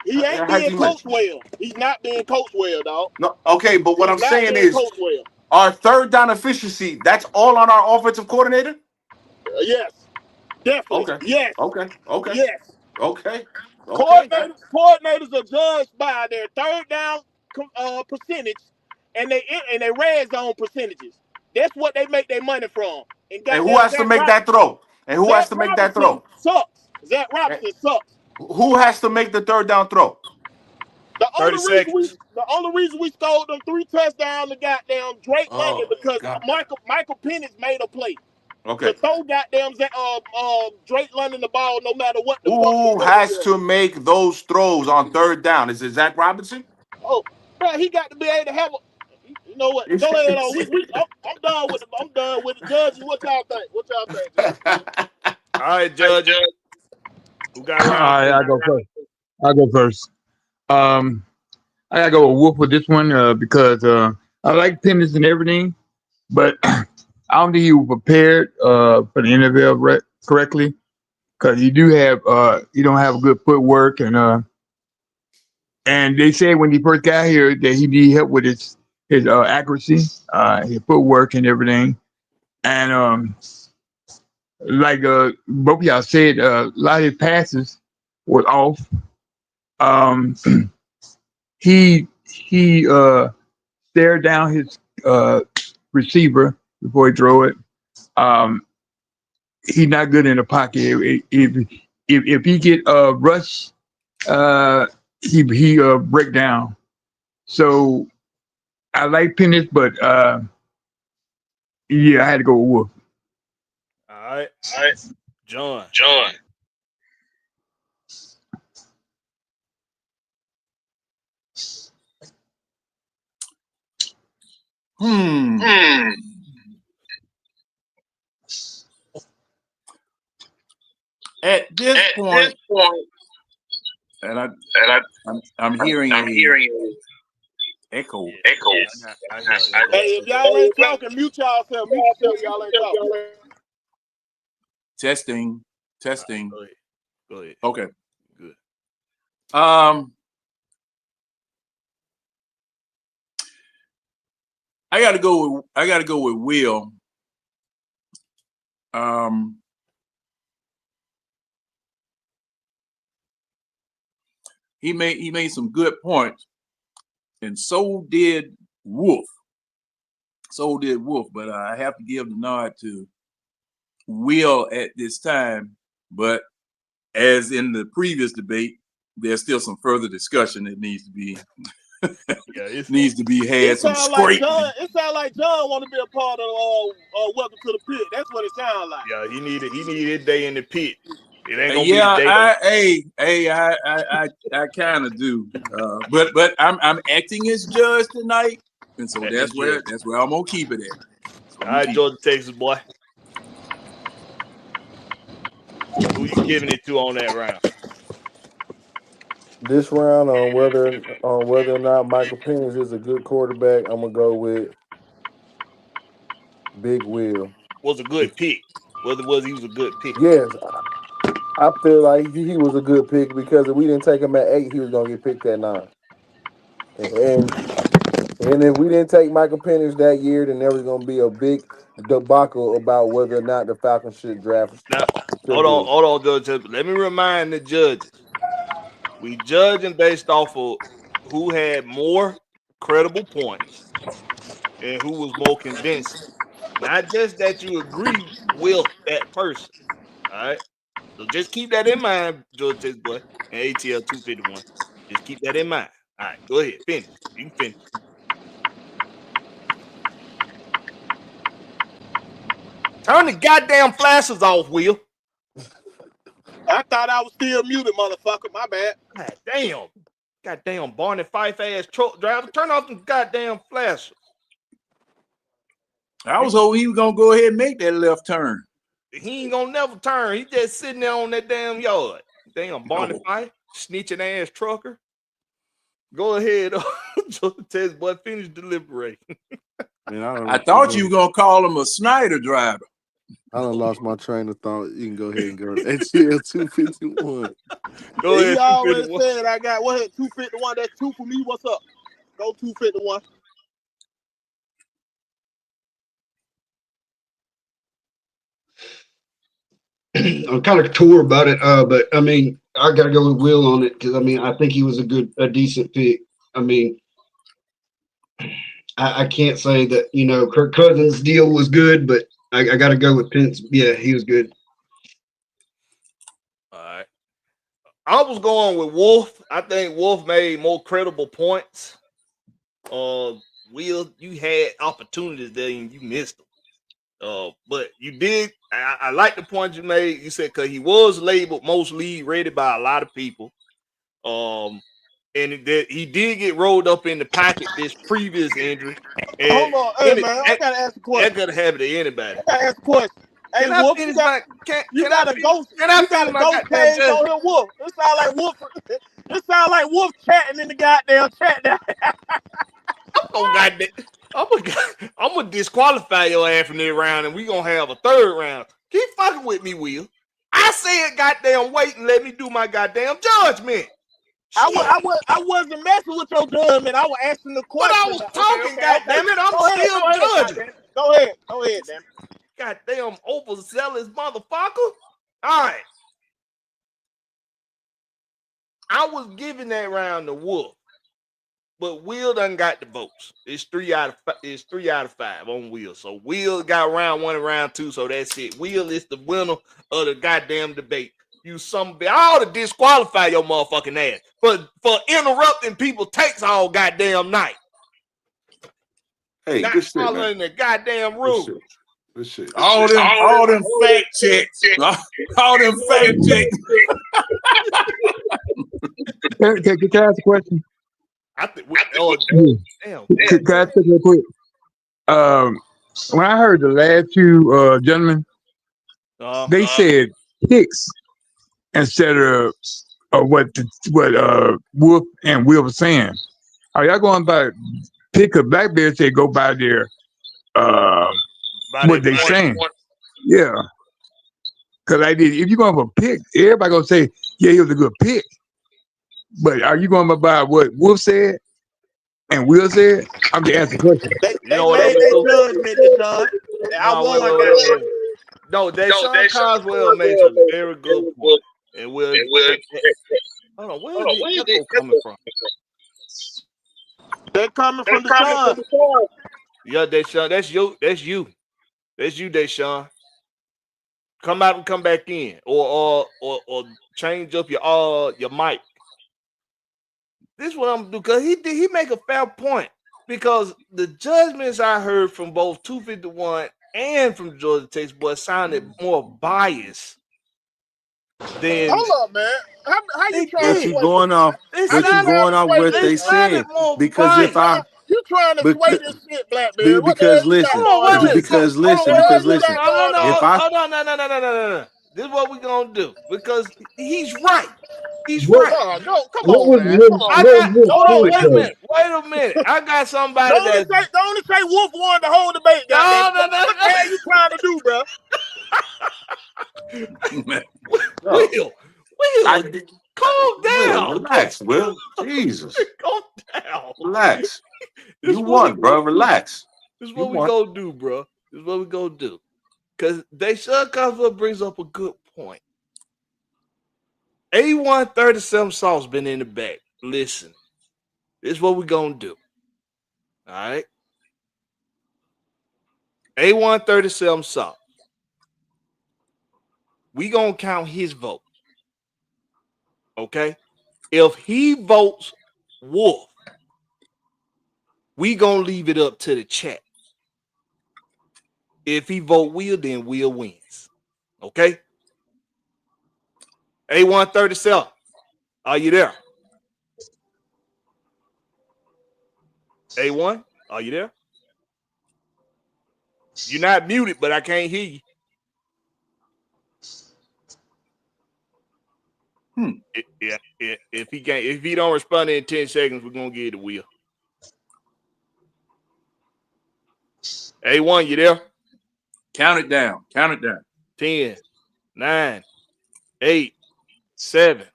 he ain't has being he missed? coached well. He's not being coached well, dog. No. Okay, but what He's I'm not saying being is coached well. our third down efficiency. That's all on our offensive coordinator. Yes, definitely. Okay. Yes, Okay. Okay. yes. Okay. Okay. Coordinators are judged by their third down percentage and they red zone percentages. That's what they make their money from. And And who goddamn has to make that throw? And who has Zach to make that Robinson throw? sucks. Zach And Robinson sucks. who has to make the third down throw? 30 seconds. The only reason we scored them 3 touchdowns to goddamn Drake London Oh because God. Michael Penix made a play to Okay. throw goddamn Drake London the ball no matter what the fuck the Who coverage has was. to make those throws on third down? Is it Zach Robinson? Oh, bro, he got to be able to have a. You know what? Go ahead on. I'm done with the judges. What y'all think? What y'all think, Judge? All right, judges. Who got All round right, 2? I'll go first. I gotta go with Wolf with this one because I like Penix and everything, but I don't think he was prepared for the NFL correctly because he don't have good footwork and they said when he first got here that he needed help with his accuracy, his footwork and everything, and like both of y'all said, a lot of his passes was off. Um, he stared down his receiver before he threw it. Um, he's not good in the pocket. If he get rush, he break down. So I like Penix, but yeah, I had to go with Wolf. All right. John. At this point, and I'm hearing a echo. Yeah. I hear an echo. Hey, if y'all ain't talking, mute yourself. Mute yourself. Y'all ain't talking. Testing. Go ahead. Okay. Good. I gotta go with Will. He made some good points, and so did Wolf. But I have to give the nod to Will at this time. But as in the previous debate, there's still some further discussion that needs to be had. It Some sounds like scraping. John. It sounds like John want to be a part of Welcome to the Pit. That's what it sounds like. Yeah, he needed his day in the pit. It ain't gonna be the day. I kind of do. But I'm acting as judge tonight, and so that's where I'm gonna keep it at. All right, Georgia, Texas boy. Who you giving it to on that round? This round on whether or not Michael Penix is a good quarterback, I'm gonna go with Big Will. Was a good pick. Whether he was a good pick. Yes, I feel like he was a good pick because if we didn't take him at 8, he was gonna get picked at 9. And if we didn't take Michael Penix that year, then there was gonna be a big debacle about whether or not the Falcons should draft. Now, hold on, Judge. Let me remind the judges. We judging based off of who had more credible points and who was more convincing. Not just that you agree with that person. All right. So just keep that in mind, Georgia Texas boy, and ATL 251. Just keep that in mind. All right, go ahead. Finish. You can finish. Turn the goddamn flashes off, Will. I thought I was still muted, motherfucker. My bad. God damn. Goddamn Barney Fife ass truck driver. Turn off the goddamn flashes. I was hoping he was gonna go ahead and make that left turn. He ain't gonna never turn. He just sitting there on that damn yard. Damn Barney Fife, snitching ass trucker. Go ahead, Texas boy. Finish deliberating. Man, I thought you were gonna call him a Snyder driver. I done lost my train of thought. You can go ahead and go to HCL 251. Go ahead. He always said I got 251. That's 2 for me. What's up? Go 251. I'm kind of tore about it, but I mean, I got to go with Will on it because I mean, I think he was a decent pick. I mean, I can't say that Kirk Cousins' deal was good, but I got to go with Pence. Yeah, he was good. All right. I was going with Wolf. I think Wolf made more credible points. Will, you had opportunities there and you missed them. But you did. I like the point you made. You said because he was labeled most league ready by a lot of people. And he did get rolled up in the pocket this previous injury. And hold on, hey man, I gotta ask a question. That could happen to anybody. I gotta ask a question. Hey, Wolf, you got a ghost page on him, Wolf. It sound like Wolf. It sound like Wolf chatting in the goddamn chat now. I'm gonna disqualify your ass from this round, and we gonna have a third round. Keep fucking with me, Will. I said, goddamn, wait and let me do my goddamn judgment. I wasn't messing with your judgment. I was asking the question. But I was talking, goddammit. I'm still judging. Go ahead, damn it. Goddamn overzealous motherfucker. All right. I was giving that round to Wolf, but Will done got the votes. It's 3 out of 5 on Will. So Will got round 1 and round 2. So that's it. Will is the winner of the goddamn debate. You I ought to disqualify your motherfucking ass for interrupting people takes all goddamn night. Hey, not good shit, following the goddamn rules. Good shit. All them fact checks. All them fact checks. Can I ask a question? Damn. Can I ask real quick? When I heard the last two gentlemen, they said picks instead of what Wolf and Will was saying. Are y'all going by pick a Blakberry said go by their what they saying? Yeah. Because if you're going for a pick, everybody gonna say, yeah, he was a good pick. But are you going by what Wolf said and Will said? I'm just asking a question. They made their judgment, Deshaun. No, Deshaun Coswell made a very good point. And Will, hold on, where is the echo coming from? They're coming from Deshaun. Yeah, Deshaun, that's you, Deshaun. Come out and come back in, or change up your mic. This is what I'm gonna do because he make a fair point because the judgments I heard from both 251 and from Georgia Tech boy sounded more biased than Hold up, man. How you they trying to But did. you sway this? going off, They How but you you sounded trying going to off sway what this, they they man? sounded said. more Because if biased. I You trying to sway because this shit, Blakberry? What the hell because you got listen, Hold on, going wait a on? minute. because Hold on, listen, What wait the a hell because minute. you listen. got No, no, going no, If on? I hold on, no. This is what we're gonna do because he's right. He's What right. Nah, go, come what on, was man. Come Wolf, on. I what was got Wolf hold on, Don't point wait a though? minute. Wait a minute. I got somebody that's don't only say Wolf won the whole debate, goddamn. no, What the hell you trying to do, bro? No, Will. I, Will, calm Will, down. relax, Will. Jesus, Calm down. relax. This You is what we won, gonna bro. do. Relax. This is You what we won. gonna do, bro. This is what we gonna do. Cause Deshaun Coswell brings up a good point. A137 sauce been in the back. Listen, this is what we gonna do. All right. A137 sauce. We gonna count his vote. Okay. If he votes Wolf, we gonna leave it up to the chat. If he vote Will, then Will wins. Okay. A137. Are you there? A1, are you there? You're not muted, but I can't hear you. If he can't, if he don't respond in 10 seconds, we're gonna give it to Will. A1, you there? Count it down. Count it down. 10, 9, 8, 7,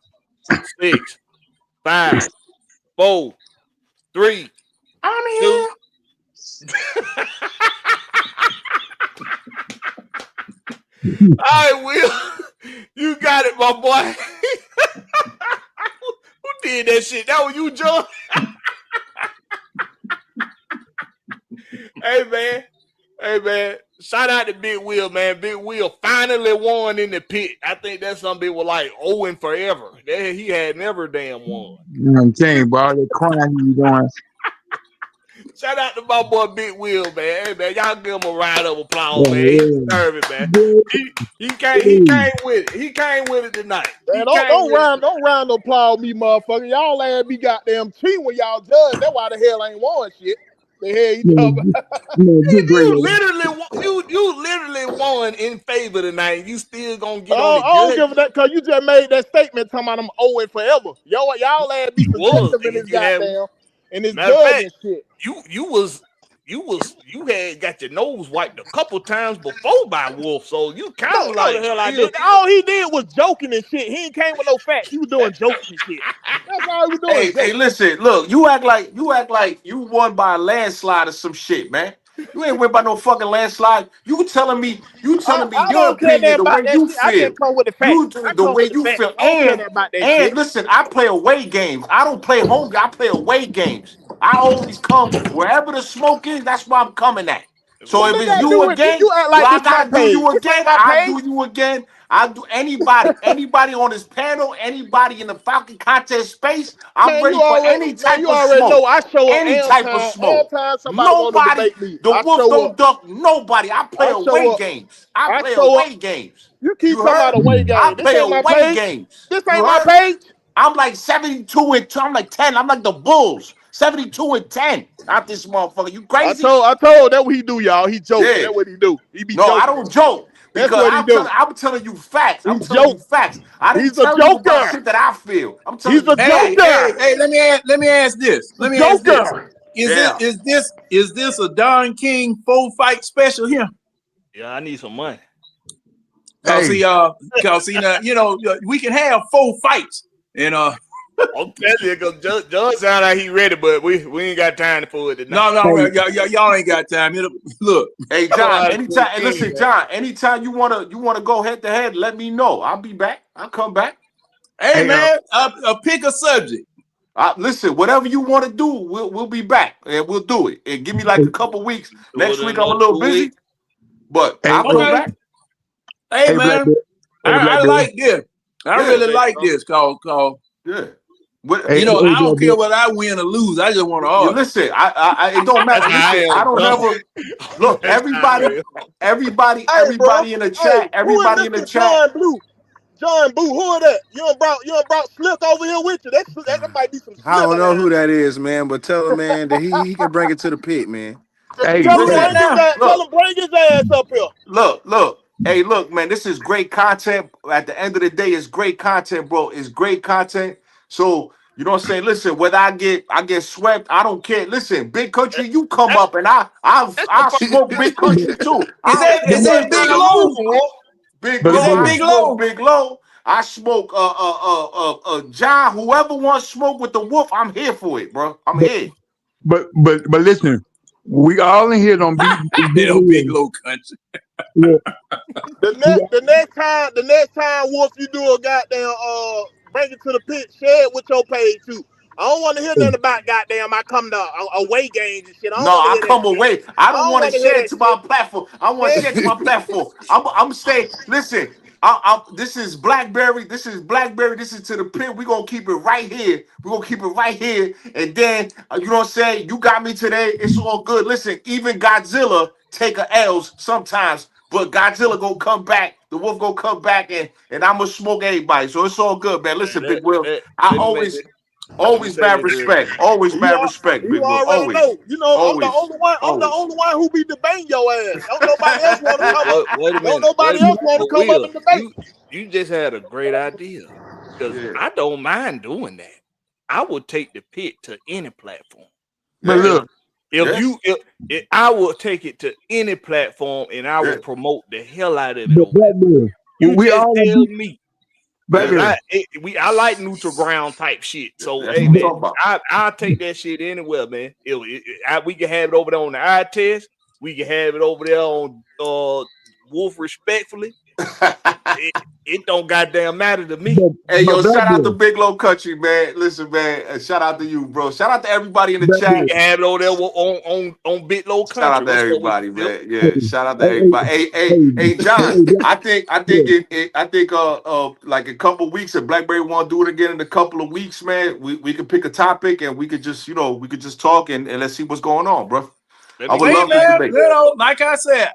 6, 5, 4, 3, I'm 2. here. All right, Will. You got it, my boy. Who did that shit? That was you, John? Hey, man. Hey, man. Shout out to Big Will, man. Big Will finally won in the pit. I think that's some people like owing forever. He had never damn won. I'm telling you, bro, all that crying you doing. Shout out to my boy Big Will, man. Hey, man, y'all give him a round of applause, man. He Yeah, deserve it, man. yeah. He came with it. He came with it tonight. Man, He came with it. don't round no applause me, motherfucker. Y'all ass be goddamn cheating when y'all judge. That's why the hell ain't won shit. The hell you talking about? Get great. You literally won in favor tonight. You still gonna get on the I don't judge? give a that because you just made that statement talking about I'm owing forever. Y'all ass be You was, subjective in nigga. this You had goddamn in this matter of fact, judging shit. you had got your nose wiped a couple times before by Wolf, so you kind No, of no, like the hell I still. did. All he did was joking and shit. He ain't came with no facts. He was doing jokes and shit. That's all he was doing, Hey, jokes. listen, look, you act like you won by a landslide or some shit, man. You ain't win by no fucking landslide. You telling me I your don't care opinion, nothing the about way that you shit. I feel. just come with the facts. You I the come way with the you facts. feel. I don't care nothing about that And shit. listen, I play away games. I don't play home. I play away games. I always come wherever the smoke is. That's where I'm coming at. So What if they it's got to you do with again, you? Act do like I this my gotta do page. you This ain't again? my I page. do you again. I do anybody on this panel, anybody in the Falcon contest space. I'm ready for any type You of already know smoke. I show up Any every type of time. smoke. Every time somebody want to Nobody, debate me, the I wolf show up. don't duck nobody. I play I show away up. games. I I play show up. away games. You keep You talking about heard? away I game. This play ain't my away page. games. This You ain't my heard? page. I'm like 72 and 2. I'm like 10. I'm like the Bulls. 72 and 10 out this motherfucker. You crazy? I told that what he do, y'all. He joking. Yeah. That's what he do. He be No, I joking don't and shit. joke That's because what he do. I'm telling you facts. He I'm telling you joke. facts. I didn't He's a tell you about joker. shit that I feel. I'm telling He's you a Hey, facts. hey, joker. hey, let me ask this. The Let me ask this. joker. Yeah. Is this a Don King 4-fight special here? Yeah, I need some money. Cause Hey, see now, we can have 4 fights. And I'm telling you, because Judge sound like he ready, but we ain't got time for it tonight. no, y'all ain't got time. Look, Hey I don't know John, how to play anytime. Hey, the game, listen, man. John. Anytime you wanna go head to head, let me know. I'll be back. I'll come back. hey hey, man, pick a subject. Listen, whatever you want to do, we'll be back and we'll do it. And give me like a couple weeks. Do it Next in week I'm a another little 2 busy, weeks. but hey, I'll come Okay. back. Hey hey, man, Blackberry. Hey, I Blackberry. like this. I Yeah, really Okay, like bro. this call. yeah. Hey, You know, hey, I don't care Blakberry. whether I win or lose. I just want to You argue. listen, it don't That's matter. how I Listen, I am, don't bro. ever look. That's how I am. Hey, bro. Everybody in the Hey, chat, who is everybody in the Mr. chat. John Blue? John Boo, who is that? You done brought Slick over here with you. That might be some I Slick don't know who around that is, man, but tell him, man, that he can bring it to the pit, man. there. Hey, Tell him Who hey, that bring his now? ass. Tell Look, him bring his ass up here. look. Hey, look, man, this is great content. At the end of the day, it's great content, bro. It's great content. So you know what I'm saying? Listen, whether I get swept, I don't care. Listen, Big Country, you come That's up and I smoke Big Country too. Is I don't care is what that you Big got. Low? Big Brother Is Low, that I Blue. Big smoke Low? Big Low. I smoke John. Whoever wants smoke with the wolf, I'm here for it, bro. I'm But, here. but listen, we all in here don't be big Hell, Big head. Low country. Yeah, The next time, Wolf, you do a goddamn bring it to the pit, share it with your page too. I don't want to hear nothing about goddamn I come to away games and shit. I don't No, want to I hear that come shit. away. I I don't don't want to want to hear share it that to my shit. platform. I want to Yeah. share it to my platform. I'm saying, listen, this is Blackberry. This is Blackberry. This is to the pit. We're going to keep it right here. We're going to keep it right here. And then, you know what I'm saying? You got me today. It's all good. Listen, even Godzilla take a L's sometimes. But Godzilla gonna come back. The wolf gonna come back, and I'm gonna smoke everybody. So it's all good, man. Listen, Big Will. I Let me make always, this. Let me always say mad this real respect. quick. Always You mad are, respect, you Big Will. already Always, know. You know, I'm the always, only one. I'm the always. only one who be debating your ass. Don't nobody else want to come up. Wait a Don't minute. Wait nobody a minute. else want to But come up Will, and debate. you just had a great idea. Because Yeah, I don't mind doing that. I would take the pit to any platform. but yeah, If look, yeah, I will take it to any platform and I will yeah, promote the hell out of it but over there. Blackberry, You we just all gonna tell be me. Cause yeah. Blackberry. I like neutral ground type shit. So That's hey what I'm man, talking about. I'll take that shit anywhere, man. We can have it over there on the eye test. We can have it over there on Wolf Respectfully. It, it don't goddamn matter to me. Hey, But yo, shout out to Blackberry, Big Low Country, man. Listen, man, shout out to you, bro. Shout out to everybody in the We Blackberry. chat. can have it over there on Bit Low Shout Country. out to What's up with everybody, you, Phil? man. Hey, Yeah, shout out to hey, hey, everybody. hey, Hey, John. hey, Black, yeah. Like a couple weeks, if Blackberry want to do it again in a couple of weeks, man, we could pick a topic and we could just, we could just talk and let's see what's going on, bro. Let I me would get Hey love to with man, debate. you know, like I said,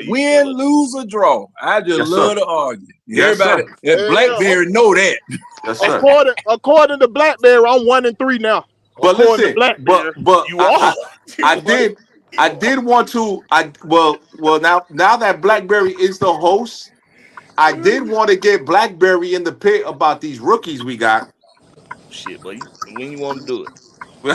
you. win, lose, or draw. I just Yes, love sir. to argue. Yes, Everybody sir. at Hell yeah. Blackberry know that. Yes, sir. According to Blackberry, I'm 1-3 now. But According to listen, Blackberry. You are. I What? did I did want to now that Blackberry is the host, I did want to get Blackberry in the pit about these rookies we got. Shit, but when you want to do it?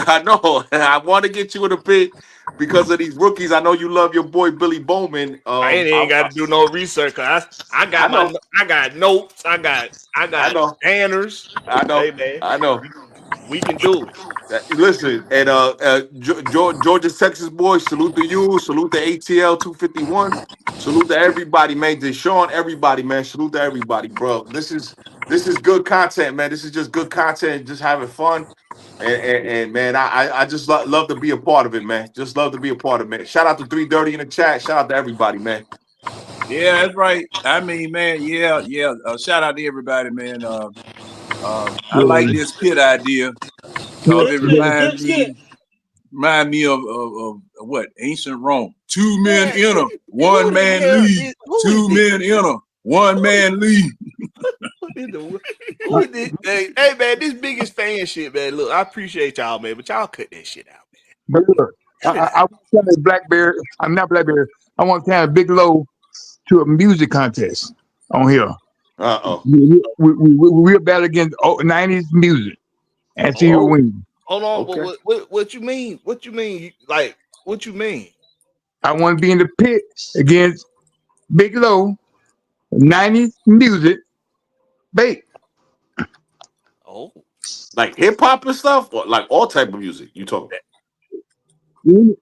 I know I want to get you in the pit because of these rookies. I know you love your boy Billy Bowman. I ain't got to do no research. Cause I know, I got notes. I I got know, scanners. I know, Hey man, I know. we can do it. Listen, and Georgia, Texas boys, salute to you, salute to ATL 251, salute to everybody, man. Deshaun, everybody, man. Salute to everybody, bro. This is good content, man. This is just good content, just having fun. And man, I just love to be a part of it, man. Just love to be a part of it, man. Shout out to 330 in the chat. Shout out to everybody, man. Yeah, that's right. I mean, man, yeah. Shout out to everybody, man. I like this pit idea Yeah, because Good it shit. yeah. Good shit. remind me of what ancient Rome. Two men Man, enter, who one the man hell leave. is who is Two this? men enter, one Who is man leave. who is the who is this? Hey man, this biggest fan shit, man. Look, I appreciate y'all, man, but y'all cut that shit out, man. But look, Cut it I out. want to carry Blackberry. I'm not Blackberry. I want to carry Big Low to a music contest on here. Uh-oh. We'll battle against 90s music and see who Oh, Oh, wins. hold on. okay. What you mean? What you mean? Like what you mean? I want to be in the pit against Big Low, 90s music, bait. Oh, Like hip hop and stuff, or like all type of music you talking about?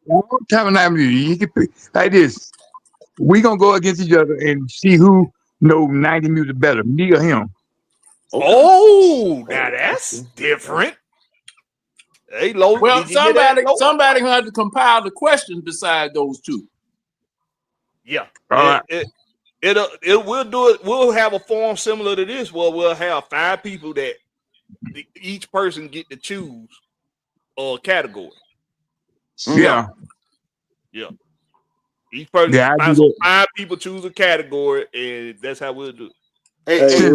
All time of 90s music. You can pick like this. We gonna go against each other and see who know 90 music better, me or him. Okay. oh, now Oh, that's different. Hey, Low, Well, did you hear that, Low? somebody gonna have to compile the questions beside those two. Yeah, All right. it will do it. We'll have a form similar to this where we'll have 5 people that each person get to choose a category. Yeah. Yeah. Each person, Yeah, I do so that. 5 people choose a category, and that's how we'll do it. Hey,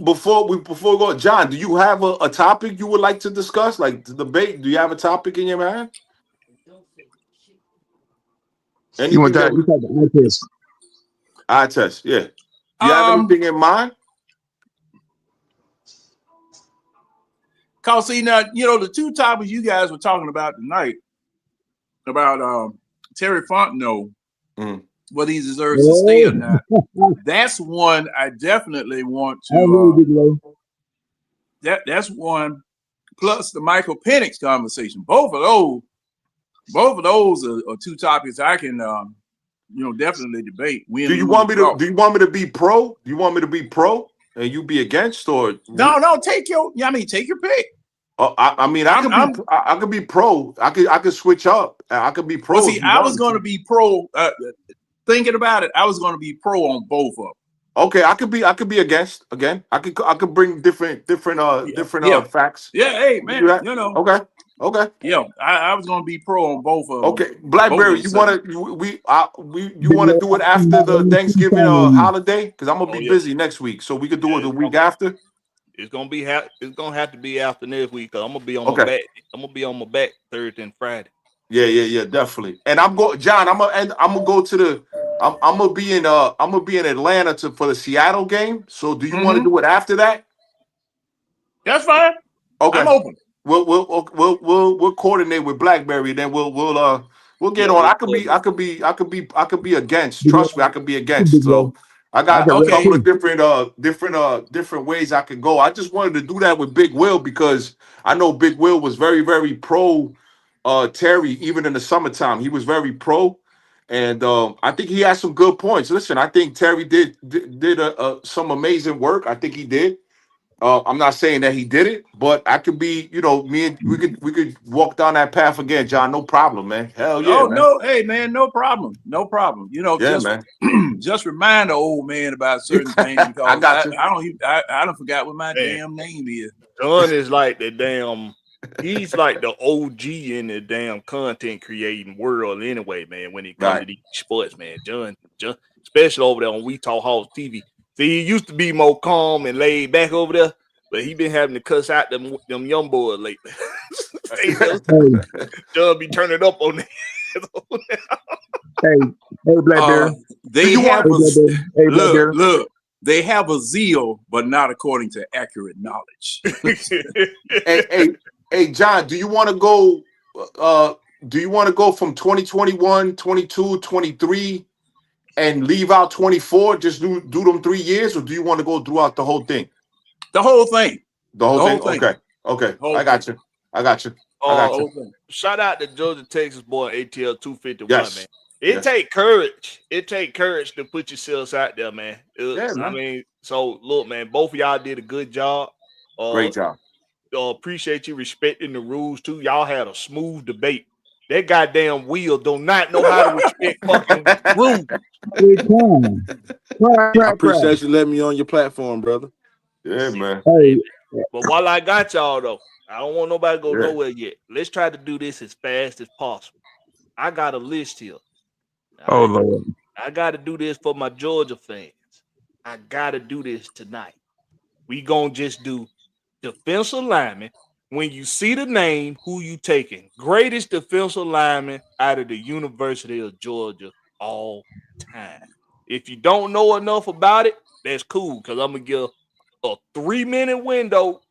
before we go, John, do you have a topic you would like to discuss, like the debate? Do you have a topic in your mind? You want Anything that? that You got the eye test. I test? Yeah. Do you have anything in mind? Cause see now, the two topics you guys were talking about tonight about Terry Fontenot, whether he deserves to stay or not. That's one I definitely want to. That's one. Plus the Michael Penix conversation. Both of those are two topics I can definitely debate. Do you want me to be pro? Do you want me to be pro and you be against, or no? Take your pick. I mean, I could be pro. I could switch up. I could be pro. Well, see, I was going to be pro. Thinking about it, I was going to be pro on both of them. Okay, I could be against again. I could bring different facts. Yeah, hey man, Okay. Yeah, I was going to be pro on both of them. Okay, Blackberry, you want to do it after the Thanksgiving holiday? Because I'm gonna be busy next week, so we could do it the week after. It's gonna have to be after next week, because I'm gonna be on my back. I'm gonna be on my back Thursday and Friday. Yeah, definitely. And I'm gonna go to the. I'm gonna be in Atlanta for the Seattle game. So do you want to do it after that? That's fine. Okay, I'm open. We'll coordinate with Blackberry. Then we'll get on. I could be against. Trust me, I could be against. So I got a couple of different ways I could go. I just wanted to do that with Big Will because I know Big Will was very, very pro Terry, even in the summertime. He was very pro. And I think he has some good points. Listen, I think Terry did some amazing work. I think he did. I'm not saying that he did it, but I could be, we could walk down that path again, John. No problem, man. Hell yeah. No, hey man, no problem. Just remind the old man about certain things because I don't forgot what my damn name is. John is like the damn. He's like the OG in the damn content creating world anyway, man. When it comes to these sports, man, John, especially over there on We Talk Hawks TV. See, he used to be more calm and laid back over there, but he been having to cuss out them young boys lately. John be turning up on that. Hey, Blackberry. Look. They have a zeal, but not according to accurate knowledge. Hey, John, do you want to go? Do you want to go from 2021, 22, 23, and leave out 24? Just do them 3 years, or do you want to go throughout the whole thing? The whole thing. The whole thing. Okay. I got you. Shout out to Georgia, Texas boy ATL 251, man. It take courage. It take courage to put yourselves out there, man. I mean, so look, man, both of y'all did a good job. Great job. Appreciate you respecting the rules too. Y'all had a smooth debate. That goddamn Will do not know how to respect fucking rules. I appreciate you letting me on your platform, brother. Yeah, man. But while I got y'all though, I don't want nobody to go nowhere yet. Let's try to do this as fast as possible. I got a list here. Lord. I got to do this for my Georgia fans. I got to do this tonight. We gonna just do defensive lineman. When you see the name, who you taking? Greatest defensive lineman out of the University of Georgia all time. If you don't know enough about it, that's cool, because I'm going to give a 3-minute window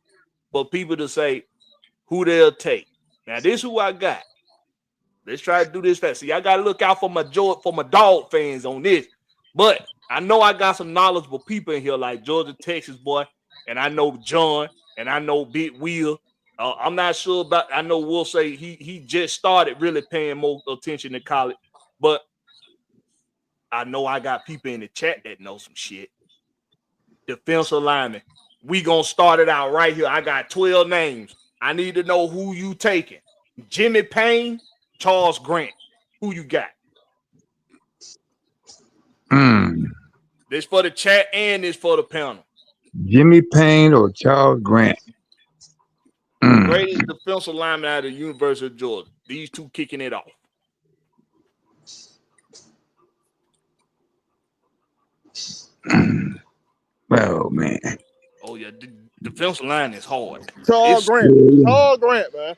for people to say who they'll take. Now, this is who I got. Let's try to do this fast. See, I got to look out for my dog fans on this. But I know I got some knowledgeable people in here like Georgia, Texas boy, and I know John, and I know Big Will. I'm not sure about. I know Will say he just started really paying more attention to college, but I know I got people in the chat that know some shit. Defensive lineman. We gonna start it out right here. I got 12 names. I need to know who you taking. Jimmy Payne, Charles Grant. Who you got? This for the chat and this for the panel. Jimmy Payne or Charles Grant? greatest defensive lineman out of the University of Georgia. These two kicking it off. Oh man. Oh yeah, the defensive line is hard. Charles Grant. Yeah. Charles Grant, man.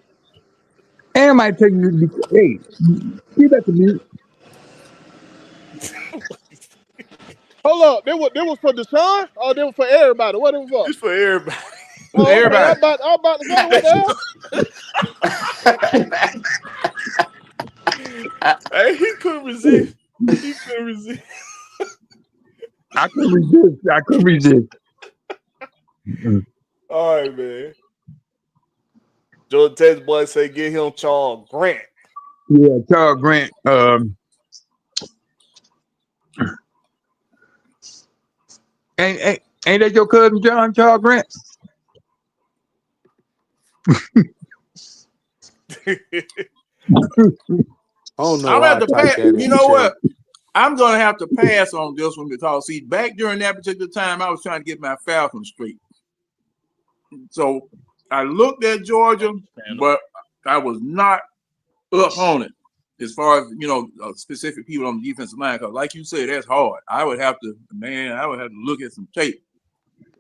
And I might take you. Hey, get back to me. Hold up. They was for Deshaun or they was for everybody? What it was for? It's for everybody. Oh, okay. Everybody. I'm about to say what the hell? Hey, he couldn't resist. He couldn't resist. I couldn't resist. All right, man. Jordan Texas boy say get him Charles Grant. Yeah, Charles Grant. Ain't that your cousin John Charles Grant? I don't know I'm why at I the typed pass. that in You the know chat. what? I'm gonna have to pass on this one because see, back during that particular time, I was trying to get my Falcons straight. So I looked at Georgia, but I was not up on it as far as specific people on the defensive line. Because, like you said, that's hard. I would have to look at some tape.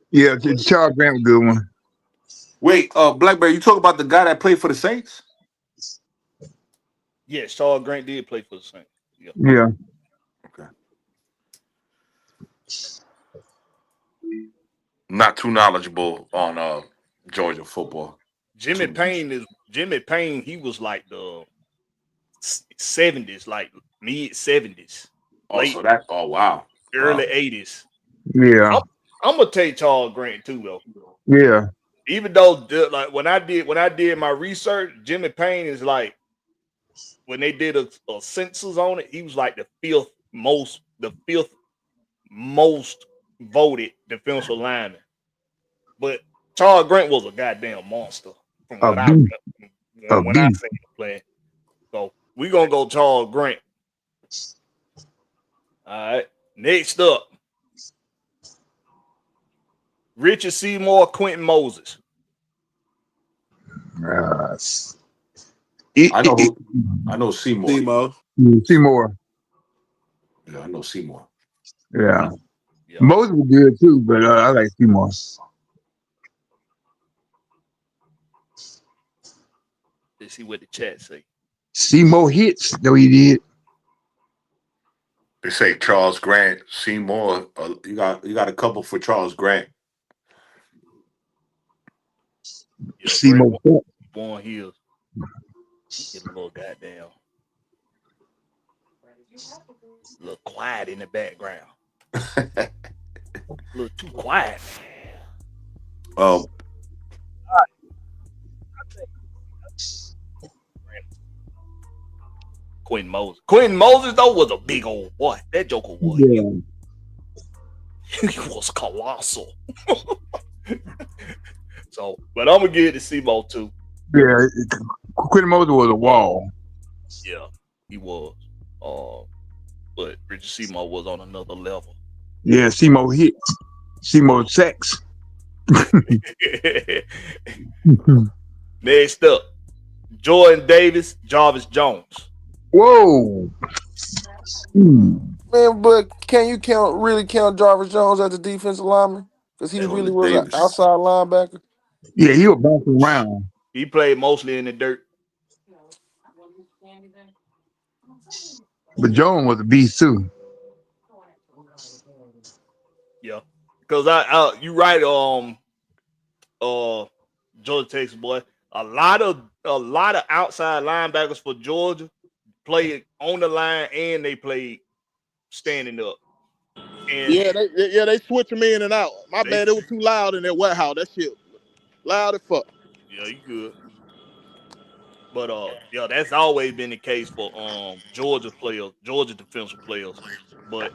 Yeah, Charles Grant was a good one. Wait, Blakberry, you talk about the guy that played for the Saints? Yes, Charles Grant did play for the Saints. Yeah. Yeah. Okay. Not too knowledgeable on Georgia football. Jimmy Payne. He was like the 70s, like mid 70s. Also, that. Oh wow. Early 80s. Yeah. I'm gonna take Charles Grant too, though. Yeah. Even though, like when I did my research, Jimmy Payne is like when they did a census on it, he was like the fifth most voted defensive lineman. But Charles Grant was a goddamn monster from what I seen him play. So we gonna go Charles Grant. All right. Next up. Richard Seymour, Quentin Moses. I know Seymour. Seymour. Yeah, I know Seymour. Yeah. Moses was good too, but I like Seymour. Let's see what the chat say. Seymour hits, though he did. They say Charles Grant, Seymour. You got a couple for Charles Grant. Yeah, Seymour Born Hills. Get a little goddamn. A little quiet in the background. A little too quiet. Quentin Moses. Quentin Moses, though, was a big old boy. That joker was. Yeah. He was colossal. So, but I'm going to give it to Seymour, too. Yeah. Quentin Moses was a wall. Yeah, he was. But Richard Seymour was on another level. Yeah, Seymour hit. Seymour sex. Next up, Jordan Davis, Jarvis Jones. Whoa. Man, but can you really count Jarvis Jones as a defensive lineman? Because he really was an outside linebacker. Yeah, he was bouncing around. He played mostly in the dirt. But Jones was a beast too. Yeah, because you right. Georgia Texas boy. A lot of outside linebackers for Georgia played on the line and they played standing up. And they switch them in and out. My bad, it was too loud in that warehouse. That shit loud as fuck. Yeah, you good. But yeah, that's always been the case for Georgia defensive players. But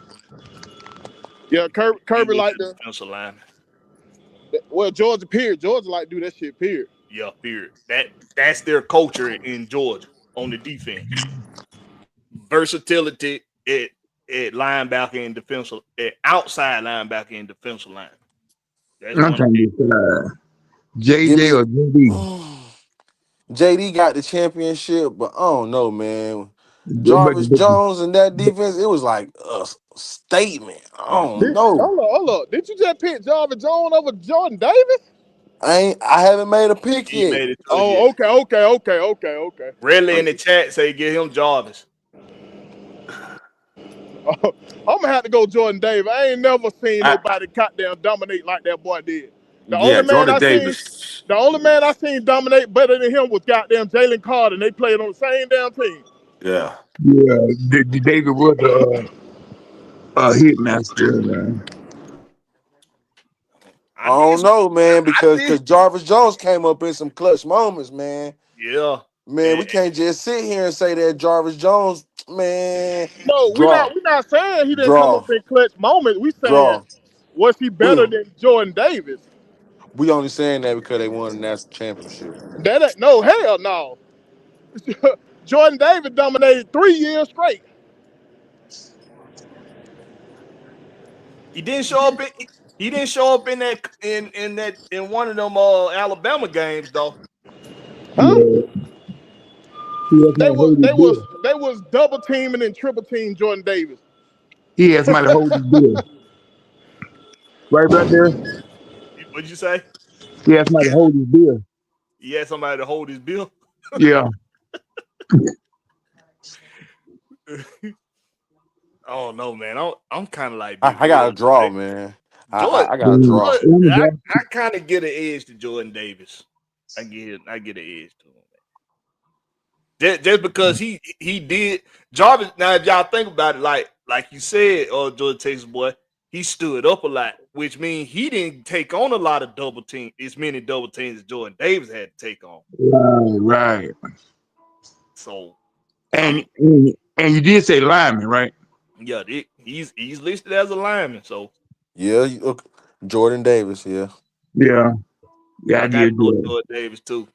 yeah, Kirby like the defensive lineman. Well, Georgia like do that shit, period. Yeah, period. That's their culture in Georgia on the defense. Versatility at linebacker and defensive, at outside linebacker and defensive line. That's I'm trying to get JJ or JD. JD got the championship, but I don't know, man. But Jarvis Jones and that defense, it was like a statement. I don't know. Hold up. Did you just pick Jarvis Jones over Jordan Davis? I haven't made a pick He yet. made it to it yet. Oh, okay. Really in the chat say get him Jarvis. I'm gonna have to go Jordan Davis. I ain't never seen nobody goddamn dominate like that boy did. The Yeah, only man Jordan I seen, Davis. the only man I seen dominate better than him was goddamn Jalen Carter, and they played on the same damn team. Yeah. yeah, David was a hit master, man. I don't know, man, because Jarvis Jones came up in some clutch moments, man. Yeah. Man, we can't just sit here and say that Jarvis Jones, man, No, we're draw, not saying he didn't come draw, up in clutch moments. We saying draw. was he better than Jordan Davis? We only saying that because they won the national championship. That ain't no hell no. Jordan Davis dominated 3 years straight. He didn't show up in in one of them Alabama games though. Huh? Yeah, he had somebody hold his beer. They was double teaming and triple team Jordan Davis. He had somebody hold his beer. Right there. What'd you say? He had somebody hold his beer. He had somebody to hold his bill. Yeah. Oh no, man. I'm kind of like Big I got Will. a draw, man. Jordan, I got a draw. I kind of get an edge to Jordan Davis. I get an edge to him. Just because he did Jarvis. Now, if y'all think about it, like you said, Jordan Texas boy, he stood up a lot, which means he didn't take on a lot of double team, as many double teams as Jordan Davis had to take on. Right. So, And you did say lineman, right? yeah, he's listed as a lineman. So, Yeah, Jordan Davis, yeah. Yeah. Yeah, I I got to did go do with it. Jordan Davis too.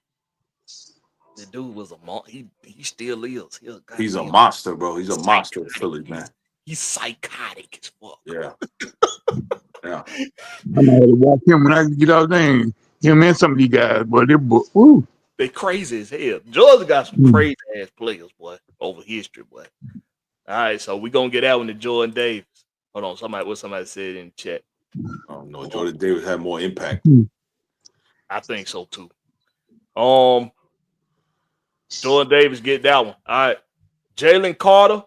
The dude was he still is. He's a monster, bro. He's a monster of Psychotic. Philly, man. He's psychotic as fuck. Yeah. Yeah. I might have to watch him when I get out there. Him and some of these guys, boy, woo. They crazy as hell. Georgia got some crazy ass players, boy, over history, boy. All right, so we're gonna get out into Jordan Davis. Hold on, what somebody said in the chat. I don't know. Jordan Davis had more impact. I think so too. Jordan Davis get that one. All right. Jalen Carter,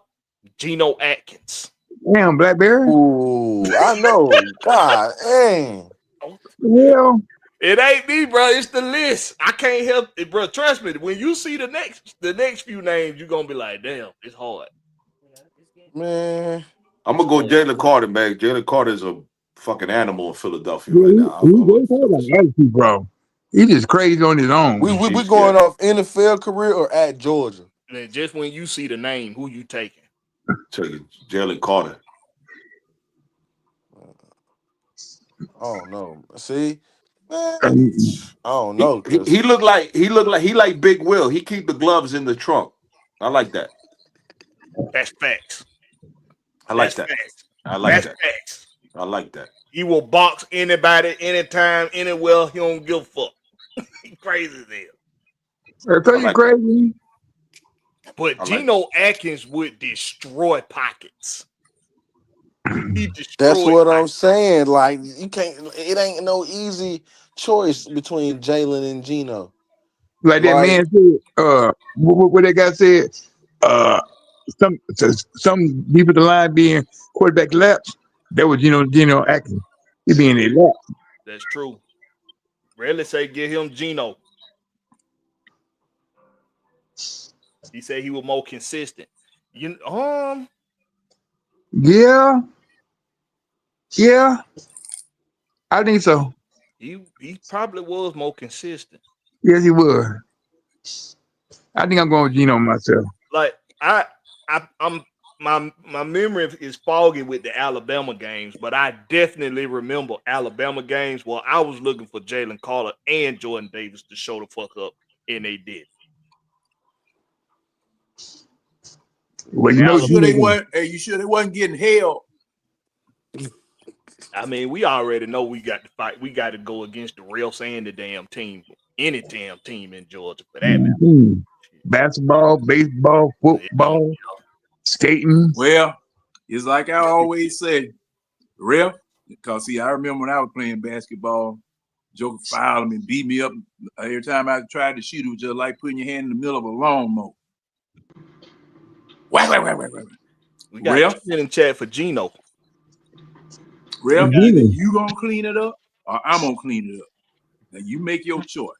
Geno Atkins. Damn, Blakberry. Ooh, I know. God dang. Well, It ain't me, bro. It's the list. I can't help it, bro. Trust me. When you see the next few names, you're gonna be like, damn, it's hard. Man. I'm gonna go Jalen Carter, man. Jalen Carter is a fucking animal in Philadelphia right he now. bro. He just crazy on his own. We going off NFL career or at Georgia? And just when you see the name, who you taking? Tell you, Jalen Carter. Oh no. See, man, I And don't know. He looked like Big Will. He keep the gloves in the trunk. I like that. That's facts. I like That's that. facts. I like That's that. facts. I like that. He will box anybody, anytime, anywhere. He don't give a fuck. He crazy as hell. I tell you crazy. But Geno Atkins would destroy pockets. He destroyed. That's what I'm saying. Like you can't. It ain't no easy choice between Jalen and Geno. Like that man said, what that guy said, some deep at the line being quarterback laps. That was Geno Atkins. He being a lap. That's true. Rarely say get him Geno. He said he was more consistent. Yeah. I think so. He probably was more consistent. Yes, he was. I think I'm going with Geno myself. Like I'm my memory is foggy with the Alabama games, but I definitely remember Alabama games where I was looking for Jalen Carter and Jordan Davis to show the fuck up, and they did. Well, you sure they wasn't getting held? I mean, we already know we got to fight. We got to go against the refs and the damn team. any damn team in Georgia for that matter. Mhm. Basketball, baseball, football, skating. Well, it's like I always say, ref, because see, I remember when I was playing basketball, Joker fouled me and beat me up every time I tried to shoot. It was just like putting your hand in the middle of a lawnmower. Whack. We got Ref, in chat for Gino. Ref, Gino. either you gonna clean it up or I'm gonna clean it up. Now you make your choice.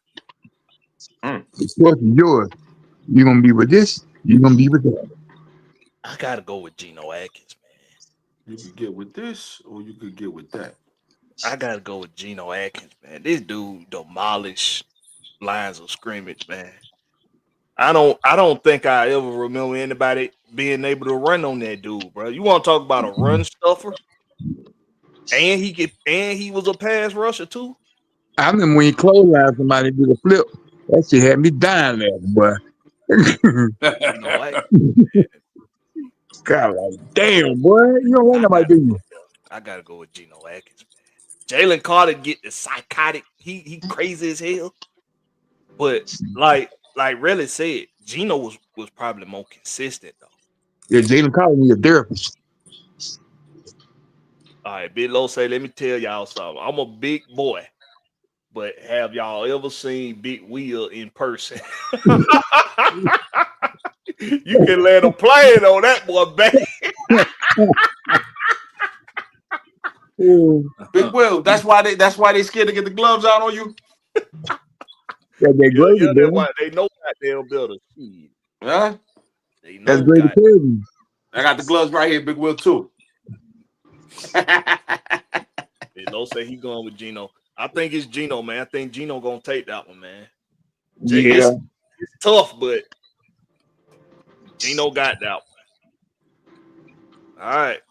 The choice is yours. You're gonna be with this, you're gonna be with that. I gotta go with Geno Atkins, man. You could get with this or you could get with that. I gotta go with Geno Atkins, man. This dude demolished lines of scrimmage, man. I don't think I ever remember anybody being able to run on that dude, bro. You want to talk about a run stuffer? And he was a pass rusher too. I remember when you clothesline somebody do the flip, that shit had me dying laughing, boy. You know what? God, like, damn, boy, you don't want nobody do you. I gotta go with Geno Atkins, man. Jalen Carter get the psychotic. He crazy as hell. But like Relly said, Geno was probably more consistent though. Yeah, Jalen Carter need a therapist. All right, Big Low say, let me tell y'all something. I'm a big boy, but have y'all ever seen Big Wheel in person? You can let him play it on that boy, baby. Big Will, that's why they scared to get the gloves out on you. Yeah, they great, yeah, that's why they know goddamn better. Huh? They know that's great to tell you. I got the gloves right here, Big Will too. Big Low say he going with Geno. I think it's Geno, man. I think Geno gonna take that one, man. Yeah, it's tough, but Geno got that one. All right.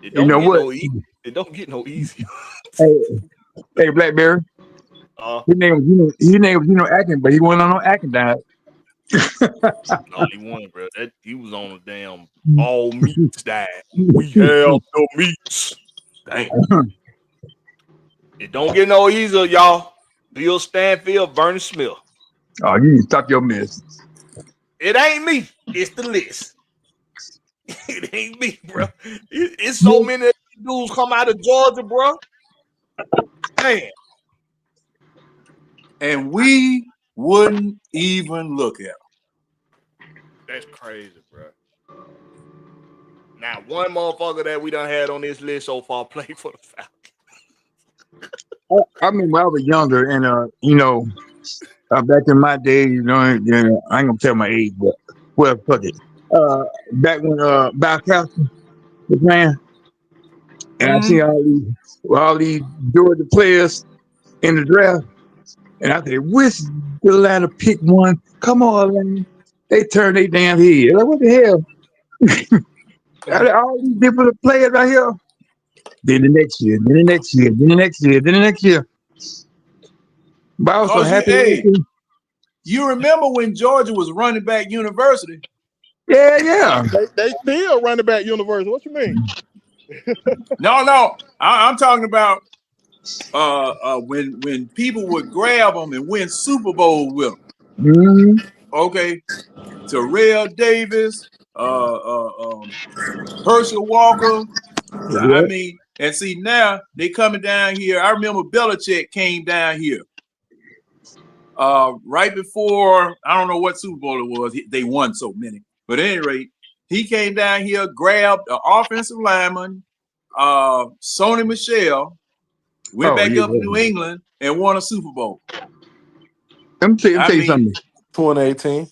It don't get no easy. It don't get no easier. Hey, Blakberry. His name was Atkins, but he wasn't on no Atkins diet. No, he won, bro. He was on a damn all meats diet. We have no meats. Dang. It don't get no easier, y'all. Bill Stanfield, Vernon Smith. Oh, you need to stop your mess. It ain't me. It's the list. It ain't me, bro. It's so many dudes come out of Georgia, bro. Man. And we wouldn't even look at them. That's crazy, bro. Now, one motherfucker that we done had on this list so far played for the Falcons. I mean, when I was younger, and back in my day, I ain't gonna tell my age, but well, fuck it. Back when Bow Castle was playing, and I see all these Georgia players in the draft, and I said, "Which Atlanta pick one? Come on, man!" They turned their damn head. Like, what the hell? All these different players right here. Then the next year, then the next year, then the next year, then the next year. But I was so happy. You remember when Georgia was running back university? Yeah. They still running back university. What you mean? No. I'm talking about when people would grab them and win Super Bowl with them. Mm-hmm. Okay, Terrell Davis, Herschel Walker. Yeah. I mean, and see now they coming down here. I remember Belichick came down here right before, I don't know what Super Bowl it was. They won so many, but at any rate, he came down here, grabbed the offensive lineman, Sony Michel, went back up to New England and won a Super Bowl. Let me tell you something. 2018.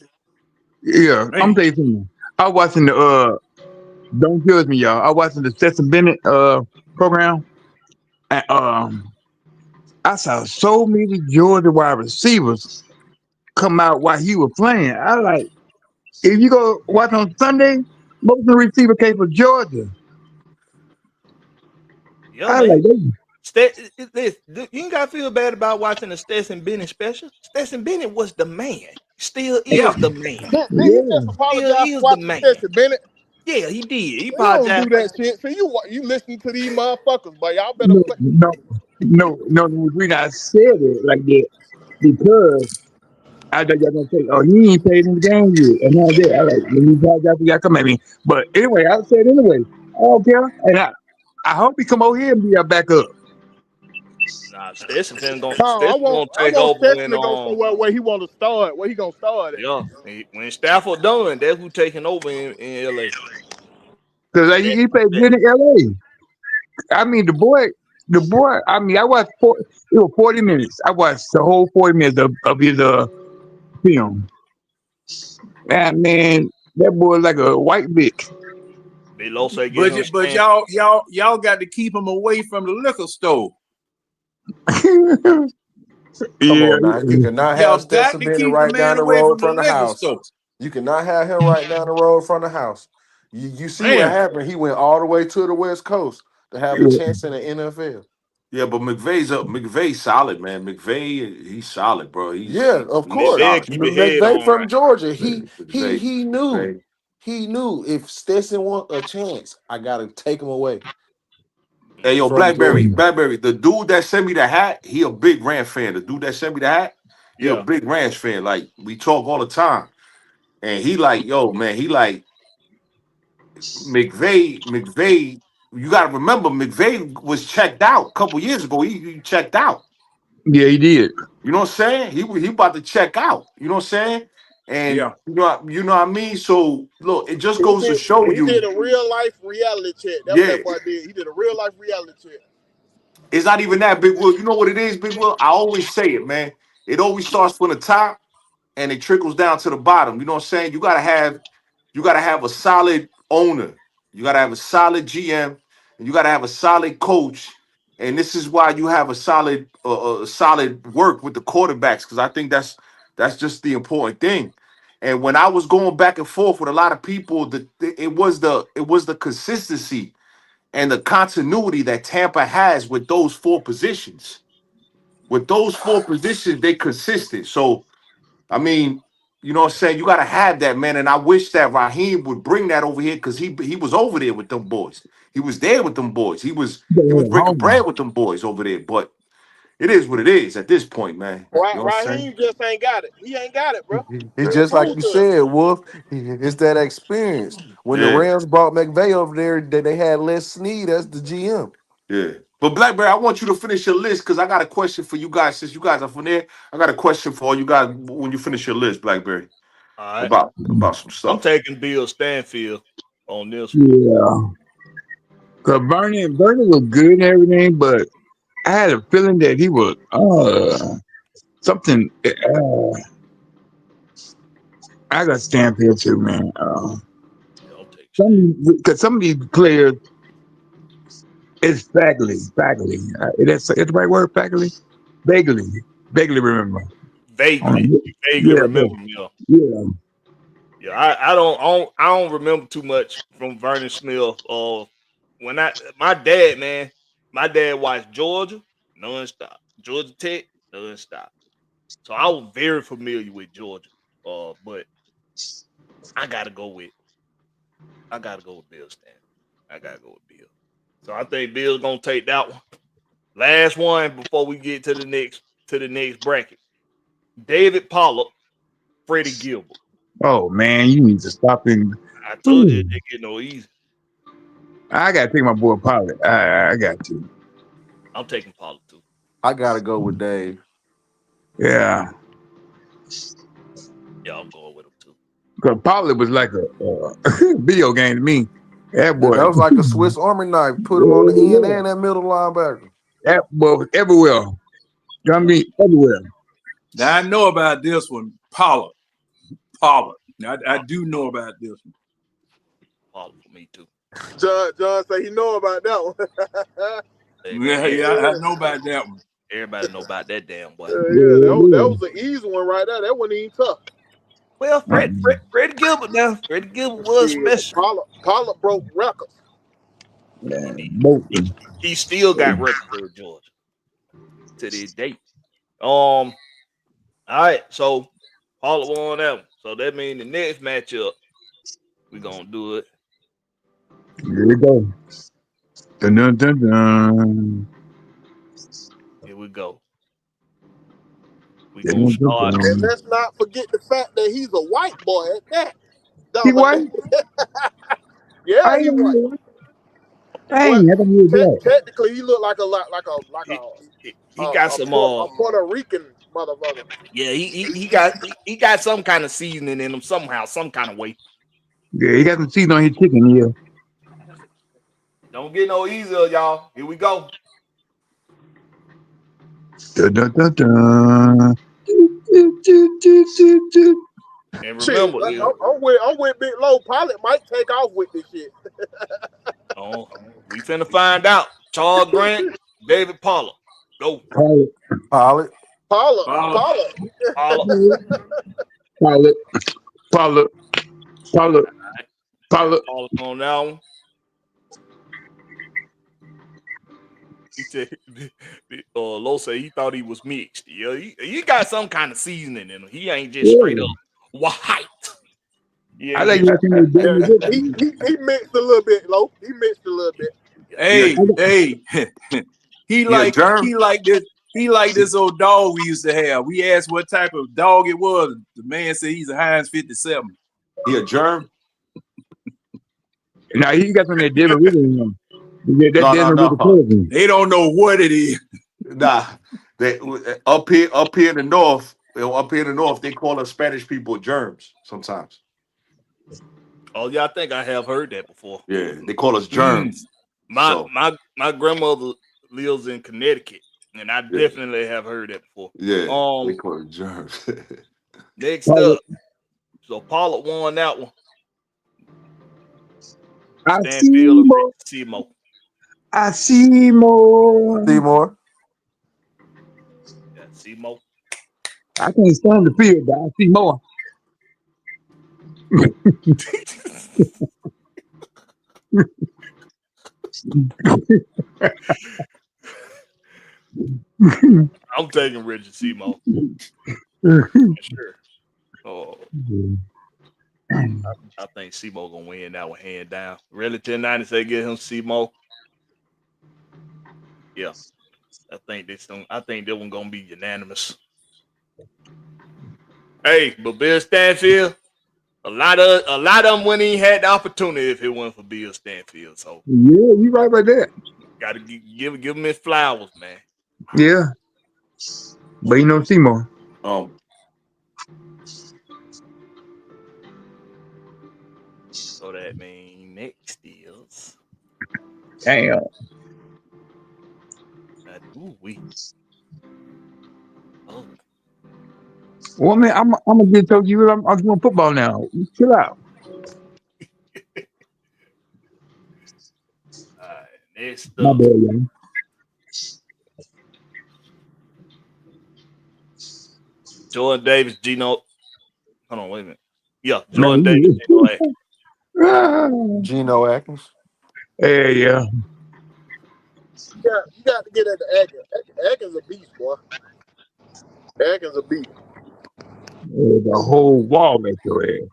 Yeah, I'm telling you something. I was watching the don't judge me, y'all. I was watching the Stetson Bennett program, and I saw so many Georgia wide receivers come out while he was playing. I like, if you go watch on Sunday, most of the receivers came from Georgia. Yo, I like that. You ain't gotta feel bad about watching the Stetson Bennett special. Stetson Bennett was the man. Still is the man. Did he just apologize for watching Stetson Bennett? Yeah, he did. He apologized. Don't do that shit. See, you listening to these motherfuckers, but y'all better no. The reason I said it like that, because I thought y'all gonna say, "Oh, he ain't played in the game yet," and all that. I like when you guys y'all come at me. But anyway, I said anyway, I don't care, and I hope he come over here and be our backup. Nah, Tom, Stetson gonna I take want over Stetson when to go somewhere where he want to start. Where he gonna start at? yeah, when Stafford done, that's who taking over in LA. Because he played Stetson. good in LA. I mean, the boy. I mean, I watched it was 40 minutes. I watched the whole 40 minutes of his film. And man, that boy like a white Vic. Big Low say get But him but stand. y'all got to keep him away from the liquor store. Come Yeah, on now. You cannot have Y'all got Stetson to Bennett keep the right down man the away road from the from the liquor house. store. You cannot have him right down the road from the house. You see what Man, happened? He went all the way to the West Coast to have a yeah, chance in the NFL. Yeah, but McVay's solid, man. McVay, he's solid, bro. Yeah, of He's course. McVay solid, keep his bro. head McVay on from right. Georgia. McVay, McVay. He knew if Stetson want a chance, I gotta take him away Hey, yo, from Georgia. Blackberry, the dude that sent me the hat, he a big Rams fan. The dude that sent me the hat, he a Yeah, big Rams fan. Like we talk all the time, and he like, yo, man, he like McVay. You got to remember, McVay was checked out a couple years ago. He checked out. yeah, he did. You know what I'm saying? He about to check out. You know what I'm saying? And yeah. you know what I mean. So look, it just He goes to did. show He you, did a real life reality check. That's what yeah, that boy did. He did a real life reality check. it's not even that, Big Will. You know what it is, Big Will? I always say it, man. It always starts from the top and it trickles down to the bottom. You know what I'm saying? You gotta have a solid owner. You gotta have a solid GM, and you gotta have a solid coach. And this is why you have a solid work with the quarterbacks, because I think that's just the important thing. And when I was going back and forth with a lot of people, it was the consistency and the continuity that Tampa has with those four positions. With those four positions, they consistent. So I mean, you know what I'm saying? You gotta have that, man. And I wish that Raheem would bring that over here because he was over there with them boys. He was there with them boys. He was breaking bread with them boys over there. But it is what it is at this point, man. You know what I'm saying? Raheem just ain't got it. He ain't got it, bro. It's Just just like prove you to us. said, Wolf. It's that experience. When the Yeah, Rams brought McVay over there, they had Les Snead as the GM. yeah. But Blackberry, I want you to finish your list because I got a question for you guys. Since you guys are from there, I got a question for all you guys when you finish your list, Blackberry, all right. about some I'm stuff. taking Bill Stanfield on this one. Yeah, cause Bernie was good and everything, but I had a feeling that he was something. I got Stanfield too, man. Yeah, I'll take Stan. Because some of these players, it's faculty. That's the right word, faculty. Vaguely, vaguely remember. Vaguely, you vaguely Yeah, remember me. Yeah, yeah. yeah. I don't remember too much from Vernon Smith. When my dad, man, my dad watched Georgia nonstop, Georgia Tech nonstop. So I was very familiar with Georgia. But I gotta go with Bill Stanley. I gotta go with Bill. So I think Bill's gonna take that one. Last one before we get to the next bracket. David Pollard, Freddie Gilbert. Oh man, you need to stop in. I told you it Ooh, didn't get no easy. I gotta take my boy Pollard. I got to. I'm taking Pollard too. I gotta go with Dave. Yeah, Yeah, I'm going with him too. because Pollard was like a video game to me. That Yeah, boy, that was like a Swiss Army knife. Put him on the end yeah, and that middle linebacker. that boy was everywhere. You know what I Yeah, mean? Everywhere. Now I know about this one, Pollard. Pollard. I Pollard, do know about this one. Pollard for me too. John say he know about that one. Hey man, Yeah, yeah, I know about that one. everybody know about that damn boy. Yeah, that Yeah, was an easy one right there. That wasn't even tough. Well, yeah. Freddie Gilbert now. Freddie Gilbert was Shit, special. Pollard broke records. He did. Both. He still got records at Georgia to this day. All right, so Pollard won that one. So that means the next matchup we gonna do it. Here we go. Dun, dun, dun, dun. Here we go. We gonna start. And let's not forget the fact that he's a white boy at that. He white? Yeah, I he ain't white. know. I Well, ain't never knew that. technically, he looked like He got some a Puerto Rican motherfucker. Yeah, he got some kind of seasoning in him somehow, some kind of way. Yeah, he got some seasoning on his chicken here. Don't get no easier, y'all. Here we go. Dun, dun, dun, dun. And Shit, remember, I'm with Big Low. Pilot might take off with this shit. we finna find out. Charles Grant, David Pollard. Go. Pilot, Pilot. Paula. Pollard. pilot, pilot, pilot, pilot. Pollard on that one. He said, Lo said he thought he was mixed. Yeah, he got some kind of seasoning in him. He ain't just straight up white. I like watching that Yeah, he mixed a little bit, Low. He mixed a little bit. Hey, he like this old dog we used to have. We asked what type of dog it was. The man said he's a Heinz 57. He a germ? Now he got some of that Devin Ritter in him. Yeah, that Devin Ritter No. cousin. They don't know what it is. Nah. They up here in the north, they call us Spanish people germs sometimes. Oh yeah, I think I have heard that before. Yeah, they call us germs. My grandmother lives in Connecticut, and I definitely have heard that before. Yeah, they call it germs. Next up, so Pollard won that one. Stanfield or Seymour. I see more. Seymour. Yeah, Seymour. I can't stand the field, but I see more. I'm taking Richard Seymour. Sure. Oh, I think Seymour gonna win that one hand down. Really, 1090 say get him Seymour. Yeah, I think that one gonna be unanimous. Hey, but Bill Stanfield, a lot of them when he had the opportunity if it wasn't for Bill Stanfield. So yeah, you right about that. Gotta give him his flowers, man. Yeah, but you know Seymour. So that means next is Damn. Oh. Well, man, I'm gonna get told you I'm doing football now. Chill out. Next My up. bad, y'all. Jordan Davis, Gino. Hold on, wait a minute. Yeah, Jordan Davis, Gino Atkins. Geno Atkins. Yeah. You got to get at the Atkins. Atkins a beast, boy. Atkins a beast. The whole wall at your ass.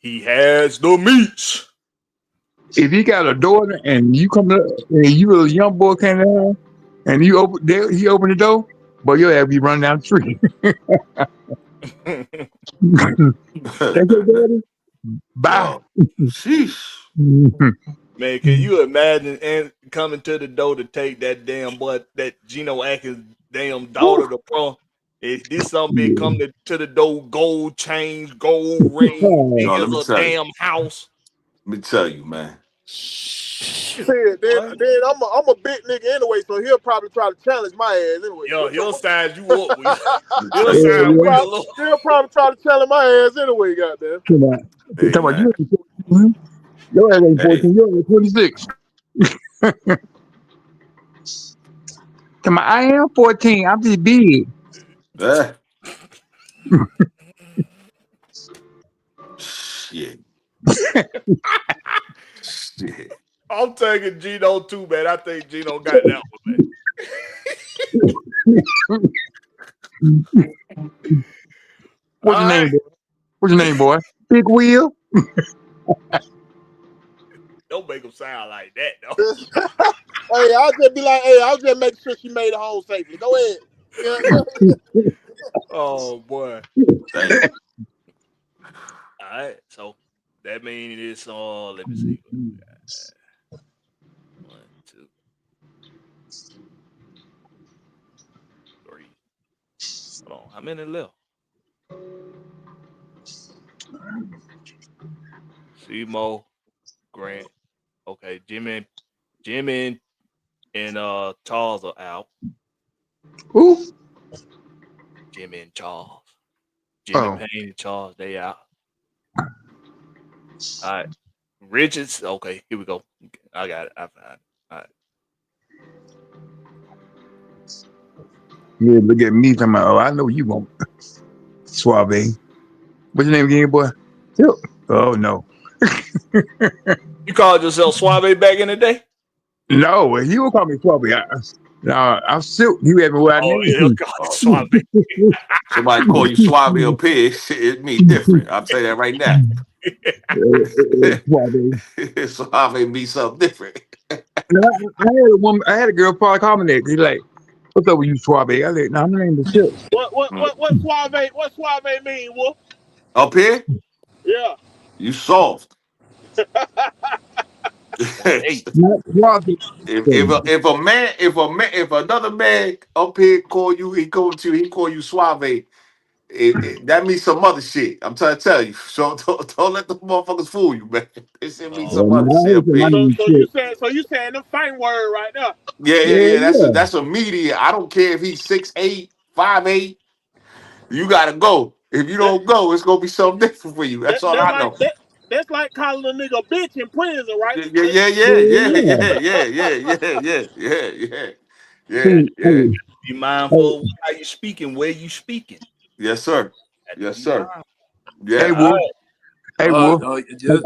He has the meats. If he got a daughter and you come up and you a young boy came down and he opened the door, but you'll have you run down the street. That's your daddy? Bye. Sheesh. Man, can you imagine and coming to the door to take that damn boy, that Geno Atkins damn daughter to prom? If this something coming to the door, gold chains, gold ring, here's a damn house. Let me tell you, man. Shit, then I'm a big nigga anyway, so he'll probably try to challenge my ass anyway. Yo, he'll size you up. He'll probably try to challenge my ass anyway, goddamn. Come on. Hey, talk about you. Your ass ain't 14, you're 26. Come on, I am 14. I'm just big. Shit. Shit. I'm taking Gino too, man. I think Gino got that one, man. What's your name, boy? What's your name, boy? Big Wheel? Don't make him sound like that, though. Hey, I'll just be like, I'll just make sure she made it home safely. Go ahead. Oh boy. Damn. All right, so that means it's let me see. 1, 2, 3. Hold on, how many left? Simo, Grant. Okay, Jimmy and Charles are out. Who? Jimmy and Charles. Jimmy Oh, Payne and Charles, they out. All right. Richards, okay, here we go. I got it. I found it. All right. yeah. Look at me talking about. Oh, I know you won't. Suave. What's your name again, boy? Yep. Oh no. You called yourself Suave back in the day? No, he will call me Suave. I'm Silk. You had me what I Oh, he'll named. call you Oh, Suave. somebody call you Suave up here, it mean different. I'll tell you that right now. Suave. Suave mean something different. And I had a woman. I had a girl probably call me that. He's like, "What's up with you, Suave?" I said, "No, my name is Silk." Mm. What suave mean, Wolf? Up here, Yeah. you soft. Hey, Not Suave. If another man up here call you, he call you Suave. That means some other shit. I'm trying to tell you. So don't let the motherfuckers fool you, man. This shit means oh, some And I other shit always up say my here. name is Silk. So you saying the fine word right now? Yeah. Yeah. That's a media. I don't care if he's 6'8", 5'8". You gotta go. If you That don't go, it's gonna be something different for you. that That's all that's I like know. that that's like calling a nigga a bitch in prison, right? Yeah. See, Yeah. be mindful hey, of how you speaking, where you speaking. Yes, sir. Have to Yes, be sir. mindful. hey, Yeah. All Wolf. right. Hey, Wolf.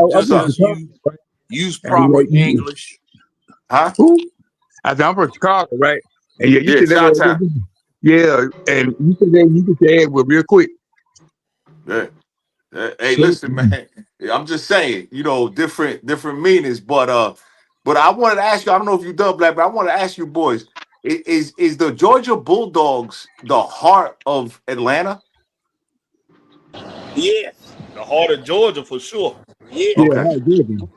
I'm What's from up? Just Chicago, right? use And proper you, English. Huh? who? I said, I'm from Chicago, right? And yeah, you Yeah, said that Chi-Town. was, yeah, and you said that you could say it real quick. Yeah. Hey, So, listen, man. I'm just saying, different meanings. But I wanted to ask you. I don't know if you done black, but I want to ask you, boys. Is the Georgia Bulldogs the heart of Atlanta? Yes. The heart of Georgia for sure. Yes. yeah, Okay. how good.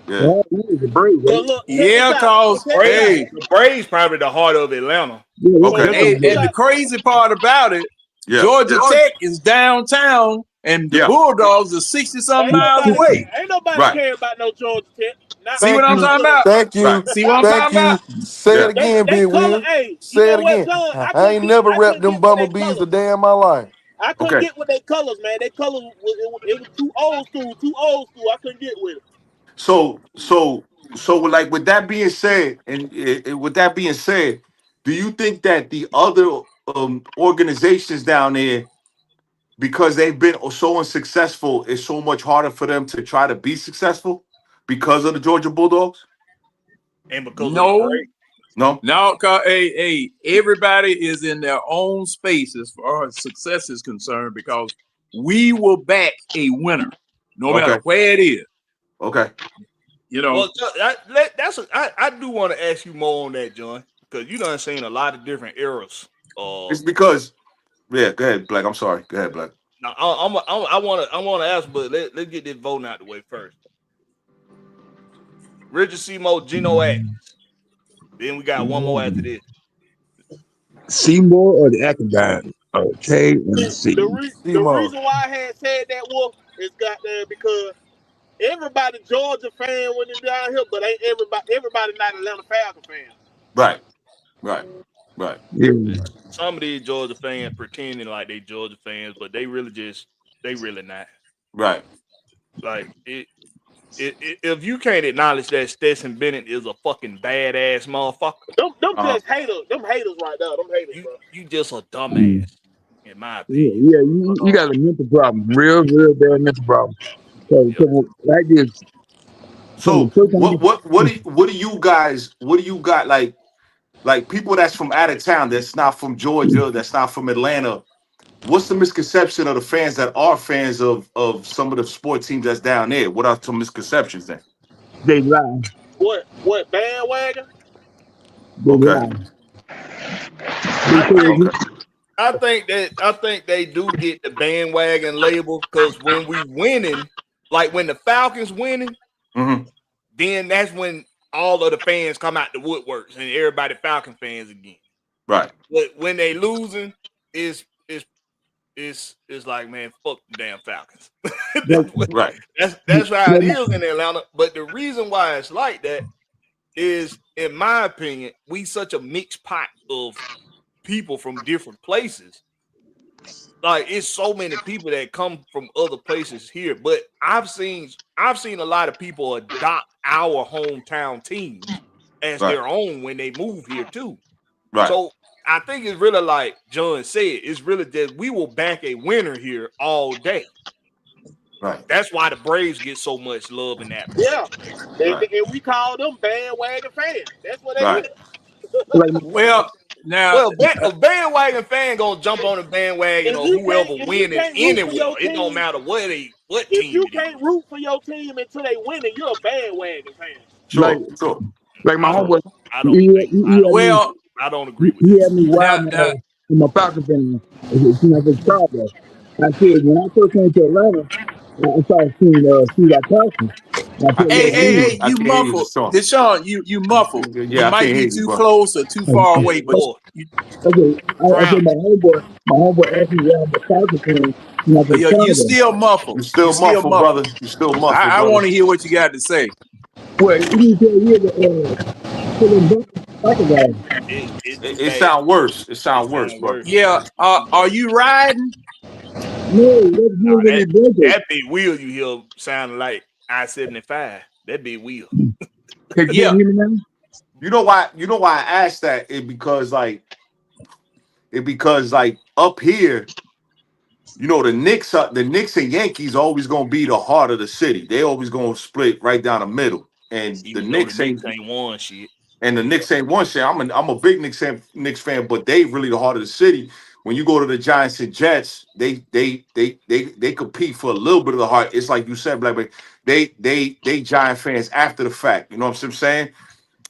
Yeah. Well, that was a break, right? Cause look, check this Yeah, out. cause Check this out. hey, The Braves probably the heart of Atlanta. Yeah, So Okay. that look, was you and the got crazy part about it, Yeah. Georgia Tech is downtown, and the Yeah. Bulldogs are 60-something miles away. ain't nobody Right. care about no Georgia Tech. Not See not what Thank I'm you. not talking little. about? Thank Right. you. See what I'm Thank talking about? you. Say it Yeah. again, They Big color. Will. Hey, you Say know it what, again. John? I ain't never I repped couldn't them get with their bumblebees a colors. day in my life. I couldn't Okay. get with their colors, man. Their colors it was too old school. Too old school. I couldn't get with it. So with that being said, and with that being said, do you think that the other organizations down there, because they've been so unsuccessful, it's so much harder for them to try to be successful because of the Georgia Bulldogs? And because of the No, Braves. No. no, cause everybody is in their own space as far as success is concerned because we will back a winner, no matter Okay. where it is. Okay. You know, Well, I do want to ask you more on that, John, because you done seen a lot of different eras. It's because yeah. Go ahead, Black. I'm sorry. Go ahead, Black. Now I want to ask, but let's get this voting out the way first. Richard Seymour, Geno Atkins. Then we got one more after this. Seymour or the acting guy? Okay, let me see. The Simo. reason why I had said that, Wolf, is goddamn because everybody Georgia fan when they down here, but ain't everybody not Atlanta Falcon fans. Right. Right. Right. Yeah, Some of these Georgia fans pretending like they Georgia fans, but they really not. Right. Like if you can't acknowledge that Stetson Bennett is a fucking badass motherfucker, Them Uh huh. just haters. Them haters right there. Them haters, bro. you just a yeah, dumbass, in my opinion. yeah. You got a mental problem, real bad mental problem. Yep. Like this from the So first time. what do you got like people that's from out of town, that's not from Georgia, that's not from Atlanta? What's the misconception of the fans that are fans of some of the sport teams that's down there? What are some misconceptions then? They lie, What bandwagon? they Okay. lie. They I say hey if you, Okay. I think they do get the bandwagon label because when we winning, like when the Falcons winning, Mm-hmm. then that's when all of the fans come out the woodworks and everybody Falcon fans again. Right. But when they losing, it's like, man, fuck the damn Falcons. Right. That's how it is in Atlanta. But the reason why it's like that is, in my opinion, we such a mixed pot of people from different places. Like, it's so many people that come from other places here. But I've seen a lot of people adopt our hometown teams as Right. their own when they move here too. Right. So I think it's really like John said, it's really that we will back a winner here all day. Right. That's why the Braves get so much love in that. Yeah, Right. and we call them bandwagon fans. That's what they Right. is. Well, now, Well, a bandwagon fan gonna jump on the bandwagon of whoever winning anywhere. It don't matter what team. If you it is. can't root for your team until they winning, you're a bandwagon fan. Like, Sure. Sure. like my I don't. homeboy, I don't think. well, I don't agree with he that. had me now, wild now, in my Falcons fan. You know, for Chicago. I said when I first came to Atlanta, I started seeing Steve Carson. And I I said, can't "Look, hear you. hey, man, I you can't hear you, muffled. Deshaun. Deshaun, you muffled. You Yeah, I might can't be hear you, too bro. close or too far Yeah, away, you but are okay." I said drowning. my homeboy asked me why I'm a Falcons fan. You know, for you Chicago. still muffled. You You still still muffled, muffled. brother. You still muffled, I brother. want to hear what you got to say. Well, he didn't tell you that Falcons guy. It's too It bad. sound worse. It It sound worse, sounds bro. worse. Yeah, are you riding? No, that's Nah, good when they break it. that big wheel you hear sounding like I-75. That big wheel. Can you Yeah. hear me now? You know why? You know why I asked that? Because like up here, you know, the Knicks and Yankees always gonna be the heart of the city. They always gonna split right down the middle. And the Even though the Knicks Knicks ain't ain't won shit. one shit. I'm a big Knicks fan, but they really the heart of the city. When you go to the Giants and Jets, they compete for a little bit of the heart. It's like you said, Blackberry. They Giant fans after the fact. You know what I'm saying?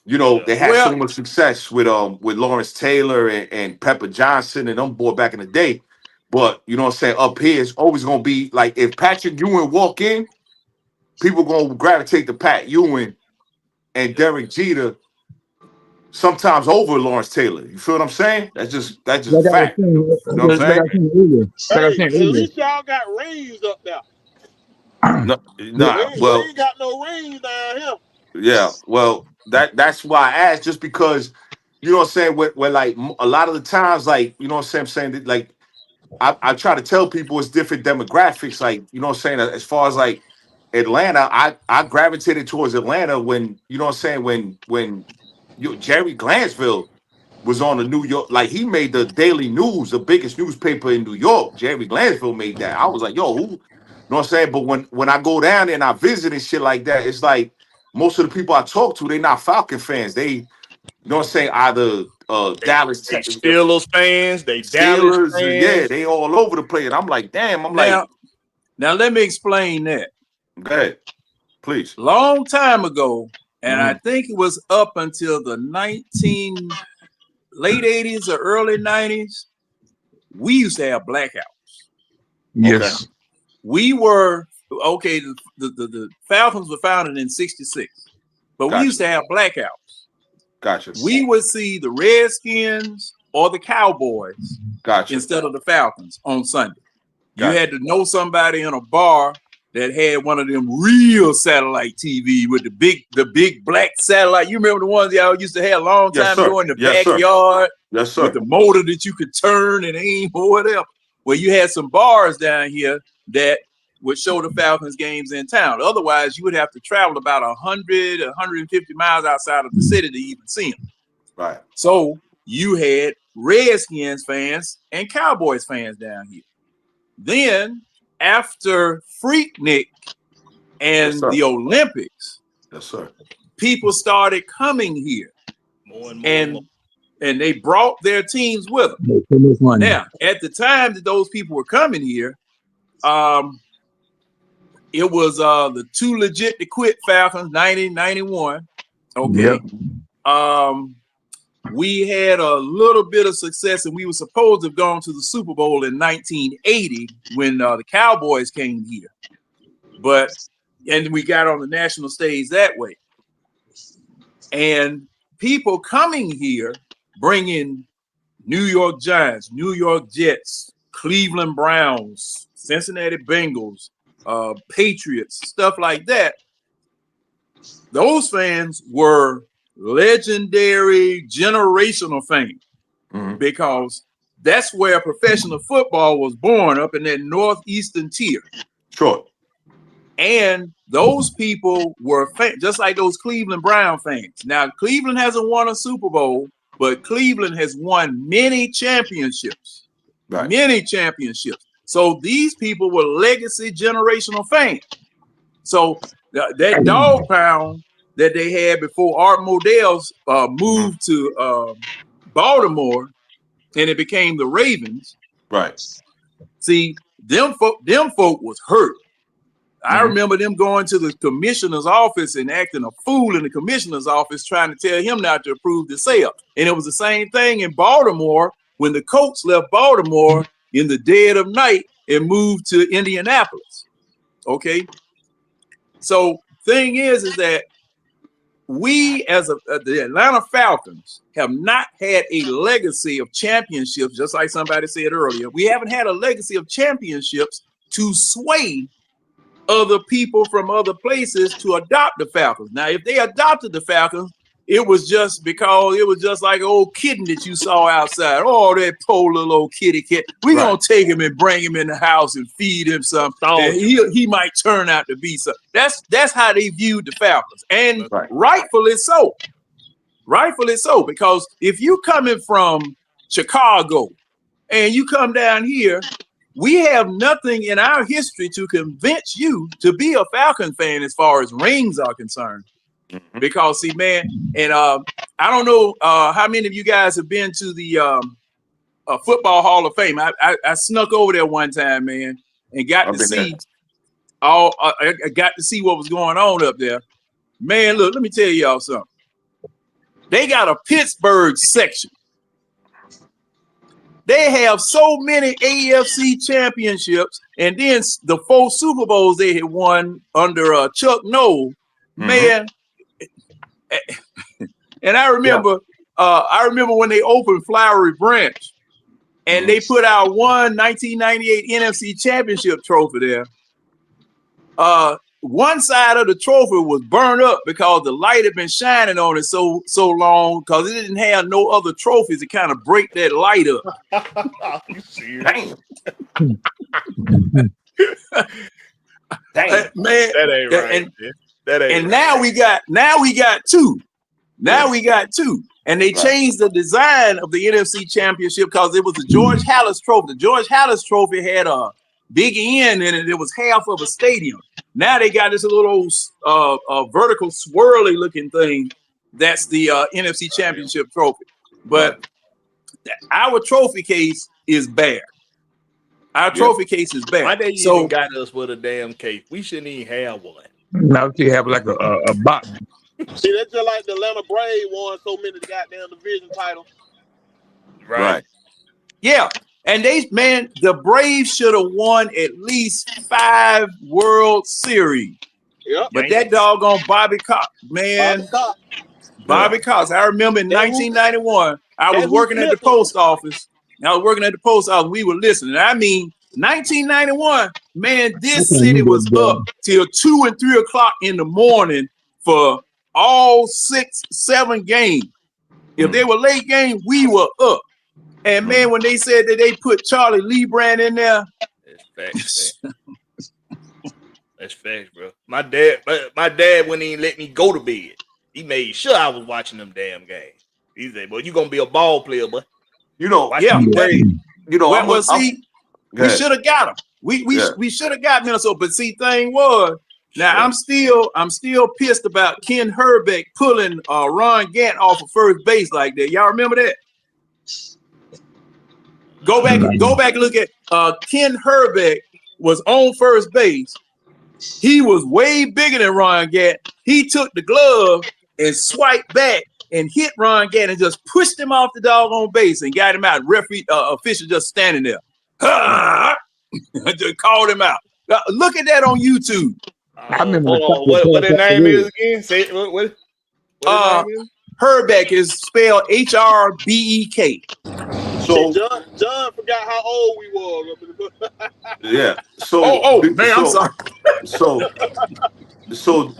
You know, Yeah. they had Well, so much success with Lawrence Taylor and Pepper Johnson and them boy back in the day. But you know what I'm saying? Up here, it's always gonna be like if Patrick Ewing walk in, people gonna gravitate to Pat Ewing and Yeah. Derek Jeter sometimes over Lawrence Taylor. You feel what I'm saying? That's just Like I was fact. saying, You know what I'm like saying? I was saying earlier. Like I was Hey, saying at earlier. least y'all got rings up there. No, Yeah, nah. We Well, ain't got no rings down here. yeah. Well, that's why I asked, just because you know what I'm saying. Where like a lot of the times, like you know what I'm saying that like I try to tell people it's different demographics. Like, you know what I'm saying? As far as like Atlanta, I gravitated towards Atlanta when, you know what I'm saying, when Jerry Glansville was on the New York, like he made the Daily News, the biggest newspaper in New York. Jerry Glansville made that. I was like, yo, who? You know what I'm saying? But when I go down there and I visit and shit like that, it's like most of the people I talk to, they not Falcon fans. They, you know what I'm saying, either Dallas They Steelers fans, they Dallas Steelers, yeah, fans. they all over the place. And I'm like, damn, I'm like, now let me explain that. go ahead, please. Long time ago, and I Mhm. think it was up until the late 80s or early 90s, we used to have blackouts. Okay, yes. We were okay. The Falcons were founded in '66, but we used gotcha, to have blackouts. gotcha, We would see the Redskins or the Cowboys gotcha, instead of the Falcons on Sunday. You had gotcha. to know somebody in a bar that had one of them real satellite TV with the big black satellite. You remember the ones y'all used to have a long Yes, time sir. ago in the Yes, sir. backyard Yes, with sir. the motor that you could turn and aim or whatever. Well, you had some bars down here that would show the Falcons games in town. Otherwise, you would have to travel about 100, 150 miles outside of the city to even see them. Right. So you had Redskins fans and Cowboys fans down here. Then after Freaknik Yes, and sir. the Olympics, Yes, sir. people started coming here More and more and more. and they brought their teams with them. Make so much money. Now, at the time that those people were coming here, it was the Too Legit to Quit Falcons, 90, 91. Okay. Yep. we had a little bit of success, and we were supposed to have gone to the Super Bowl in 1980 when the Cowboys came here. And we got on the national stage that way. And people coming here bringing New York Giants, New York Jets, Cleveland Browns, Cincinnati Bengals, Patriots, stuff like that. Those fans were legendary, generational fans because that's where professional football was born, up in that northeastern tier. Sure. And those people were just like those Cleveland Brown fans. Now, Cleveland hasn't won a Super Bowl, but Cleveland has won many championships. Right. Many championships. So these people were legacy generational fans. So that dog pound that they had before Art Modell's moved to Baltimore, and it became the Ravens. Right. See, them folk was hurt. I remember them going to the commissioner's office and acting a fool in the commissioner's office, trying to tell him not to approve the sale. And it was the same thing in Baltimore when the Colts left Baltimore in the dead of night and moved to Indianapolis. Okay. So thing is that we as the Atlanta Falcons have not had a legacy of championships, just like somebody said earlier. We haven't had a legacy of championships to sway other people from other places to adopt the Falcons. Now, if they adopted the Falcons, it was just because it was just like an old kitten that you saw outside. Oh, that poor little old kitty cat. We're going to take him and bring him in the house and feed him something. And he might turn out to be something. That's how they viewed the Falcons. And rightfully so. Rightfully so. Because if you're coming from Chicago and you come down here, we have nothing in our history to convince you to be a Falcon fan as far as rings are concerned. Because, see, man, and I don't know how many of you guys have been to the Football Hall of Fame. I snuck over there one time, man, and got to see I got to see what was going on up there. Man, look, let me tell y'all something. They got a Pittsburgh section. They have so many AFC championships, and then the 4 Super Bowls they had won under Chuck Noll, man. And I remember when they opened Flowery Branch, and they put out 1998 NFC Championship trophy there. One side of the trophy was burned up because the light had been shining on it so long, because it didn't have no other trophies to kind of break that light up. You serious? Damn. Man, That ain't right. And now we got 2. Now we got 2. And they changed the design of the NFC Championship because it was the George Halas Trophy. The George Halas Trophy had a big end in it. It was half of a stadium. Now they got this little vertical swirly looking thing. That's the NFC Championship trophy. But our trophy case is bare. Our trophy case is bare. Why they even got us with a damn case? We shouldn't even have one. Now you have like a box. See, that's just like the Atlanta Braves won so many goddamn division titles. Right. Yeah. And the Braves should have won at least 5 World Series. Yep. But that doggone Bobby Cox, man. Bobby Cox. I remember in 1991, I was working at the post office. We were listening. I mean, 1991, man, this city was up till 2 and 3 o'clock in the morning for all 6, 7 games. If they were late games, we were up. And man, when they said that they put Charlie Lebrand in there, that's facts. That's facts, bro. My dad wouldn't even let me go to bed. He made sure I was watching them damn games. He said, "Boy, you gonna be a ball player, but you know, we should have got him. We should have got Minnesota. But see, thing was, now I'm still pissed about Ken Herbeck pulling Ron Gant off of first base like that. Y'all remember that? Go back and look at Ken Herbeck was on first base. He was way bigger than Ron Gant. He took the glove and swiped back and hit Ron Gannon, just pushed him off the doggone base and got him out. Referee official just standing there. Just called him out. Look at that on YouTube. I remember Hold on. What his name is again? Say what his name is? Herbeck is spelled Hrbek. So John forgot how old we was. yeah. So man, I'm sorry. So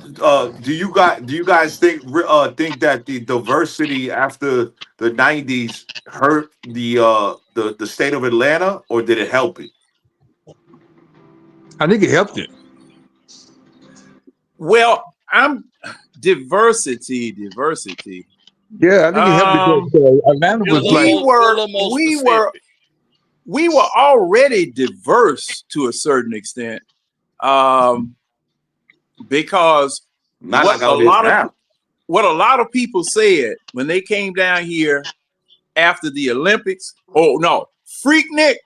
do you guys think that the diversity after the 90s hurt the state of Atlanta, or did it help it? I think it helped it. Well, I'm diversity. Yeah, I think it helped because Atlanta was we were already diverse to a certain extent, because what a lot of people said when they came down here after the Olympics. Oh no, Freaknik.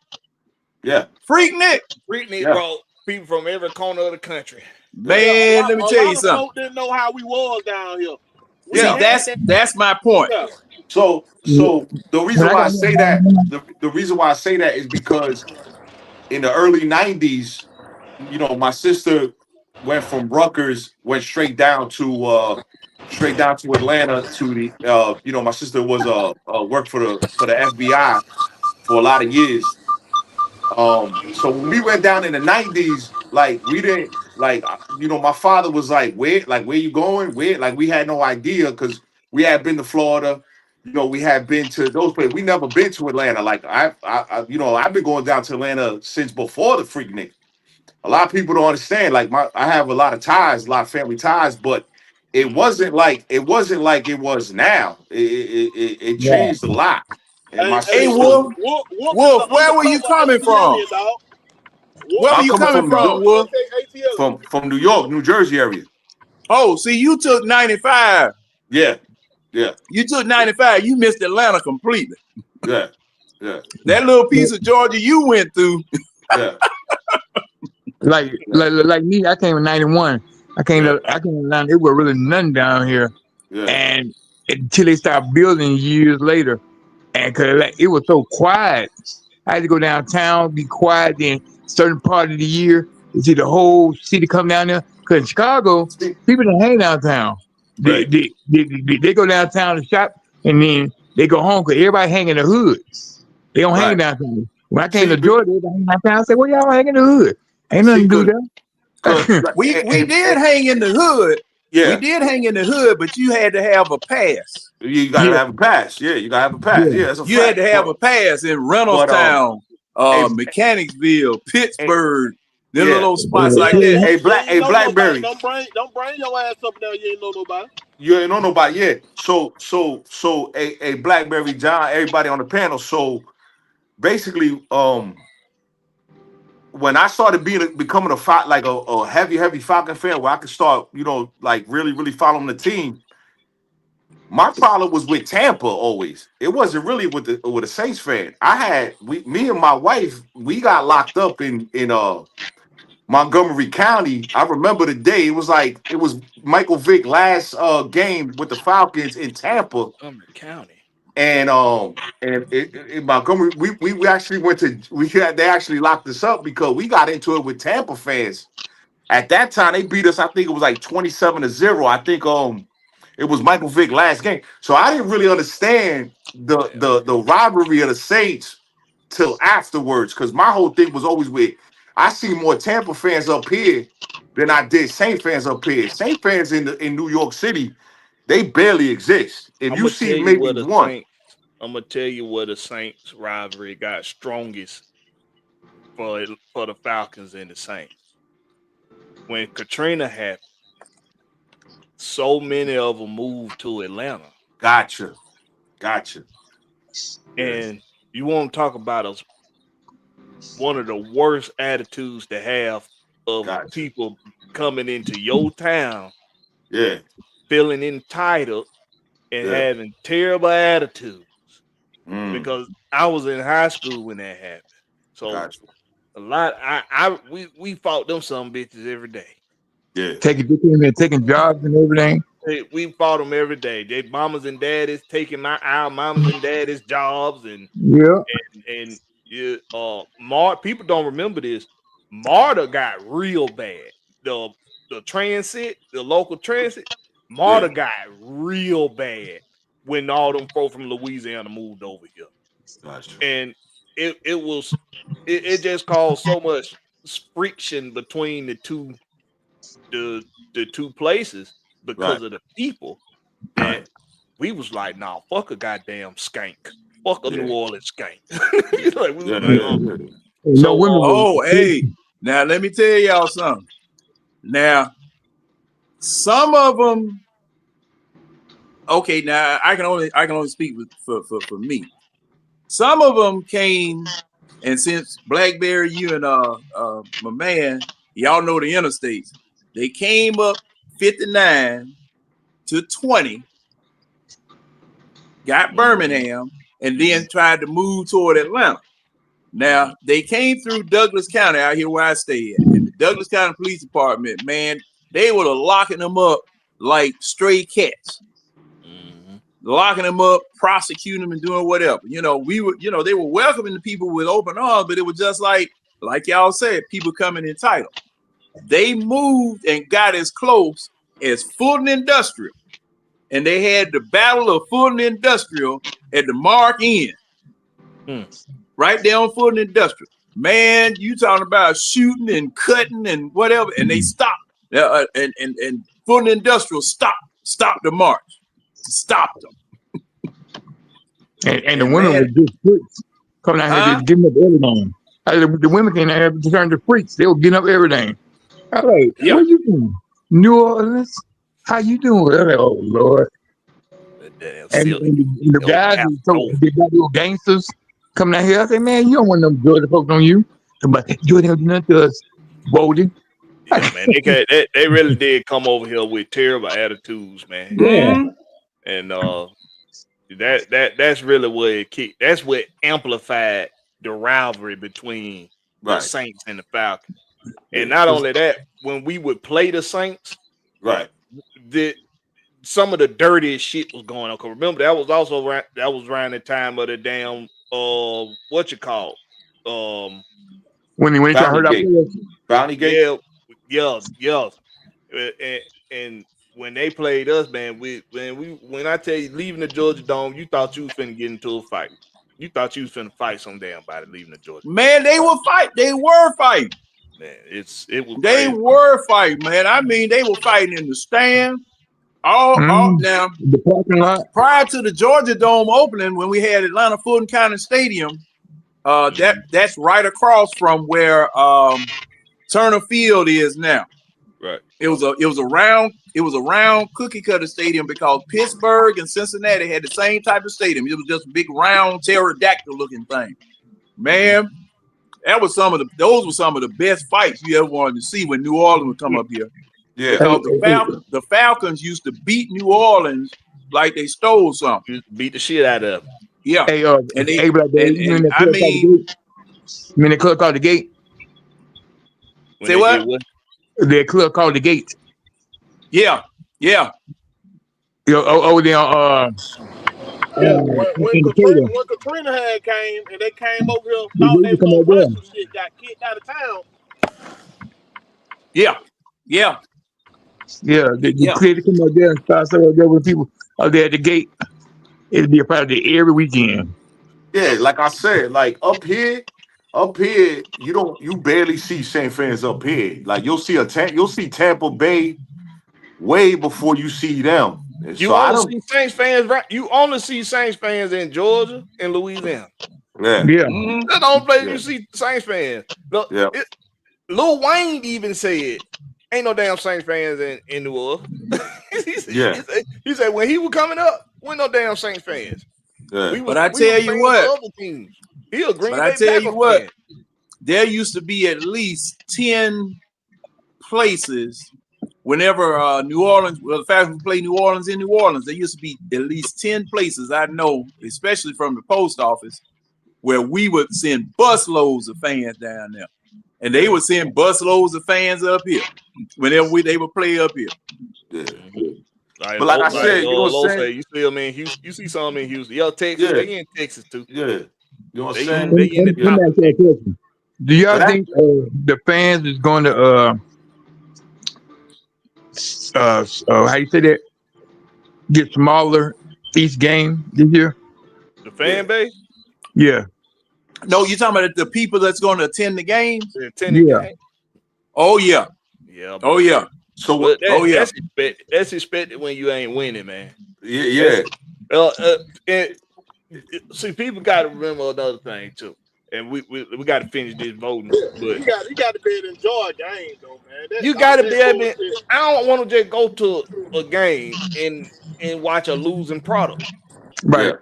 Yeah, Freaknik brought people from every corner of the country. Man, let me tell you something. Folk didn't know how we was down here. See, that's my point. Yeah. So the reason why I say that, the reason why I say that is because in the early 90s, you know, my sister went from Rutgers, went straight down to Atlanta to the you know, my sister was worked for the FBI for a lot of years. So when we went down in the 90s, like we didn't you know, my father was like, where you going? Where? Like we had no idea because we had been to Florida, you know, we had been to those places. We never been to Atlanta. Like I you know, I've been going down to Atlanta since before the Freaknik. A lot of people don't understand. Like I have a lot of ties, a lot of family ties, but it wasn't like it was now. It changed a lot. And my Hey, sister, Wolf, where were you coming from? Where were you coming from, Wolf? From New York, New Jersey area. Oh, see, you took 95. Yeah. You took 95. You missed Atlanta completely. Yeah. That little piece of Georgia you went through. Yeah. like me, I came in 91. I came to Atlanta. It was really nothing down here. Yeah. And until they started building years later. And cause it was so quiet. I had to go downtown, be quiet. Then certain part of the year, you see the whole city come down there. Cause in Chicago, people don't hang downtown. They go downtown to shop, and then they go home because everybody hang in the hood. They don't hang downtown. When I came to Georgia, they hang downtown. I said, "Well, y'all hang in the hood? Ain't nothing to do there." We did hang in the hood. Yeah. We did hang in the hood, but you had to have a pass. You gotta have a pass. Yeah, you gotta have a pass. Yeah, that's a you fact. had to have a pass in Reynoldstown, Mechanicsville, Pittsburgh, them little spots like that. Blakberry. Don't bring your ass up there. You ain't know nobody. You ain't know nobody. Yeah. So a Blakberry, John, everybody on the panel. So basically, when I started becoming a heavy Falcon fan, where I could start, you know, like really following the team. My problem was with Tampa always. It wasn't really with a Saints fan. Me and my wife, we got locked up in Montgomery County. I remember the day. It was Michael Vick last game with the Falcons in Tampa. Montgomery County. And in Montgomery, we actually they actually locked us up because we got into it with Tampa fans. At that time, they beat us. I think it was like 27-0. I think it was Michael Vick last game. So I didn't really understand the rivalry of the Saints till afterwards, because my whole thing was always I see more Tampa fans up here than I did Saint fans up here. Saint fans in New York City, they barely exist. If you see maybe one. I'm gonna tell you where the Saints rivalry got strongest for the Falcons and the Saints. When Katrina happened, so many of them moved to Atlanta. Gotcha. And you want to talk about one of the worst attitudes to have of people coming into your town, feeling entitled and having terrible attitudes. Because I was in high school when that happened. So a lot we fought them some bitches every day. Yeah. Taking jobs and everything. We fought them every day. They mamas and daddies taking our mamas and daddies jobs and people don't remember this. Marta got real bad. The transit, the local transit, Marta got real bad when all them folk from Louisiana moved over here. Gotcha. And it just caused so much friction between the two places because of the people that we was like, nah, fuck a goddamn skank. Fuck a New Orleans skank. No women. Oh, hey. Now let me tell y'all something. Now, some of them. Okay, now I can only speak for me. Some of them came, and since Blakberry, you and my man, y'all know the interstates. They came up 59 to 20, got Birmingham, and then tried to move toward Atlanta. Now, they came through Douglas County out here where I stay at. And the Douglas County Police Department, man, they were locking them up like stray cats. Locking them up, prosecuting them, and doing whatever. You know, they were welcoming the people with open arms, but it was just like y'all said, people coming entitled. They moved and got as close as Fulton Industrial. And they had the Battle of Fulton Industrial at the Mark Inn. Right there on Fulton Industrial. Man, you talking about shooting and cutting and whatever, and they stopped. And Fulton Industrial stopped the march. Stopped them. And the women were just freaks. Coming out here just getting up everything. The women came out here to turn to freaks. They were getting up everything. I was like, what you doing? New Orleans? How you doing? I was like, oh Lord. And the guys, they got little gangsters coming out here. I said, man, you don't want them Georgia folks on you. But you don't do nothing to us, Boldy. Yeah, man, they really did come over here with terrible attitudes, man. Yeah. And that's really where it kicked. That's what amplified the rivalry between the Saints and the Falcons. And not only that, when we would play the Saints, some of the dirtiest shit was going on. Cause remember that was around the time of the damn when they try to hurt our players. Bounty Gate. Yeah. And when they played us, man, when I tell you leaving the Georgia Dome, you thought you was finna get into a fight. You thought you was finna fight some damn body leaving the Georgia. Man, they were fighting. They were fighting. Man, it was. They were fighting, man. I mean, they were fighting in the stand. All now. The parking lot. Prior to the Georgia Dome opening, when we had Atlanta Fulton County Stadium, that's right across from where Turner Field is now. Right. It was a round cookie cutter stadium because Pittsburgh and Cincinnati had the same type of stadium. It was just a big round pterodactyl looking thing. Man, those were some of the best fights you ever wanted to see when New Orleans would come up here. Yeah. Because the Falcons used to beat New Orleans like they stole something. Beat the shit out of them. Yeah. Hey, the club called the gate. Say what? The club called the gate. Yeah. Over there. When Katrina had came and they came over here, thought they was gonna run some shit, got kicked out of town. Yeah. They clearly come out there and start there with people out there at the gate. It'll be a part of it every weekend. Yeah, like I said, like up here, you barely see Saint fans up here. Like you'll see Tampa Bay way before you see them. You only see Saints fans in Georgia and Louisiana. Yeah. That's the only place you see Saints fans. Lil Wayne even said, "Ain't no damn Saints fans in New Orleans." He said when he was coming up, we're no damn Saints fans. Yeah. But I tell you what, fan. There used to be at least 10 places whenever New Orleans, the Falcons play New Orleans in New Orleans, there used to be at least 10 places I know, especially from the post office, where we would send busloads of fans down there. And they would send busloads of fans up here whenever they would play up here. Yeah. Like, But like I said, you know what I'm Low saying? say, you see them in Houston. You see some in Houston. Yeah, Texas. Yeah, They in Texas too. yeah. You know what I'm They saying? in the Let Yeah. me pocket. ask you a question. Do y'all But that, think the fans is going to how you say that, get smaller each game this year? The yeah, fan base, Yeah, No, you're talking about the people that's going to attend the games. the attending yeah, game. Oh yeah, Yeah, oh but yeah, so what? but oh yeah. that's expected when you ain't winning, man. Yeah, That's yeah, uh, uh and, see, people got to remember another thing too, and we got to finish this voting. But You got to be able to enjoy a game though, man. That you all got to be that able. bullshit. I don't want to just go to a game and watch a losing product. yeah. right.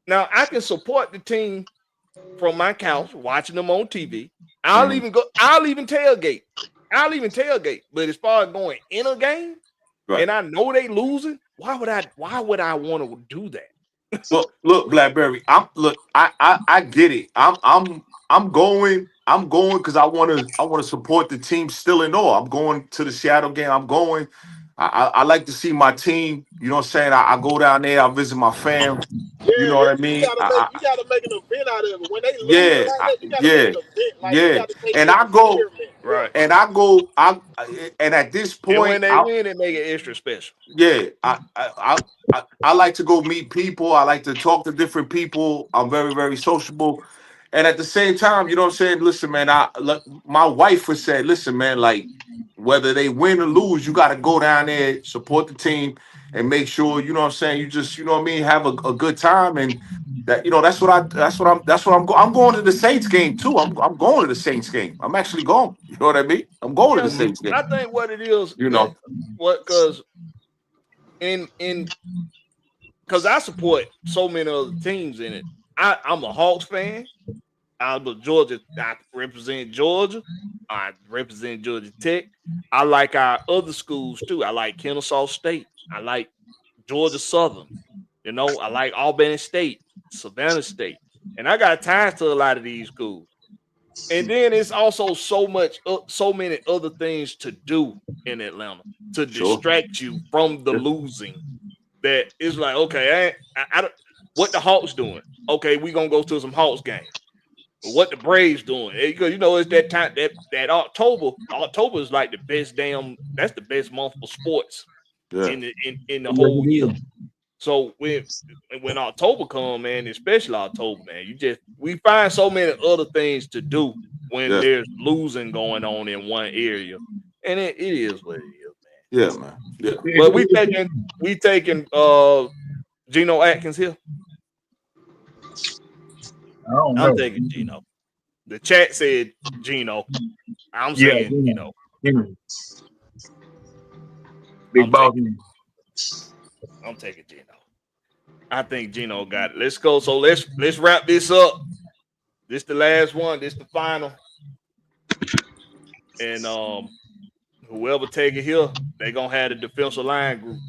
Now I can support the team from my couch, watching them on TV. I'll Mhm. even go. I'll even tailgate. I'll even tailgate. But as far as going in a game, Right. and I know they losing, why would I? Why would I want to do that? Look, Blackberry. I get it. I'm going because I wanna support the team still and all. I'm going to the Seattle game. I'm going. I like to see my team. You know what I'm saying? I go down there. I visit my fam. You Yeah, know what yeah. I mean? You gotta make an event out of it. When they losing Yeah, like that, you gotta make yeah, an event. Like you yeah. gotta take it And as I an go experiment. Yeah. Right. and I go. And at this And when point, they win, it make it extra special. yeah, I like to go meet people. I like to talk to different people. I'm very, very sociable. And at the same time, you know what I'm saying? Listen, man, look, my wife would say, listen, man, like whether they win or lose, you got to go down there, support the team, and make sure, you know what I'm saying, you just, you know what I mean, have a good time. And that, you know, that's what I'm going to the Saints game too. I'm going to the Saints game. I'm actually going. You know what I mean? I'm going to Yeah, the see, Saints game. I think what it is You that know? what because in because I support so many other teams in it. I'm a Hawks fan. I'm a Georgia. I represent Georgia. I represent Georgia Tech. I like our other schools too. I like Kennesaw State. I like Georgia Southern. You know, I like Albany State, Savannah State, and I got ties to a lot of these schools. And then it's also so many other things to do in Atlanta to Sure. distract you from the Yeah. losing. That it's like, okay, I don't, what the Hawks doing? Okay, we gonna go to some Hawks game. What the Braves doing? Because you know it's that time that October. October is like the best That's the best month for sports Yeah. in the Yes, whole it year. is. So when October come, man, especially October, man, we find so many other things to do when Yeah. there's losing going on in one area, and it is what it is, man. Yeah, man. Yeah. But we taking Geno Atkins here. I don't I'm know. taking Geno. The chat said Geno. I'm Yeah, saying Geno. big I'm boss. taking I'm taking Geno. I think Geno got it. Let's go. So let's wrap this up. This the last one. This the final. And whoever take it here, they gonna have the defensive line group.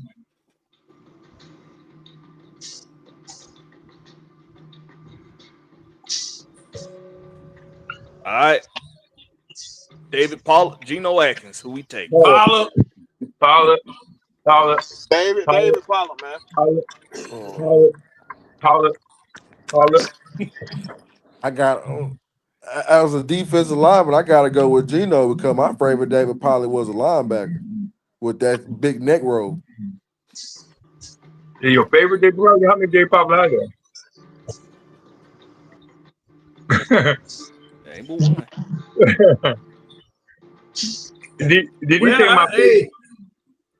All right. David Pollard, Geno Atkins, who we take? Holla. Pollard, Pollard, Pollard, David Pollard, man. Pollard, Oh, Pollard, Pollard, Pollard. I got. As a defensive lineman, I got to go with Geno because my favorite David Pollard was a linebacker with that big neck roll. Is your favorite Day Pollard? How many Day Pollard are there? Ain't but one. Did he Well, say my favorite? hey,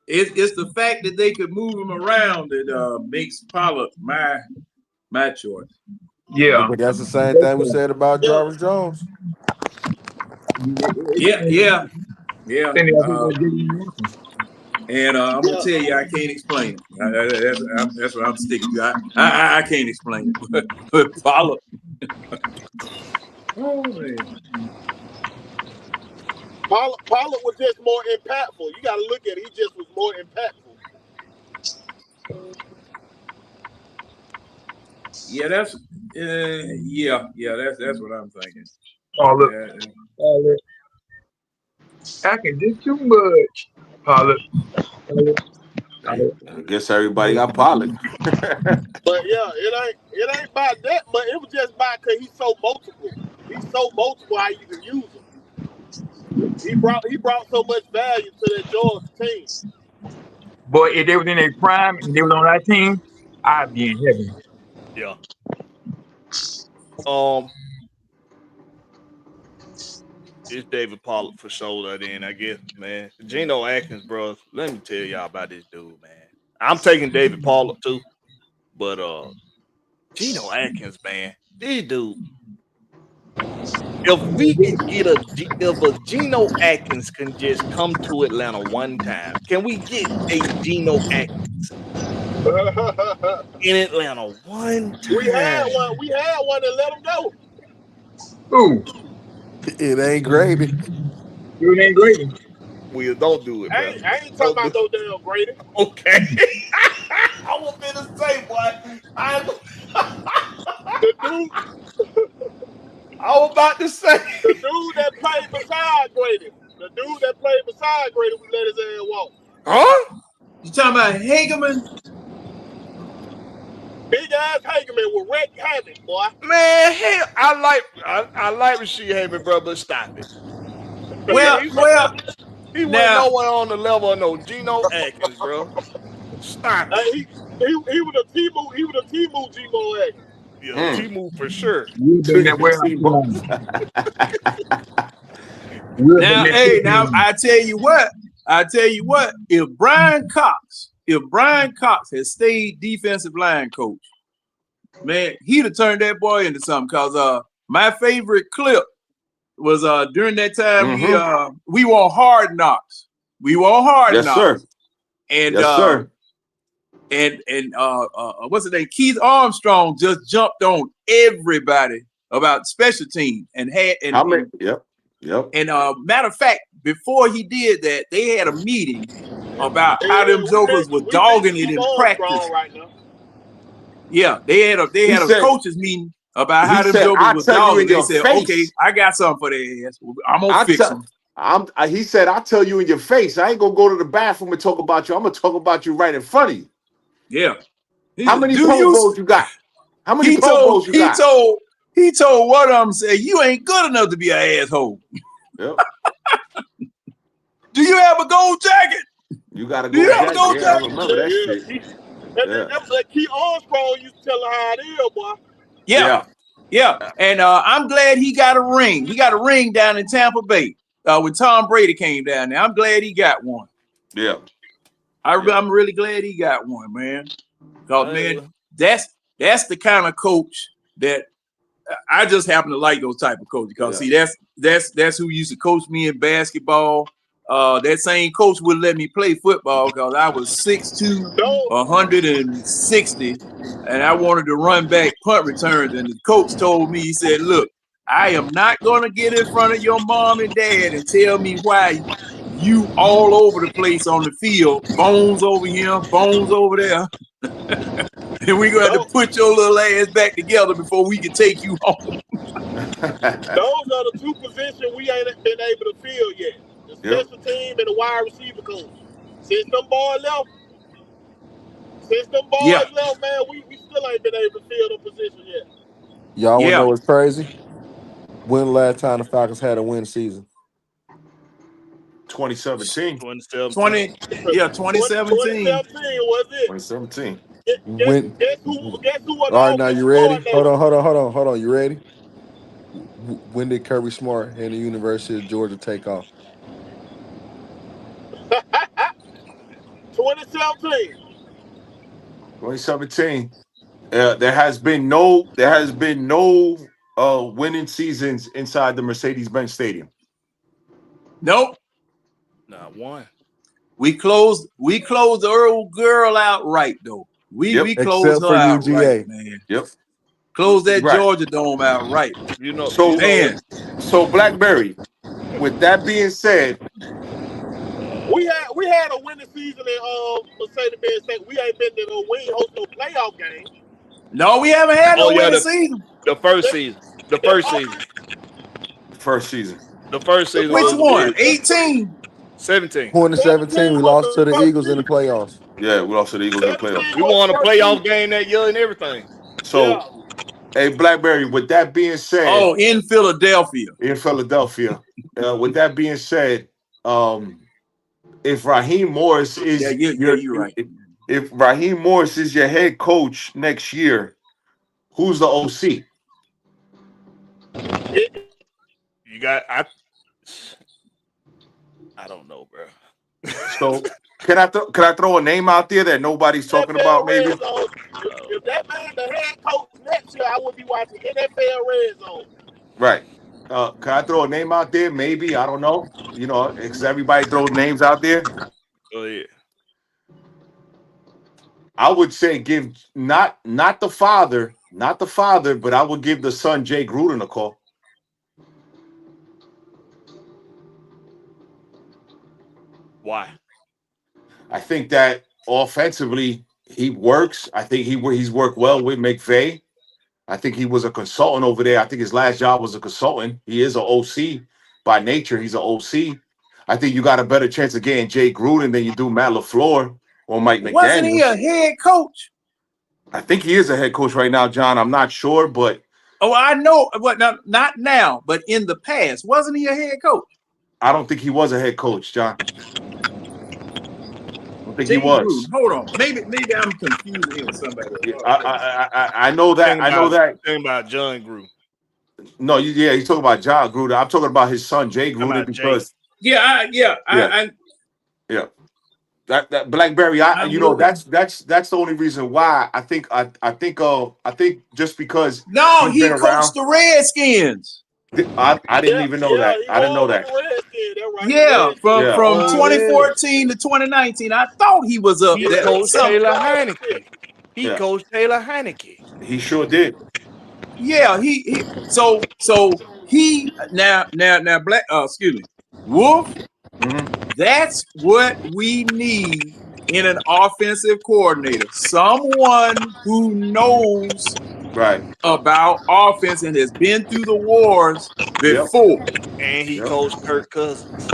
it's the fact that they could move him around that makes Pollard my choice. Yeah. But that's the same thing we said about Yeah. Jarvis Jones. Yeah. Then I think that's good. And I'm gonna Yeah. tell you, I can't explain it. That's what I'm sticking to. I can't explain it, but Pollard. Oh man. Pollard was just more impactful. You got to look at it. He just was more impactful. Yeah, that's that's what I'm thinking. Pollard, Yeah. Pollard. I can do too much. Pollard, Pollard. I guess everybody got Pollard. But yeah, it ain't about that, but it was just about because he's so multiple. He's so multiple how you can use him. He brought so much value to that Georgia team. Boy, if they was in their prime and they was on our team, I'd be in heaven. Yeah. It's David Pollard for sure. Then I guess, man. Geno Atkins, bro. Let me tell y'all about this dude, man. I'm taking David Pollard too, but Geno Atkins, man. This dude. If we could get if a Geno Atkins can just come to Atlanta one time, can we get a Geno Atkins in Atlanta one time? We had one and let him go. Ooh, It ain't Grady. it ain't Grady. Well, don't do it, bro. I ain't talking about no damn Grady. Okay. I was gonna say, boy. The dude. I was about to say the dude that played beside Grady. The dude that played beside Grady, we let his ass walk. Huh? You talking about Hageman? Big ass Hageman with Rick Hammond, boy. Man, hey, I like Rasheed Haven, bro, but stop it. Well, he went nowhere on the level of no Geno Atkins, bro. Stop it. He was a Temu Geno Atkins. Yeah, Temu for sure. Now I tell you what. If Brian Cox had stayed defensive line coach, man, he'd have turned that boy into something. Cause my favorite clip was during that time we were on Hard Knocks. Yes, Knocks. sir. And yes, sir. And what's his name? Keith Armstrong just jumped on everybody about special teams and had Yep. And matter of fact, before he did that, they had a meeting about how them jokers were dogging it in practice. Right now. Yeah, they had a coaches meeting about how them jokers was dogging. They said, "Okay, I got something for their ass. I'm gonna fix them." He said, "I'll tell you in your face. I ain't gonna go to the bathroom and talk about you. I'm gonna talk about you right in front of you." Yeah. How many Pro Bowls you got? How many Pro Bowls you got? He told one of them, said, "You ain't good enough to be an asshole." Yep. Do you have a gold jacket? You got a gold jacket. I remember that shit. That Keith Armstrong used to tell her how it is, boy. Yeah. And I'm glad he got a ring. He got a ring down in Tampa Bay when Tom Brady came down there. I'm glad he got one. Yeah. I'm really glad he got one, man. Because, man, that's the kind of coach that I just happen to like those type of coaches. Because, see, that's who used to coach me in basketball. That same coach would let me play football because I was 6'2", 160, and I wanted to run back punt returns. And the coach told me, he said, "Look, I am not going to get in front of your mom and dad and tell me why you all over the place on the field, bones over here, bones over there. And we're going to have to put your little ass back together before we can take you home." Those are the two positions we ain't been able to fill yet. The special team and the wide receiver coach. Since them boys left, man, we still ain't been able to fill the position yet. Y'all want to know what's crazy? When the last time the Falcons had a win season? 2017. 2017. 2017 was it? 2017. Guess who was all right, now you ready? Hold on. You ready? When did Kirby Smart and the University of Georgia take off? 2017. 2017. There has been no winning seasons inside the Mercedes-Benz Stadium. Nope. Not one. We closed the old girl out right though. We closed except her out UGA. right, man. Yep. Closed that Georgia Dome out right. So Blakberry, with that being said, we had a winning season in Mercedes-Benz Stadium. We ain't been to we ain't host no playoff game. No, we haven't had no winning season. The first season. The first season. Which one? 18. 17. 2017, we lost to the Eagles in the playoffs. Yeah, we lost to the Eagles in the playoffs. We won a playoff game that year and everything. So, hey, Blackberry, with that being said, Oh, in Philadelphia. with that being said, if Raheem Morris is you're right. if Raheem Morris is your head coach next year, who's the OC? You got I don't know, bro. So can I throw a name out there that nobody's talking about? Maybe if that man the head coach next year, I would be watching NFL Red Zone. right. Can I throw a name out there? Maybe, I don't know. You know, because everybody throws names out there. Oh yeah. I would say give not the father, but I would give the son Jay Gruden a call. Why? I think that offensively he works. I think he's worked well with McVay. I think he was a consultant over there. I think his last job was a consultant. He is an OC by nature. He's an OC. I think you got a better chance of getting Jay Gruden than you do Matt LaFleur or Mike McDaniel. Wasn't he a head coach? I think he is a head coach right now, John. I'm not sure, but I know. But not now, but in the past, wasn't he a head coach? I don't think he was a head coach, John. I don't think he was. Gruden. Hold on, maybe I'm confusing him with somebody. I know that. I know that. Thing about John Gruden. No, he's talking about John Gruden. I'm talking about his son Jay Gruden because that Blackberry. That's the only reason why I think just because he coached the Redskins. I didn't even know that. I didn't know that. From 2014 to 2019, I thought he was up there. Coached Taylor Heineke. He coached Taylor Heineke. He sure did. Yeah, so he now Black. Excuse me, Wolf. Mm-hmm. That's what we need in an offensive coordinator. Someone who knows about offense and has been through the wars before. Yep. And he coached Kirk Cousins.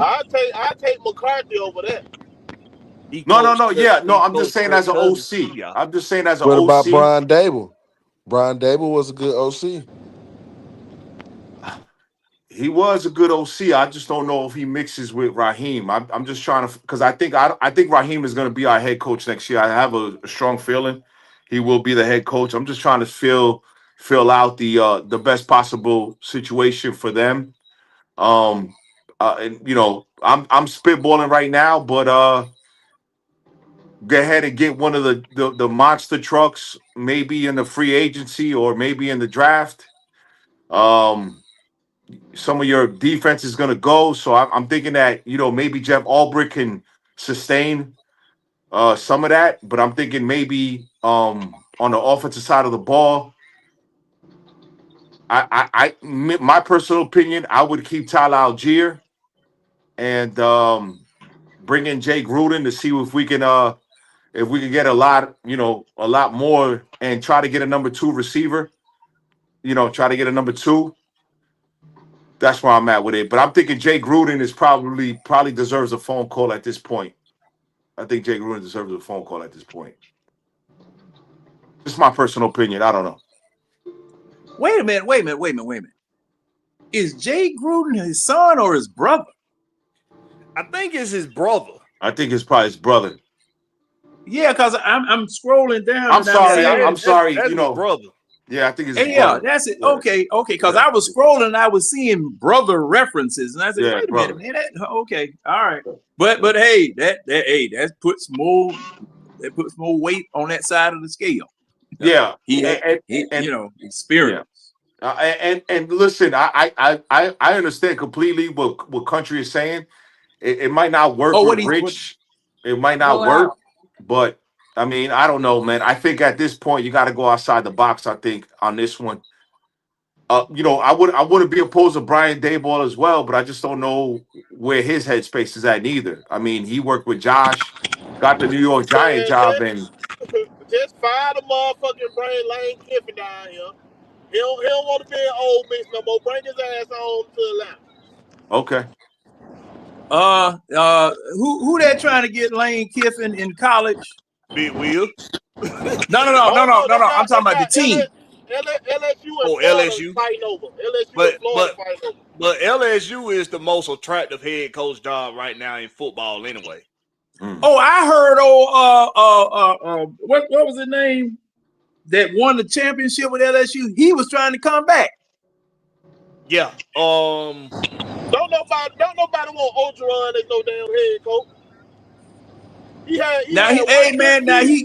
I take McCarthy over that. I'm just saying as an OC. I'm just saying as an OC. What about Brian Dable? Brian Dable was a good OC. He was a good OC. I just don't know if he mixes with Raheem. I'm just trying to, because I think Raheem is going to be our head coach next year. I have a strong feeling he will be the head coach. I'm just trying to fill out the best possible situation for them. And I'm spitballing right now, but go ahead and get one of the monster trucks, maybe in the free agency or maybe in the draft. Some of your defense is going to go. So I'm thinking that, maybe Jeff Albrecht can sustain some of that. But I'm thinking maybe on the offensive side of the ball, my personal opinion, I would keep Tyler Algier and bring in Jay Gruden to see if we can get a lot more and try to get a number 2 receiver. Try to get a number 2. That's where I'm at with it. But I'm thinking Jay Gruden is probably deserves a phone call at this point. I think Jay Gruden deserves a phone call at this point. Just my personal opinion. I don't know. Wait a minute. Is Jay Gruden his son or his brother? I think it's his brother. I think it's probably his brother. Yeah, because I'm scrolling down. I'm sorry. That's his brother. Yeah, I think it's brother. That's it. Okay. Because I was scrolling and I was seeing brother references, and I said, "Wait a minute, man." Okay, all right. But hey, that puts more weight on that side of the scale. Yeah, he experience. And listen, I understand completely what Country is saying. It might not work with Rich. It might not work, but I mean, I don't know, man. I think at this point you got to go outside the box. I think on this one, I wouldn't be opposed to Brian Daboll as well, but I just don't know where his headspace is at neither. I mean, he worked with Josh, got the New York Giant job, and just fire the motherfucking brain Lane Kiffin down here. He don't want to be an old bitch no more. Bring his ass on to the line. Okay. Who that trying to get Lane Kiffin in college? Big Will. No. I'm talking about the team. LSU and Oh, Florida LSU. fighting over. LSU But and Florida but fighting over. but LSU is the most attractive head coach job right now in football anyway. Oh, I heard what was his name that won the championship with LSU? He was trying to come back. Yeah. Don't nobody want Orgeron as no damn head coach. He had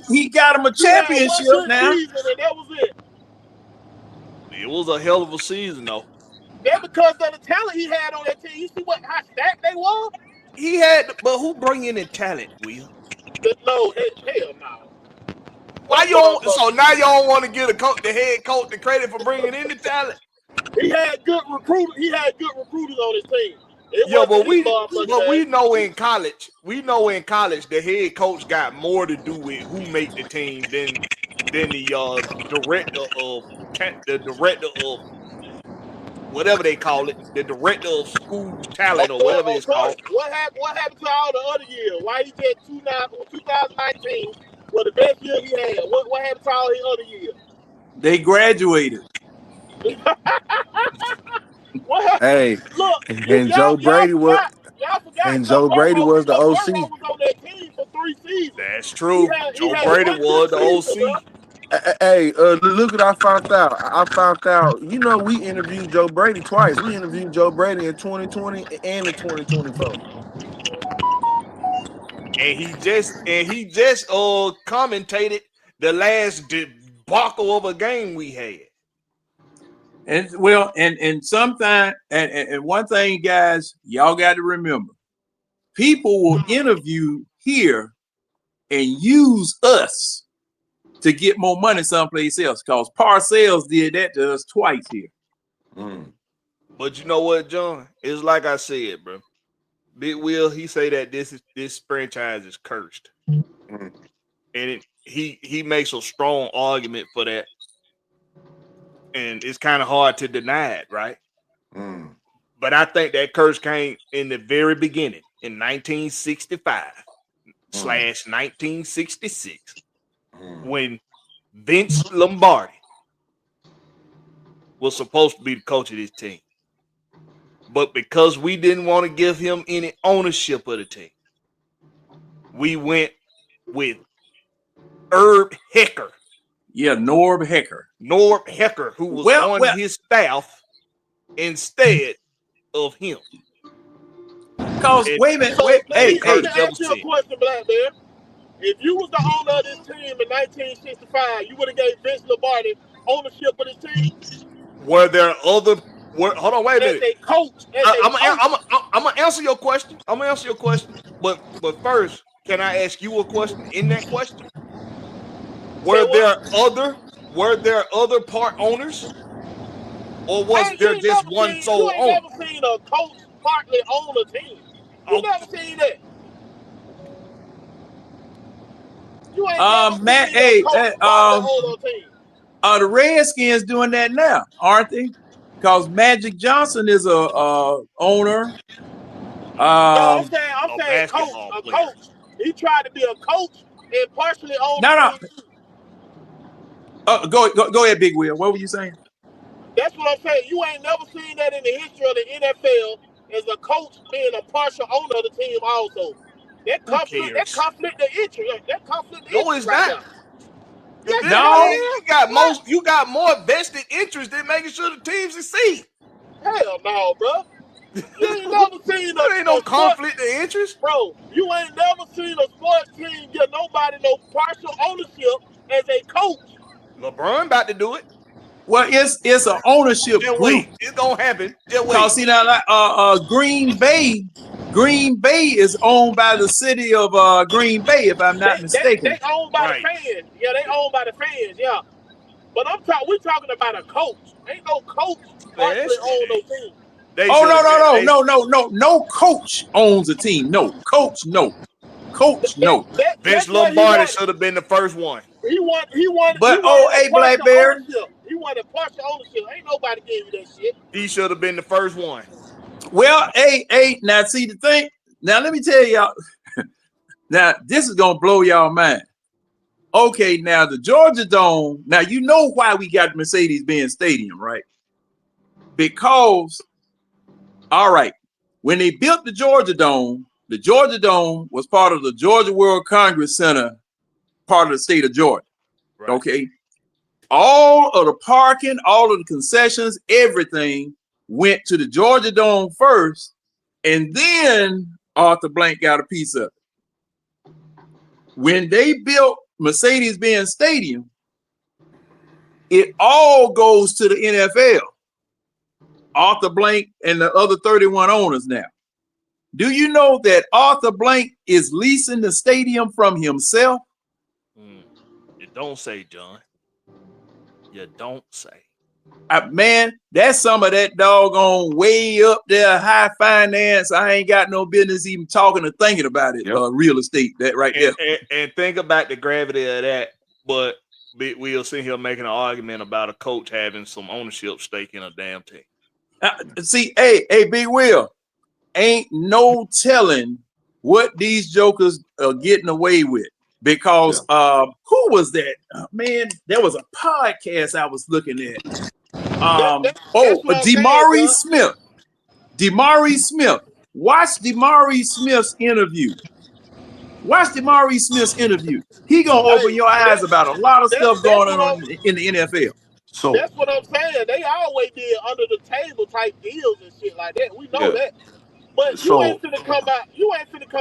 he got him a championship one good now. season and that was it. It was a hell of a season though. That because of the talent he had on that team. You see how stacked they were? He had, but who bring in the talent, Will? No, hell no. Why you don't? So now you don't want to give the head coach the credit for bringing in the talent? He had good recruiters. He had good recruiters on his team. We know in college, the head coach got more to do with who make the team than the director of whatever they call it, the director of school talent or whatever it's called. What happened to all the other years? Why he did 2019 was the best year he had? What happened to all his other years? They graduated. Hey, look, and Joe Brady was. And Joe Brady was the OC. Was on that team for 3 seasons. That's true. Joe Brady was the OC. Hey, look what I found out. You know, we interviewed Joe Brady twice. We interviewed Joe Brady in 2020 and in 2024. And he just commentated the last debacle of a game we had. And well, and sometimes, and one thing, guys, y'all got to remember, people will interview here and use us to get more money someplace else. Because Parcells did that to us twice here. But you know what, John? It's like I said, bro. Big Will, he say that this franchise is cursed, and he makes a strong argument for that. And it's kind of hard to deny it, right? But I think that curse came in the very beginning in 1965/1966 when Vince Lombardi was supposed to be the coach of this team. But because we didn't want to give him any ownership of the team, we went with Herb Hecker. Yeah, Norb Hecker. Norb Hecker, who was on his staff instead of him. Because wait a minute, hey, let me ask you a question, Blakberry. If you was the owner of this team in 1965, you would have gave Vince Lombardi ownership of this team? Were there other? Hold on, wait a minute. As a coach, I'm gonna answer your question. But first, can I ask you a question in that question? Were there other part owners, or was there just one sole owner? You ain't never seen a coach partly own a team. You never seen that. You ain't never seen a coach partly own a team. The Redskins doing that now, aren't they? Because Magic Johnson is a owner. No, I'm saying coach. He tried to be a coach and partially own. No. Go ahead, Big Will. What were you saying? That's what I'm saying. You ain't never seen that in the history of the NFL as a coach being a partial owner of the team also. That conflict of interest. No, it's not. No, you got more vested interest in making sure the team succeed. Hell no, bro. You ain't never seen there ain't no conflict of interest, bro. You ain't never seen a sports team get nobody no partial ownership as a coach. LeBron about to do it. Well, it's an ownership group. Wait, it's gonna happen. Just wait. Cause see now, Green Bay is owned by the city of Green Bay, if I'm not mistaken. They owned by the fans. Yeah, they owned by the fans. Yeah, but we're talking about a coach. Ain't no coach partially own no team. No coach owns a team. No coach, no. Vince Lombardi should have been the first one. He won. But hey, Blakberry. He wanted partial ownership. Ain't nobody gave you that shit. He should have been the first one. Well, hey, now see the thing. Now let me tell y'all. Now this is gonna blow y'all mind. Okay, now the Georgia Dome. Now you know why we got Mercedes-Benz Stadium, right? Because, all right, when they built the Georgia Dome was part of the Georgia World Congress Center, part of the state of Georgia. Right. Okay, all of the parking, all of the concessions, everything went to the Georgia Dome first, and then Arthur Blank got a piece of it. When they built Mercedes-Benz Stadium, it all goes to the NFL. Arthur Blank and the other 31 owners now. Do you know that Arthur Blank is leasing the stadium from himself? You don't say, John. You don't say. Man, that's some of that doggone way up there high finance. I ain't got no business even talking or thinking about it. Yep. Real estate, that right there. And think about the gravity of that. But we'll sit here making an argument about a coach having some ownership stake in a damn team. See, hey, Big Will, ain't no telling what these jokers are getting away with. Because who was that? Man, there was a podcast I was looking at. DeMaurice Smith. DeMaurice Smith. Watch DeMaurice Smith's interview. He gonna open your eyes about a lot of stuff going on in the NFL. So that's what I'm saying. They always did under the table type deals and shit like that. We know that. But you ain't finna come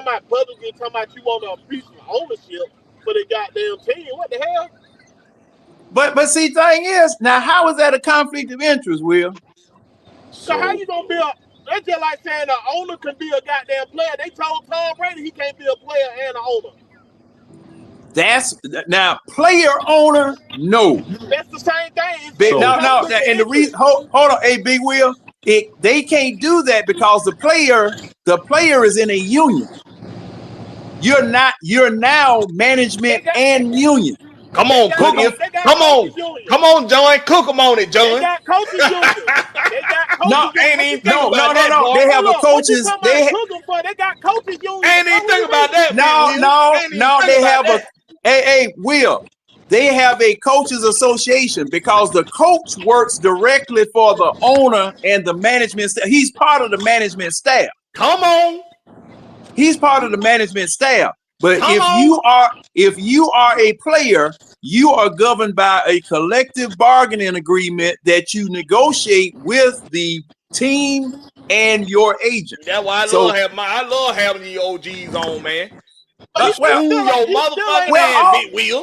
out publicly talking about you want a piece of ownership for the goddamn team. What the hell? But see, thing is, now how is that a conflict of interest, Will? So how you gonna be that's just like saying an owner can be a goddamn player. They told Tom Brady he can't be a player and an owner. That's now player owner, no. That's the same thing. And the reason hold on, hey Big Will, they can't do that because the player is in a union. You're now management and union. Come on, cook them. Come on, John. Cook them on it, John. They got coaches union. No. They have a coaches. They got coaches union. Ain't even think about that. No. They have a. Hey, Will. They have a coaches association because the coach works directly for the owner and the management staff. He's part of the management staff. Come on. He's part of the management staff. But if you are a player, you are governed by a collective bargaining agreement that you negotiate with the team and your agent. That's why I love having the OGs on, man. Big Will.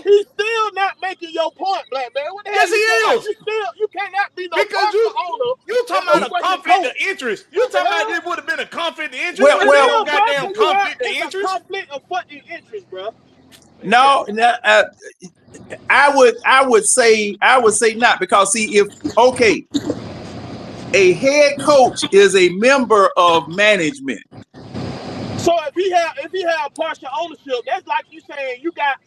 He's still not making your point, Blakberry. What the hell? Yes, he is. You cannot be no because you talking about a conflict of interest. You talking about this would have been a conflict of interest. Goddamn conflict of interest. It's a conflict of fucking interest, bro. No, I would say not because see a head coach is a member of management. So if he have partial ownership, that's like you saying you got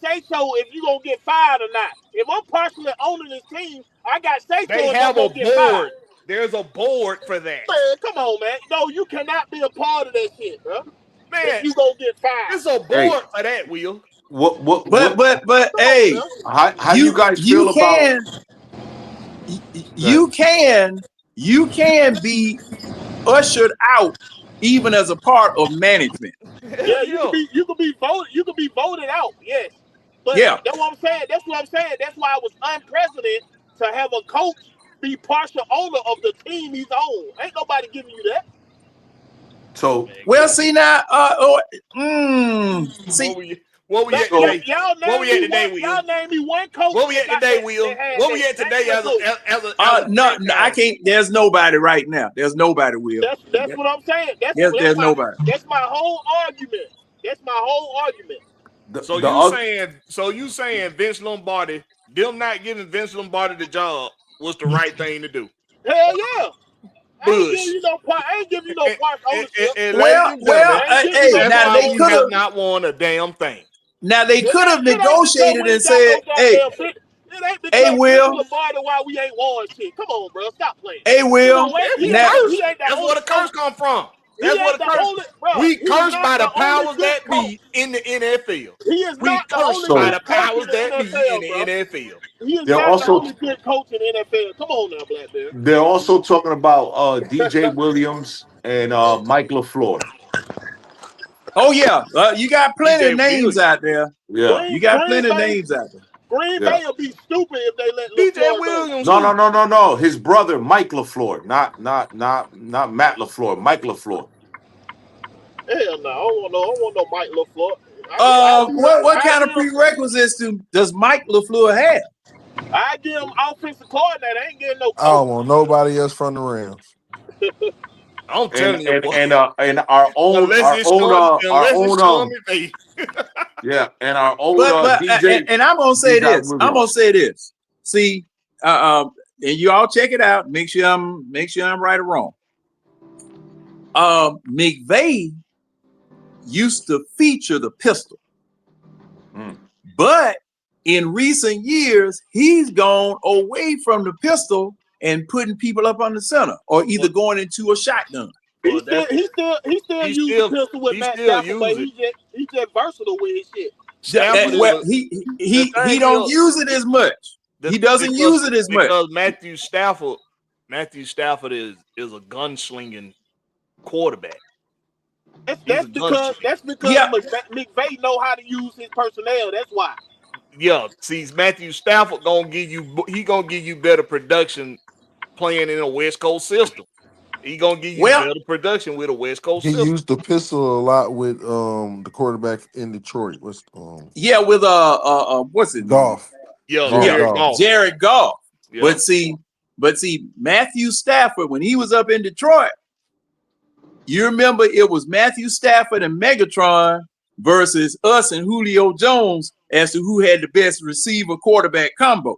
say so if you gonna get fired or not. If I'm partially owning this team, I got say so. They have a board. There's a board for that. Man, come on, man. No, you cannot be a part of that shit, bro. Man, if you gonna get fired. It's a board for that, Will. But hey, how you guys feel about? You can be ushered out even as a part of management. Yeah, you can be voted out. Yes, but that's what I'm saying. That's why it was unprecedented to have a coach be partial owner of the team he's on. Ain't nobody giving you that. So see now, see. What we at today? What we at today, Will? Y'all name me one coach. What we at today, Will? What we at today as a no, I can't. There's nobody right now. There's nobody, Will. That's what I'm saying. There's nobody. That's my whole argument. So you saying Vince Lombardi, them not giving Vince Lombardi the job was the right thing to do? Hell yeah. I ain't giving you no part ownership. Now they could have not won a damn thing. Now they could have negotiated and said, "Hey, Will, why we ain't won shit? Come on, bro, stop playing." Hey, Will, that's where the curse come from. That's what the a curse. only, bro, We he is cursed not by the the only powers good that coach. be in the NFL. He is We not the cursed only by good the coach powers in the that be in NFL, the bro. NFL. He is They're not the also only good coach in the NFL. Come on now, Blakberry. they're also talking about DJ Williams and Mike LaFleur. Oh yeah, you got plenty DJ of names Williams. out there. Yeah. You got Green plenty of Bay, names out there. Green Yeah. Bay will be stupid if they let DJ LaFleur go. Williams. No. His brother, Mike LaFleur, not Matt LaFleur. Mike LaFleur. Hell no, I don't want no Mike LaFleur. I What kind of prerequisites does Mike LaFleur have? I give him offensive coordinator. I ain't getting no I don't coach. want nobody else from the Rams. I'm telling you, boy. And our own Unless it's Stormy Bay. yeah, and our own But DJ. and I'm gonna say DJ this. I'm gonna Williams. say this. See, and you all check it out. Make sure I'm right or wrong. McVay used to feature the pistol, but in recent years he's gone away from the pistol and putting people up on the center, or either going into a shotgun. He still uses the pistol with Matt Stafford, but he's just versatile with his shit. He don't use it as much. He doesn't use it as much because Matthew Stafford is a gunslinging quarterback. That's because McVay know how to use his personnel. That's why. Yeah, see, Matthew Stafford gonna give you better production playing in a West Coast system. He gonna give you better production with a West Coast system. He used the pistol a lot with the quarterback in Detroit. What's with what's it? Goff. Jared Goff. Yeah. But see, Matthew Stafford, when he was up in Detroit, you remember it was Matthew Stafford and Megatron versus us and Julio Jones as to who had the best receiver quarterback combo.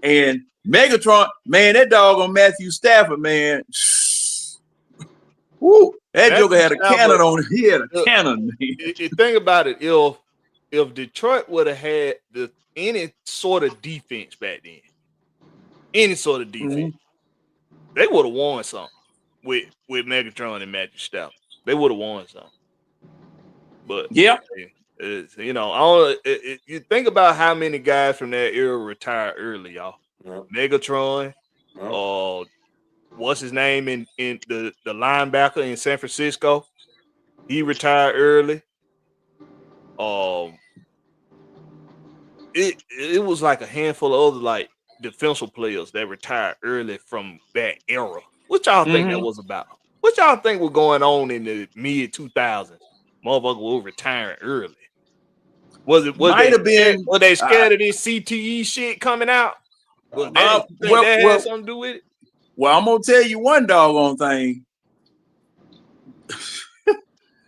And Megatron, man, that dog on Matthew Stafford, man. Woo, that joker had a cannon on it. He had a cannon, man. You think about it, if Detroit would have had any sort of defense back then, they would have won something with Megatron and Matthew Stafford. They would have won something. But yeah, you think about how many guys from that era retired early, y'all. Yeah. Megatron, what's his name in the linebacker in San Francisco? He retired early. It was like a handful of other like defensive players that retired early from that era. What y'all think that was about? What y'all think was going on in the mid 2000s? Motherfucker were retiring early. Were they scared of this CTE shit coming out? That had something to do with it? Well, I'm gonna tell you one doggone thing.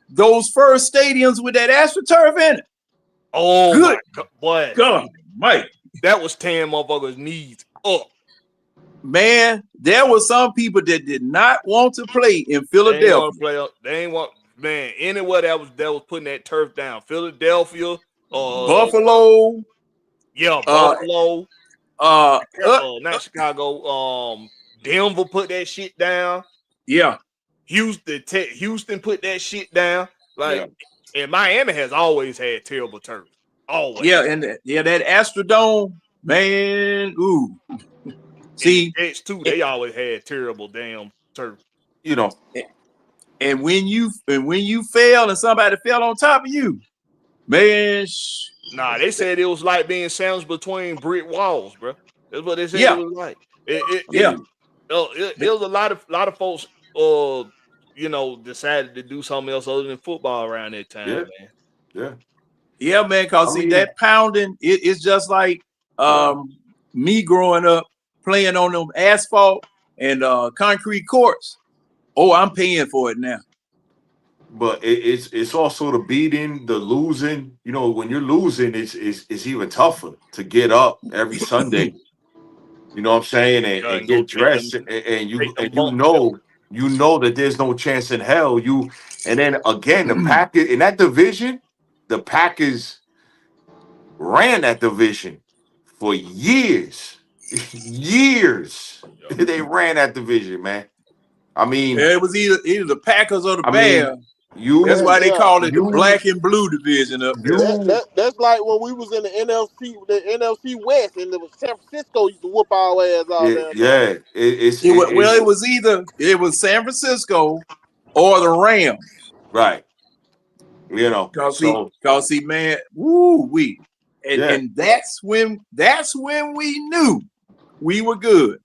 Those first stadiums with that AstroTurf in it. Oh, good boy. God, Mike. That was tearing motherfuckers' knees up. Man, there were some people that did not want to play in Philadelphia. They ain't want anywhere that was putting that turf down. Philadelphia, Buffalo. Yeah, Buffalo. Not Chicago. Denver put that shit down. Yeah. Houston put that shit down. And Miami has always had terrible turf. Always. Yeah, and that Astrodome, man. Ooh. See, it's too. They always had terrible damn turf. And when you fell and somebody fell on top of you, man. Nah, they said it was like being sandwiched between brick walls, bro. That's what they said it was like. It was a lot of folks decided to do something else other than football around that time, man. Yeah, man, because that pounding, it's just like me growing up playing on them asphalt and concrete courts. Oh, I'm paying for it now. But it's also the beating, the losing. When you're losing, it's even tougher to get up every Sunday. You know what I'm saying? And get dressed, and you know that there's no chance in hell. And then again, the Packers in that division, the Packers ran that division for years. Years. They ran that division, man. I mean, it was either the Packers or the I Bears. mean, you That's why they Yeah. call it the black and blue division up there. That's like when we was in the NFC West, and it was San Francisco used to whoop our ass all down there. yeah. It was San Francisco or the Rams. Right. You know, Cause so see, man, woo wee. yeah. And that's when we knew we were good.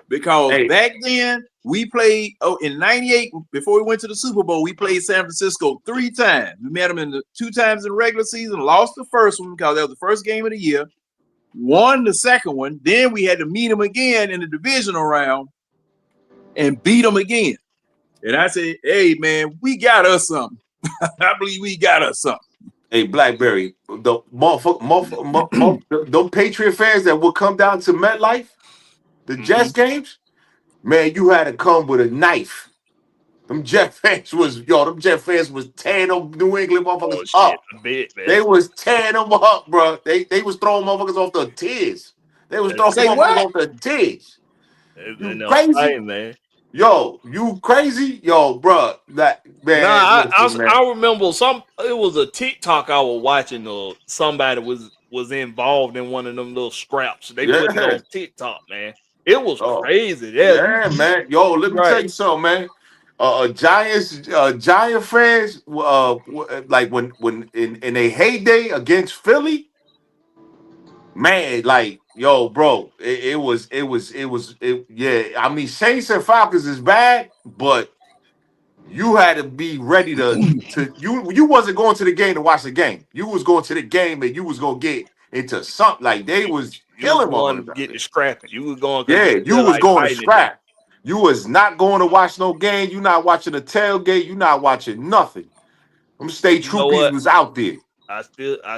Because Hey. back then we played in '98 before we went to the Super Bowl. We played San Francisco 3 times. We met them in 2 times in the regular season. Lost the first one because that was the first game of the year. Won the second one. Then we had to meet them again in the divisional round and beat them again. And I said, "Hey man, we got us something. I believe we got us something." Hey, Blackberry, the them Patriot fans that will come down to MetLife, the Jets games, man, you had to come with a knife. Them Jet fans was tearing them New England motherfuckers up. They was tearing them up, bro. They was throwing motherfuckers off the tears. They was throwing motherfuckers off the tears. You crazy, man. Yo, you crazy? Yo, bro. That man. Nah, listen, man. I remember it was a TikTok I was watching, somebody was involved in one of them little scraps. They put it on TikTok, man. It was crazy. Yeah, man. Yo, let me tell you something, man. Giant fans, like when in a heyday against Philly, man, like, yo, bro, it was, yeah. I mean, Saints and Falcons is bad, but you had to be ready to you wasn't going to the game to watch the game. You was going to the game and you was gonna get into something. Like they was killing one motherfuckers. get the scrapping. You was going, you was going to scrap. You was not going to watch no game. You not watching a tailgate. You not watching nothing. Them state troopies was out there. I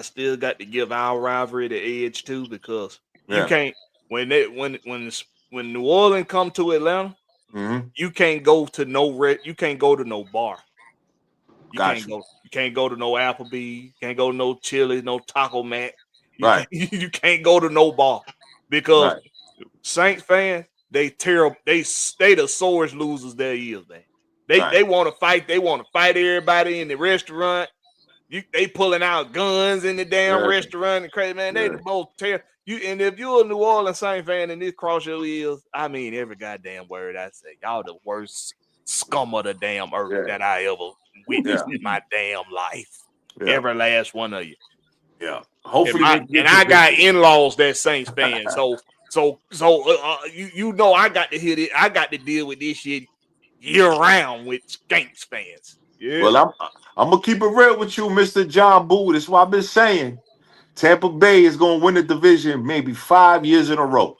still got to give our rivalry the edge too, because you can't when New Orleans come to Atlanta, you can't go to no bar. You can't go to no Applebee's, you can't go to no Chili's, no Taco Mat. You can't go to no bar, because Saints fans, they the sorest losers there is, man. They want to fight. They want to fight everybody in the restaurant. They pulling out guns in the damn restaurant and crazy, man. They both tear you. And if you're a New Orleans Saints fan and this cross your ears, I mean every goddamn word I say. Y'all the worst scum of the damn earth that I ever witnessed in my damn life. Every last one of you. Yeah. Hopefully, I got in-laws that Saints fans. So you know I got to hear it. I got to deal with this shit year round with Saints fans. Yeah. Well, I'm gonna keep it real with you, Mr. John Boo. That's what I've been saying. Tampa Bay is gonna win the division maybe 5 years in a row,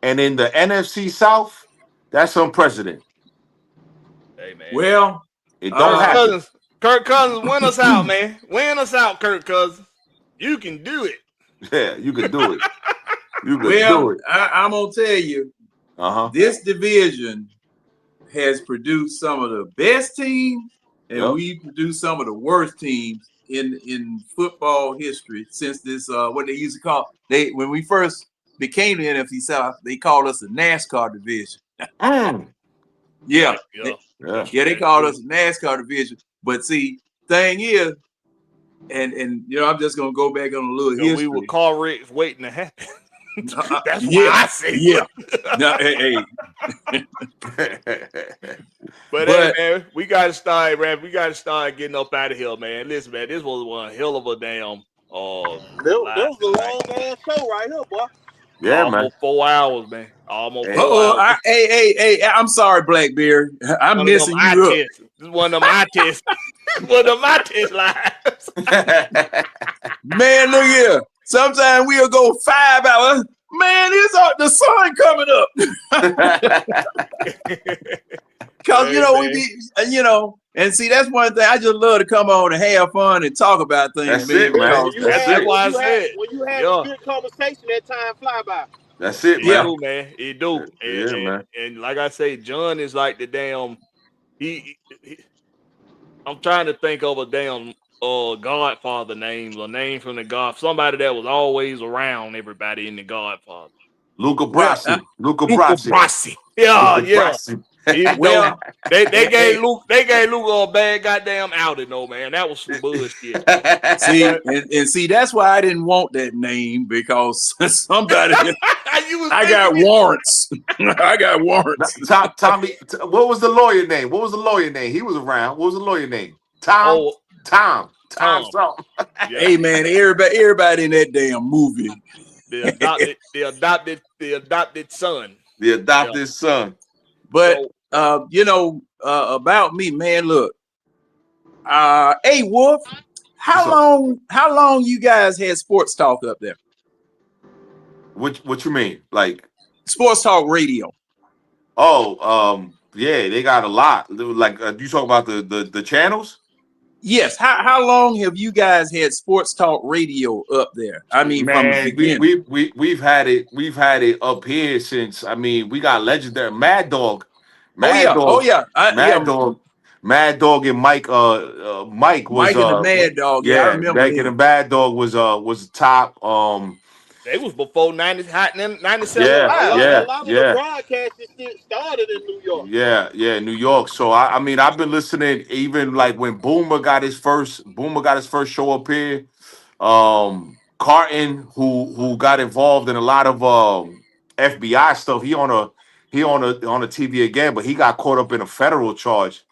and in the NFC South, that's unprecedented. Hey man. Well, it don't happen. Kirk Cousins, win us out, man. Win us out, Kirk Cousins. You can do it. Yeah, you can do it. You can do it. I'm gonna tell you, this division has produced some of the best teams, and we produced some of the worst teams in football history since this what they used to call when we first became the NFC South, they called us the NASCAR division. They called us the NASCAR division. But see, thing is, and you know, I'm just gonna go back on a little history. We were car wrecks waiting to happen. That's why I say No, hey. But hey, man, we gotta start, man. We gotta start getting up out of here, man. Listen, man, this was one hell of a damn. That was a long ass show right here, boy. Yeah, almost 4 hours, man. Almost 4 hours. Hey, I'm sorry, Blackberry. I'm missing you up. This is one of my tests. One of my test lives. Man, look here. Sometimes we'll go 5 hours. Man, it's the sun coming up. Because, we be, and see, that's one thing. I just love to come on and have fun and talk about things. That's it, man. That's why I said. When you have a good conversation, that time fly by. That's it, man. Man. It do. Man. And like I say, John is like the damn. I'm trying to think of a damn Godfather name, a name from the God, somebody that was always around everybody in the Godfather. Luca Brasi. Yeah. Even Well, though they gave Luke a bad goddamn outing though, man. That was some bullshit. see, But and see, that's why I didn't want that name, because somebody, you was I got thinking it. warrants. I got warrants. Tommy, what was the lawyer name? What was the lawyer name? He was around. What was the lawyer name? Tom Oh, Tom. something. Yeah. Hey man, everybody in that damn movie. The adopted son. The Yeah. adopted son. But So about me, man. Look, hey Wolf, What's up? how long you guys had sports talk up there? What you mean? Like, Sports talk radio. yeah, they got a lot. Like, you talk about the channels? Yes. How long have you guys had sports talk radio up there? I mean, from the Man, beginning. we've had it up here since. I mean, we got legendary Mad Dog, Oh Mad yeah. Oh Dog, yeah. Mad Dog, Mad Dog, and Mike. Mike was Mike and the Mad Dog. Yeah, I yeah, remember back in the them. Mad Dog was top. they was before 97 Yeah, Live, A yeah, man. lot of the yeah. broadcasting shit started in New York. Yeah, New York. So I mean, I've been listening even like when Boomer got his first show up here. Carton, who got involved in a lot of FBI stuff. He on a TV again, but he got caught up in a federal charge.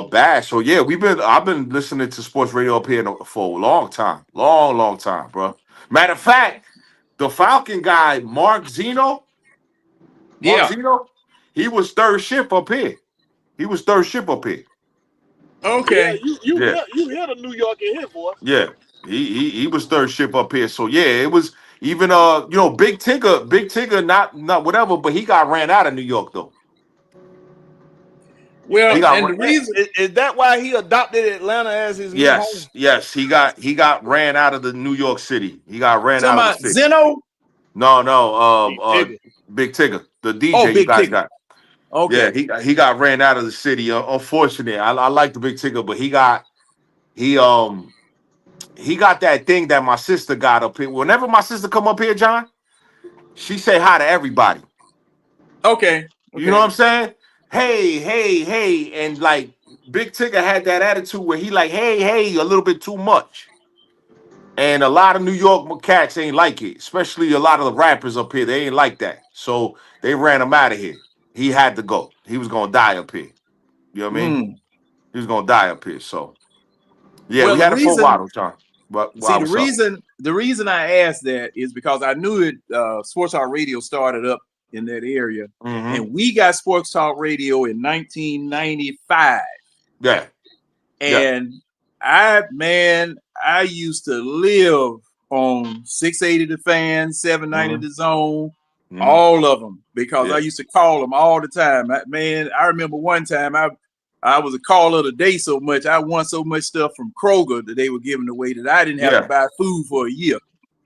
Bash. So yeah, I've been listening to sports radio up here for a long time, long time, bro. Matter of fact, the Falcon guy, Mark Yeah. Zeno, he was third shift up here. He was third shift up here. Yeah, Okay. Yeah, you hear the New York in his voice. yeah. He was third shift up here. So yeah, it was even Big Tigger, not whatever, but he got ran out of New York though. He Well, got and the ran, reason, Is that why he adopted Atlanta as his new home? yes. He got ran out of the New York City. He got ran talking out of the about city. Zeno. No, Big Tigger. Big Tigger, the Oh, DJ you Big guys Ticket. got. Yeah, Okay. he got ran out of the city. Unfortunate. I like the Big Tigger, but he got that thing that my sister got up here. Whenever my sister come up here, John, she say hi to everybody. Okay. You know what Okay. I'm saying? Hey, and like Big Tigger had that attitude where he like, hey, a little bit too much. And a lot of New York cats ain't like it, especially a lot of the rappers up here. They ain't like that, so they ran him out of here. He had to go. He was gonna die up here. You know what I mean? Mm. He was gonna die up here. So yeah, Well, we the had it for a reason, while, John. But see, wow, what's up? the reason I asked that is because I knew it. Sports Talk Radio started up in that area, Mm-hmm. and we got Sports Talk Radio in 1995. Yeah. And I used to live on 680 The Fan, 790 Mm-hmm. The Zone, Mm-hmm. all of them, because I Yeah. used to call them all the time. I remember one time I was a caller of the day so much. I won so much stuff from Kroger that they were giving away that I didn't have to Yeah. buy food for a year.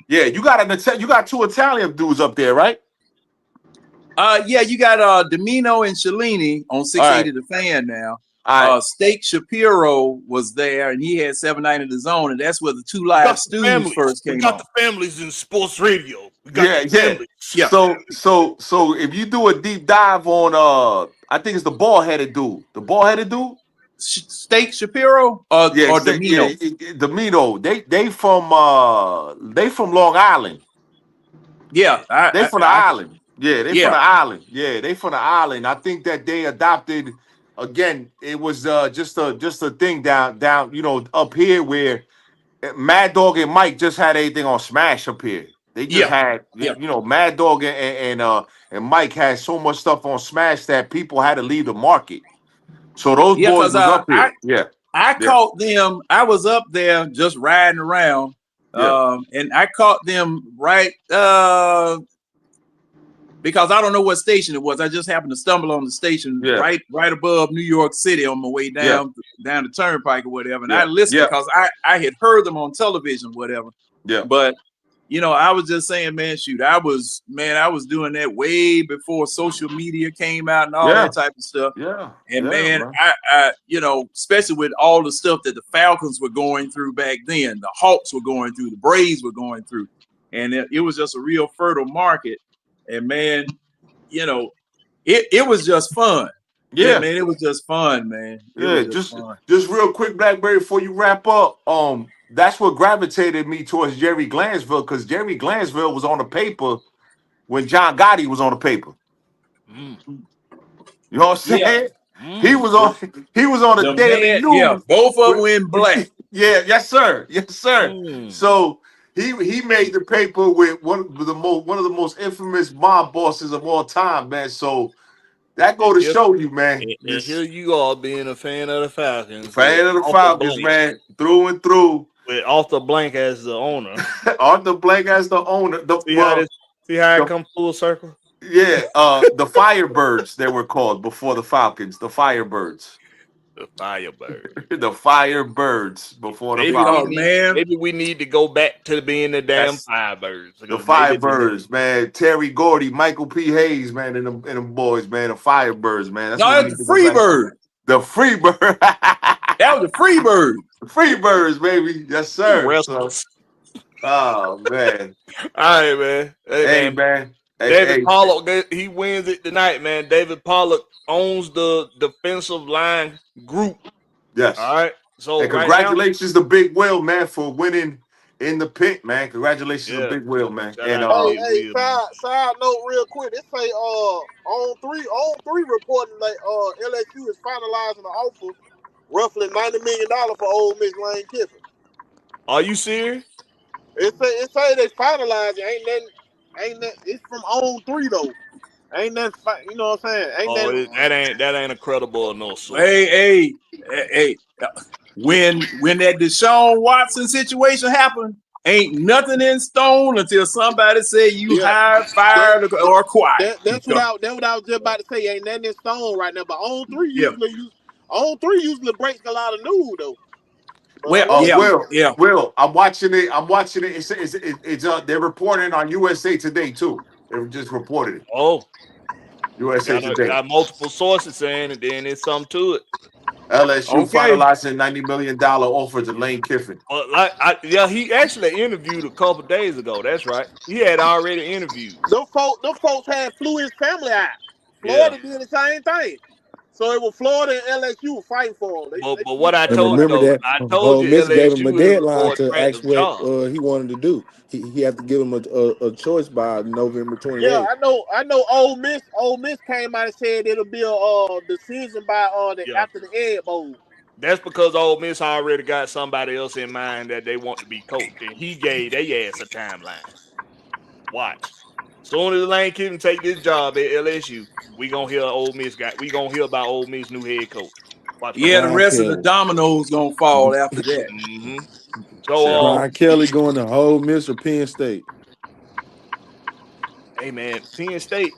Yeah. You got two Italian dudes up there, right? Yeah, you got Domino and Cellini on 680 The Fan now. All right. Steak Shapiro was there, and he had 790 The Zone, and that's where the two live stews first We came got on. the families in sports radio. We got Yeah, the yeah. families. Yeah. So if you do a deep dive on I think it's the bald-headed dude. The bald-headed dude? Steak Shapiro or Domino? Domino. They from Long Island. Yeah, They from the island. Yeah, they from yeah, the island. Yeah, they from the island. I think that they adopted again. It was just a thing down up here where Mad Dog and Mike just had everything on Smash up here. They just had yeah. Mad Dog and Mike had so much stuff on Smash that people had to leave the market. So those Yeah, boys because was up here. I Yeah. caught them. I was up there just riding around, Yeah. and I caught them right because I don't know what station it was. I just happened to stumble on the station Yeah. right above New York City on my way down the turnpike or whatever. And I listened because I had heard them on television, whatever. Yeah. But I was just saying, man, shoot, I was doing that way before social media came out and all that type of stuff. Yeah. And Yeah, man, bro. I especially with all the stuff that the Falcons were going through back then, the Hawks were going through, the Braves were going through, and it was just a real fertile market. And man, it was just fun. Yeah, Yeah, man, it was just fun, man. It was yeah. just fun. Just real quick, Blackberry, before you wrap up. That's what gravitated me towards Jerry Glansville, because Jerry Glansville was on the paper when John Gotti was on the paper. Mm, You know what I'm Yeah, saying? He mm. was on he was on the the Daily man. Yeah, News. both of them with- in black. yeah, yes, sir. Yes, sir. Mm. So he made the paper with one of the most infamous mob bosses of all time, man. So that go And to here, show you, man. and here This you are being a fan of the Falcons with fan of the off the Falcons, blank, man, through and through. with off the blank as the owner. Arthur Blank as the owner. See how this? See how it The come full circle? yeah, the Firebirds they were called before the Falcons. The Firebirds. The Firebird. The Firebirds before the Maybe we Oh Falcons. need man, maybe we need to go back to being the damn That's Firebirds the because maybe Firebirds, man. Terry Gordy, Michael P. Hayes, man, and them boys, man. The Firebirds, man. That's no, what we that's need the to go back. Freebird. The Freebird. That was the Freebird. Freebirds, baby. Yes, sir. So, wrestlers. oh man. All right, man. Hey, Hey, man. man. David Hey. Pollock, he wins it tonight, man. David Pollock owns the defensive line group. All Yes. right. So And right now, congratulations to Big Will, man, for winning in the pit, man. Congratulations to yeah. Big Will, man. Shout And out to Hey, Big hey, Will, man. side note real quick. It say on three reporting that LSU is finalizing an offer roughly $90 million for Ole Miss Lane Kiffin. Are you serious? It say they finalized it. Ain't that it's from on 3 though. Ain't that you know what I'm saying? Ain't Oh, that that ain't a credible enough source. Hey. When that Deshaun Watson situation happened, ain't nothing in stone until somebody say you yeah. hired, That, fired, or quiet. that's what I was just about to say. Ain't nothing in stone right now. But Yeah. on three usually breaks a lot of news though. But Well, oh, yeah. Will, Will, I'm watching it. It's they're reporting on USA Today too. They just reported it. Oh, USA Today. got multiple sources saying, and then there's something to it. LSU okay. finalizing $90 million offer to Lane Kiffin. But he actually interviewed a couple days ago. That's right. He had already interviewed. Them folks had flew his family out. Yeah. Florida did the same thing. So it was Florida and LSU fighting for him. They But flew what I him And told you out. remember though, that I told Ole you Miss gave him a LSU is a deadline more to ask attractive what job. he wanted to do. He had to give him a choice by November Yeah, 28th. I know. Ole Miss came out and said it'll be a decision by Yeah. after the Egg Bowl. That's because Ole Miss already got somebody else in mind that they want to be coached, and he gave their ass a timeline. Watch. Soon as Lane Kiffin take this job at LSU, we gonna hear We gonna hear about Ole Miss new head coach. Watch what Yeah, the happens. Brian rest of the Kelly. dominoes gonna fall after that. Mm-hmm. Shit. So Brian Kelly going to Ole Miss or Penn State. hey man, Penn State,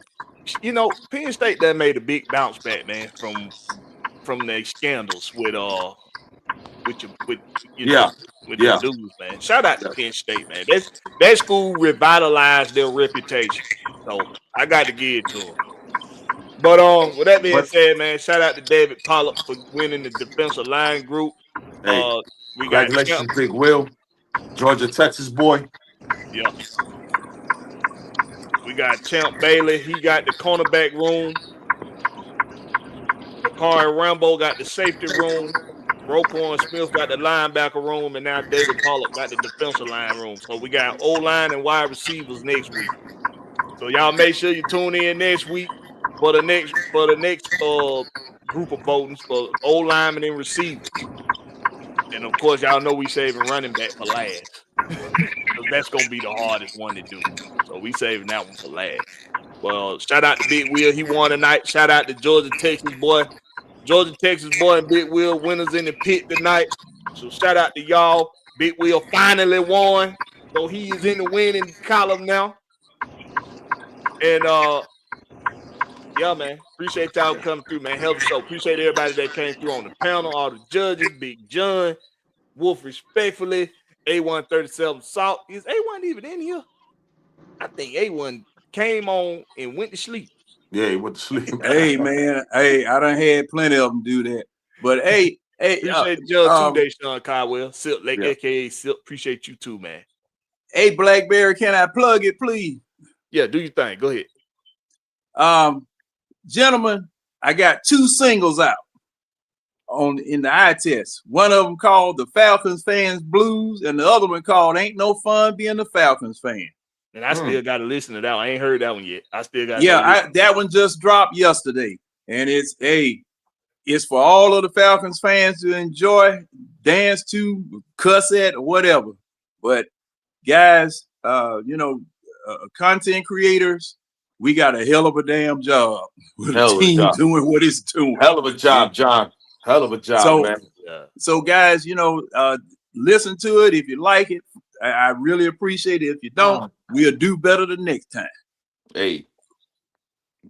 Penn State that made a big bounce back, man, from their scandals with you Yeah. know with the Yeah. news, man. Shout out to Penn State, man. That school revitalized their reputation. So I got to give it to them. But with that being But said, man, shout out to David Pollock for winning the defensive line group. hey, We got Champ. congratulations, Big Will, Georgia, Texas boy. Yeah, we got Champ Bailey. He got the cornerback room. Bakari Rambo got the safety room. Roquan Smith got the linebacker room, and now David Pollock got the defensive line room. So we got O-line and wide receivers next week. So y'all make sure you tune in next week for the next group of votings for O-linemen and receivers. And of course, y'all know we saving running back for last. Because that's gonna be the hardest one to do. So we saving that one for last. Well, shout out to Big Will. He won tonight. Shout out to Georgia, Texas boy. Georgia, Texas boy and Big Will winners in the pit tonight. So shout out to y'all. Big Will finally won. So he is in the winning column now. And yeah, man. Appreciate y'all coming through, man. Hell of a show. Appreciate everybody that came through on the panel, all the judges, Big John, Wolf respectfully, A137 Salt. Is A1 even in here? I think A1 came on and went to sleep. Yeah, he went to sleep. Hey man, hey, I done had plenty of them do that. But hey, Appreciate Judge too, day, Sean Caldwell. Silk Lake, Yeah. aka Silk. Appreciate you too, man. hey, Blackberry, can I plug it, please? Yeah, do your thing. Go ahead. Gentlemen, I got 2 singles out in the eye test. One of them called The Falcons Fans Blues, and the other one called Ain't No Fun Being a Falcons Fan. And I still got to listen to that one. I ain't heard that one yet. I still got to go listen. That one just dropped yesterday. And it's for all of the Falcons fans to enjoy, dance to, cuss at, or whatever. But guys, content creators, we got a hell of a damn job with the team doing what it's doing. Hell of a job, John. Hell of a job, man. So guys, listen to it if you like it. I really appreciate it. If you don't, we'll do better the next time. Hey,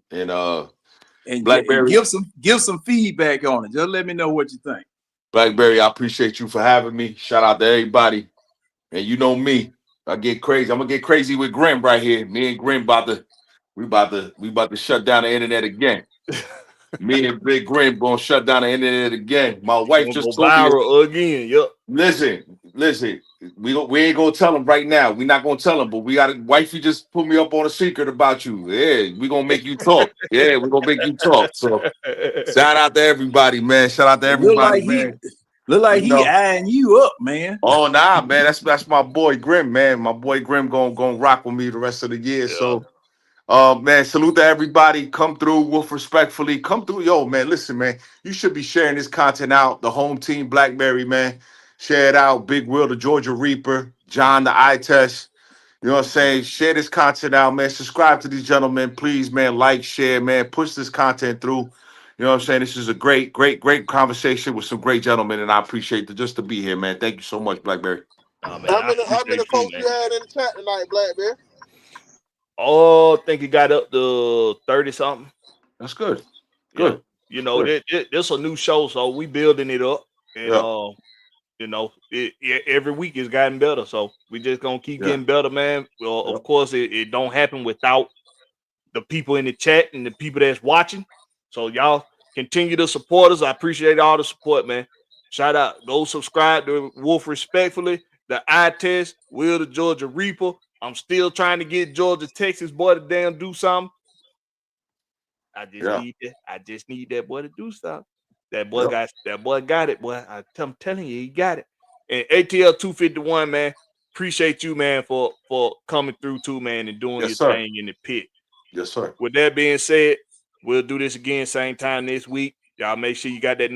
and Blakberry, give some feedback on it. Just let me know what you think. Blakberry, I appreciate you for having me. Shout out to everybody. And you know me, I get crazy. I'm gonna get crazy with Grim right here. Me and Grim about to shut down the internet again. Me and Big Grim gonna shut down the internet again. My wife just told me again. Yep. Listen. We ain't gonna tell him right now. We're not gonna tell him, but we got wifey just put me up on a secret about you. Yeah, we gonna make you talk. Yeah, we're gonna make you talk. So shout out to everybody, man. Shout out to everybody, man. Look like he eyeing you up, man. Oh nah, man. That's my boy Grim, man. My boy Grim gonna rock with me the rest of the year. Yeah. So man, salute to everybody. Come through, Wolf respectfully. Come through. Yo, man, listen, man. You should be sharing this content out. The home team, Blakberry, man. Share it out. Big Will, the Georgia Reaper. John, the eye test. You know what I'm saying? Share this content out, man. Subscribe to these gentlemen. Please, man. Like, share, man. Push this content through. You know what I'm saying? This is a great conversation with some great gentlemen, and I appreciate just to be here, man. Thank you so much, Blakberry. How many folks you had in the chat tonight, Blakberry? Oh, I think it got up to 30 something. That's good. Good. Yeah. This a new show, so we building it up, and every week it's gotten better. So we just gonna keep getting better, man. Well, of course, it don't happen without the people in the chat and the people that's watching. So y'all continue to support us. I appreciate all the support, man. Shout out. Go subscribe to Wolf Respectfully, the Eye Test, Will the Georgia Reaper. I'm still trying to get Georgia, Texas boy to damn do something. I just need that boy to do something. That boy got it, boy. I'm telling you, he got it. And ATL 251, man, appreciate you, man, for coming through too, man, and doing your thing in the pit. Yes, sir. With that being said, we'll do this again same time this week. Y'all make sure you got that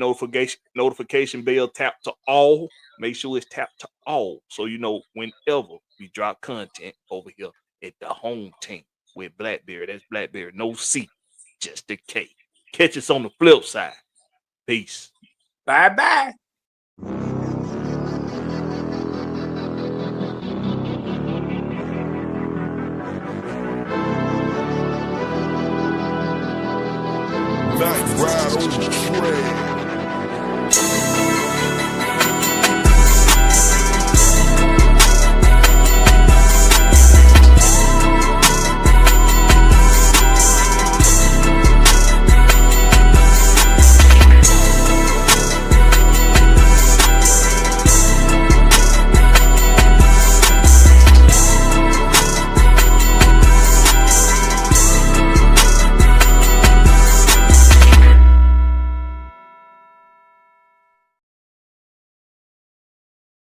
notification bell tapped to all. Make sure it's tapped to all, so you know whenever we drop content over here at the home team with Blakberry. That's Blakberry, no C, just a K. Catch us on the flip side. Peace. Bye-bye. Night ride on the trail.